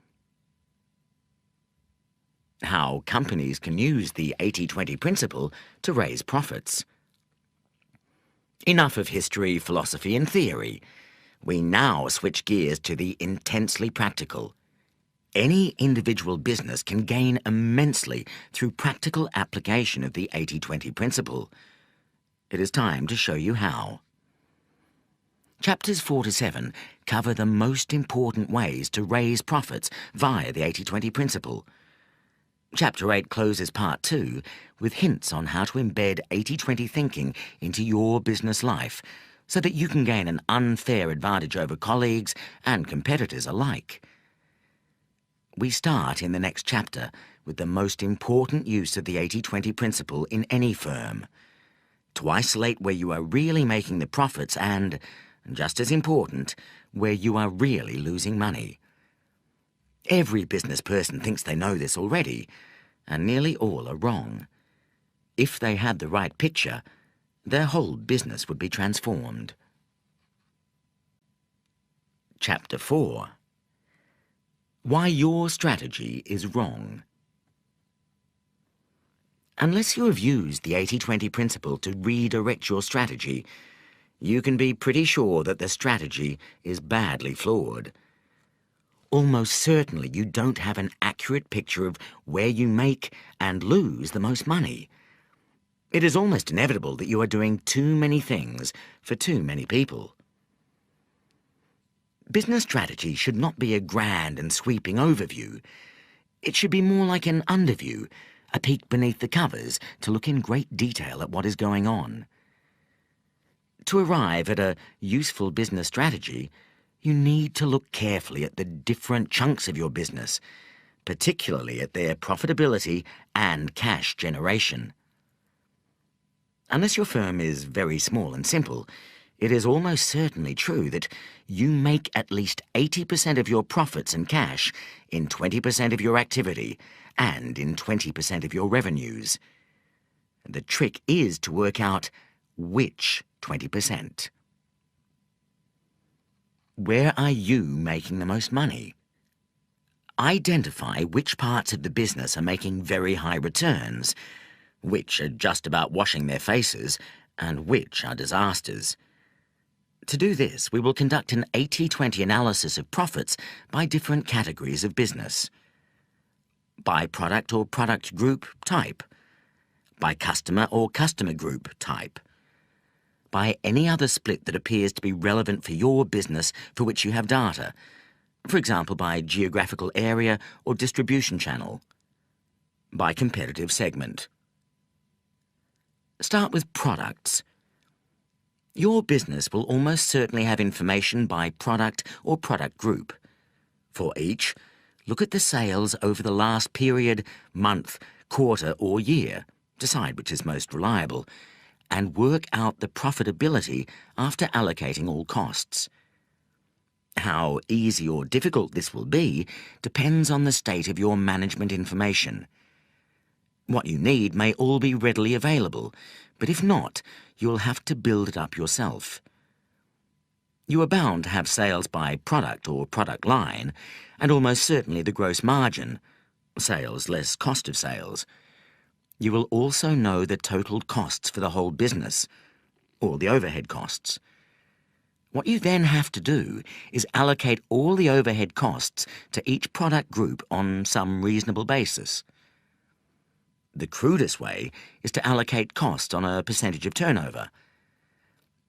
How companies can use the 80-20 principle to raise profits. Enough of history, philosophy and theory. We now switch gears to the intensely practical. Any individual business can gain immensely through practical application of the 80-20 principle. It is time to show you how. Chapters 4 to 7 cover the most important ways to raise profits via the 80-20 principle. Chapter 8 closes Part 2 with hints on how to embed 80-20 thinking into your business life so that you can gain an unfair advantage over colleagues and competitors alike. We start in the next chapter with the most important use of the 80-20 principle in any firm, to isolate where you are really making the profits and, just as important, where you are really losing money. Every business person thinks they know this already, and nearly all are wrong. If they had the right picture, their whole business would be transformed. Chapter 4. Why your strategy is wrong. Unless you have used the 80-20 principle to redirect your strategy, you can be pretty sure that the strategy is badly flawed. Almost certainly you don't have an accurate picture of where you make and lose the most money. It is almost inevitable that you are doing too many things for too many people. Business strategy should not be a grand and sweeping overview. It should be more like an underview, a peek beneath the covers to look in great detail at what is going on. To arrive at a useful business strategy, you need to look carefully at the different chunks of your business, particularly at their profitability and cash generation. Unless your firm is very small and simple, it is almost certainly true that you make at least 80% of your profits and cash in 20% of your activity and in 20% of your revenues. The trick is to work out which 20%. Where are you making the most money? Identify which parts of the business are making very high returns, which are just about washing their faces, and which are disasters. To do this, we will conduct an 80-20 analysis of profits by different categories of business. By product or product group type. By customer or customer group type. By any other split that appears to be relevant for your business for which you have data, for example by geographical area or distribution channel. By competitive segment. Start with products. Your business will almost certainly have information by product or product group. For each, look at the sales over the last period, month, quarter or year, decide which is most reliable, and work out the profitability after allocating all costs. How easy or difficult this will be depends on the state of your management information. What you need may all be readily available, but if not, you'll have to build it up yourself. You are bound to have sales by product or product line, and almost certainly the gross margin, sales less cost of sales. You will also know the total costs for the whole business, or the overhead costs. What you then have to do is allocate all the overhead costs to each product group on some reasonable basis. The crudest way is to allocate cost on a percentage of turnover.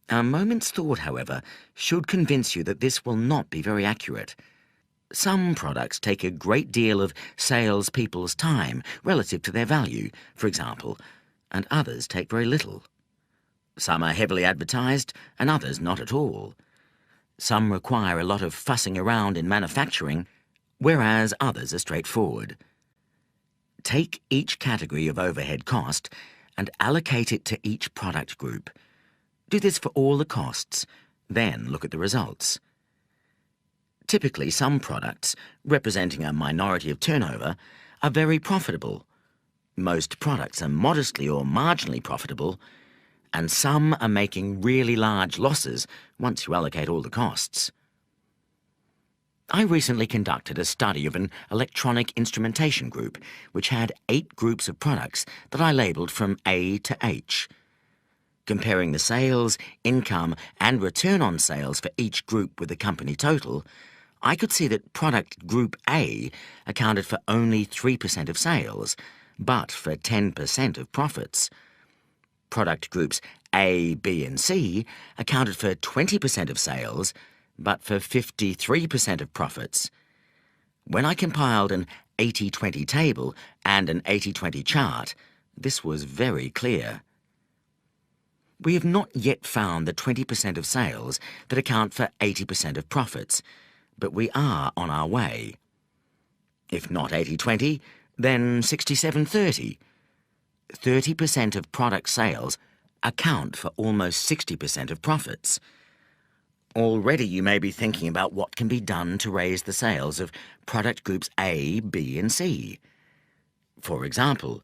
A moment's thought, however, should convince you that this will not be very accurate. Some products take a great deal of salespeople's time relative to their value, for example, and others take very little. Some are heavily advertised and others not at all. Some require a lot of fussing around in manufacturing, whereas others are straightforward. Take each category of overhead cost and allocate it to each product group. Do this for all the costs, then look at the results. Typically, some products, representing a minority of turnover, are very profitable. Most products are modestly or marginally profitable, and some are making really large losses once you allocate all the costs. I recently conducted a study of an electronic instrumentation group, which had 8 groups of products that I labelled from A to H. Comparing the sales, income, and return on sales for each group with the company total, I could see that product group A accounted for only 3% of sales, but for 10% of profits. Product groups A, B and C accounted for 20% of sales, but for 53% of profits. When I compiled an 80-20 table and an 80-20 chart, this was very clear. We have not yet found the 20% of sales that account for 80% of profits, but we are on our way. If not 80-20, then 67-30. 30% of product sales account for almost 60% of profits. Already you may be thinking about what can be done to raise the sales of product groups A, B and C. For example,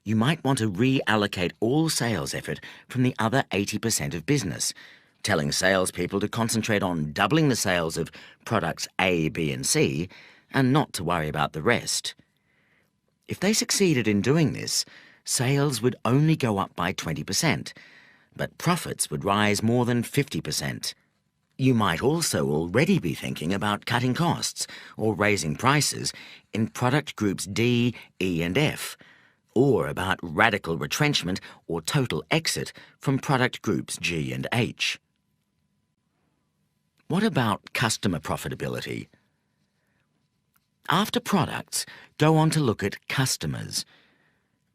you might want to reallocate all sales effort from the other 80% of business, telling salespeople to concentrate on doubling the sales of products A, B and C and not to worry about the rest. If they succeeded in doing this, sales would only go up by 20%, but profits would rise more than 50%. You might also already be thinking about cutting costs or raising prices in product groups D, E and F, or about radical retrenchment or total exit from product groups G and H. What about customer profitability? After products, go on to look at customers.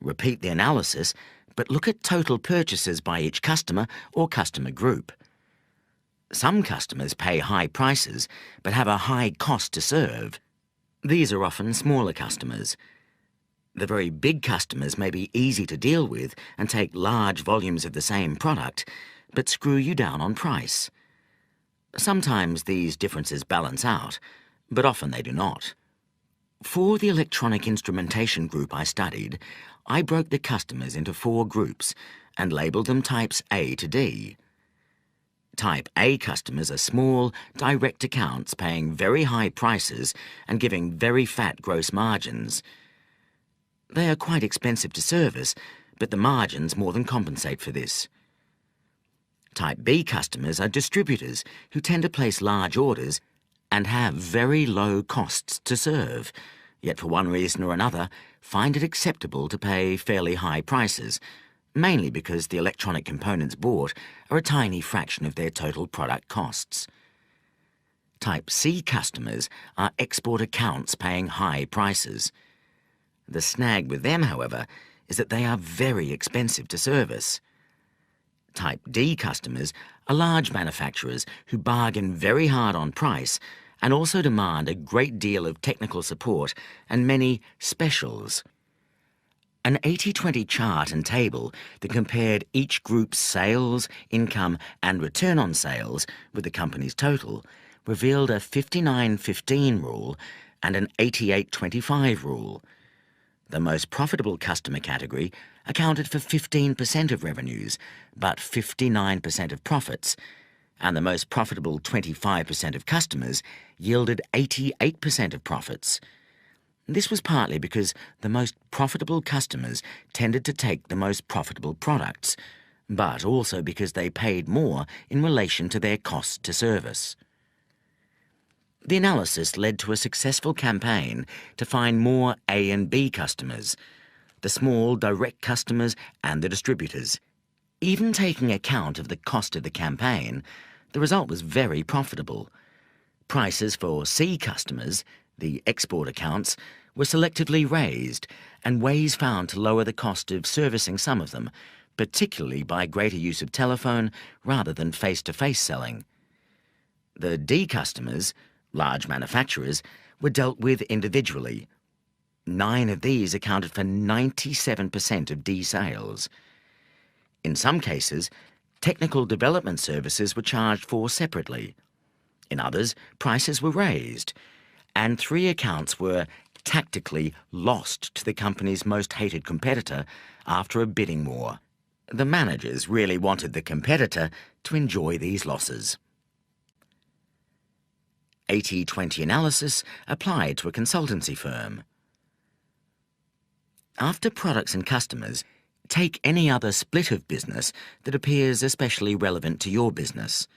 Repeat the analysis, but look at total purchases by each customer or customer group. Some customers pay high prices but have a high cost to serve. These are often smaller customers. The very big customers may be easy to deal with and take large volumes of the same product, but screw you down on price. Sometimes these differences balance out, but often they do not. For the electronic instrumentation group I studied, I broke the customers into 4 groups and labelled them types A to D. Type A customers are small, direct accounts paying very high prices and giving very fat gross margins. They are quite expensive to service, but the margins more than compensate for this. Type B customers are distributors who tend to place large orders and have very low costs to serve, yet for one reason or another find it acceptable to pay fairly high prices, mainly because the electronic components bought are a tiny fraction of their total product costs. Type C customers are export accounts paying high prices. The snag with them, however, is that they are very expensive to service. Type D customers are large manufacturers who bargain very hard on price and also demand a great deal of technical support and many specials. An 80-20 chart and table that compared each group's sales, income and return on sales with the company's total revealed a 59-15 rule and an 88-25 rule. The most profitable customer category accounted for 15% of revenues, but 59% of profits, and the most profitable 25% of customers yielded 88% of profits. This was partly because the most profitable customers tended to take the most profitable products, but also because they paid more in relation to their cost to service. The analysis led to a successful campaign to find more A and B customers, the small direct customers and the distributors. Even taking account of the cost of the campaign, the result was very profitable. Prices for C customers, the export accounts, were selectively raised and ways found to lower the cost of servicing some of them, particularly by greater use of telephone rather than face-to-face selling. The D customers, large manufacturers, were dealt with individually. 9 of these accounted for 97% of D sales. In some cases, technical development services were charged for separately. In others, prices were raised, and 3 accounts were tactically lost to the company's most hated competitor after a bidding war. The managers really wanted the competitor to enjoy these losses. 80-20 analysis applied to a consultancy firm. After products and customers, take any other split of business that appears especially relevant to your business.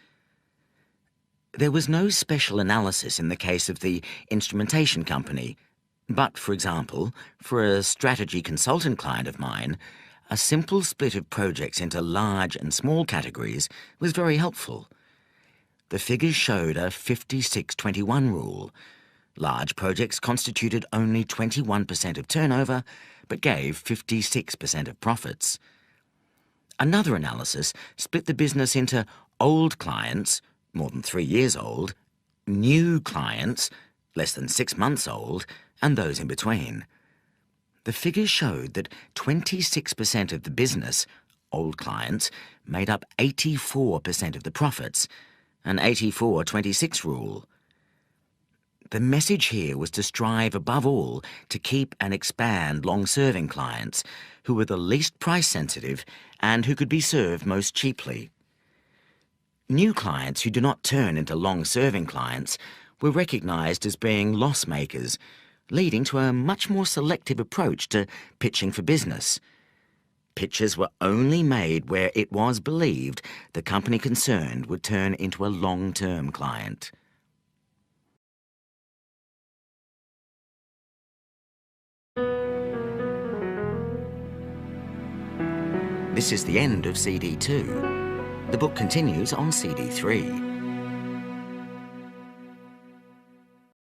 There was no special analysis in the case of the instrumentation company, but, for example, for a strategy consultant client of mine, a simple split of projects into large and small categories was very helpful. The figures showed a 56-21 rule. Large projects constituted only 21% of turnover, but gave 56% of profits. Another analysis split the business into old clients, more than 3 years old, new clients, less than 6 months old, and those in between. The figures showed that 26% of the business, old clients, made up 84% of the profits, an 84-26 rule. The message here was to strive above all to keep and expand long-serving clients who were the least price-sensitive and who could be served most cheaply. New clients who do not turn into long-serving clients were recognised as being loss-makers, leading to a much more selective approach to pitching for business. Pitches were only made where it was believed the company concerned would turn into a long-term client. This is the end of CD 2. The book continues on CD 3.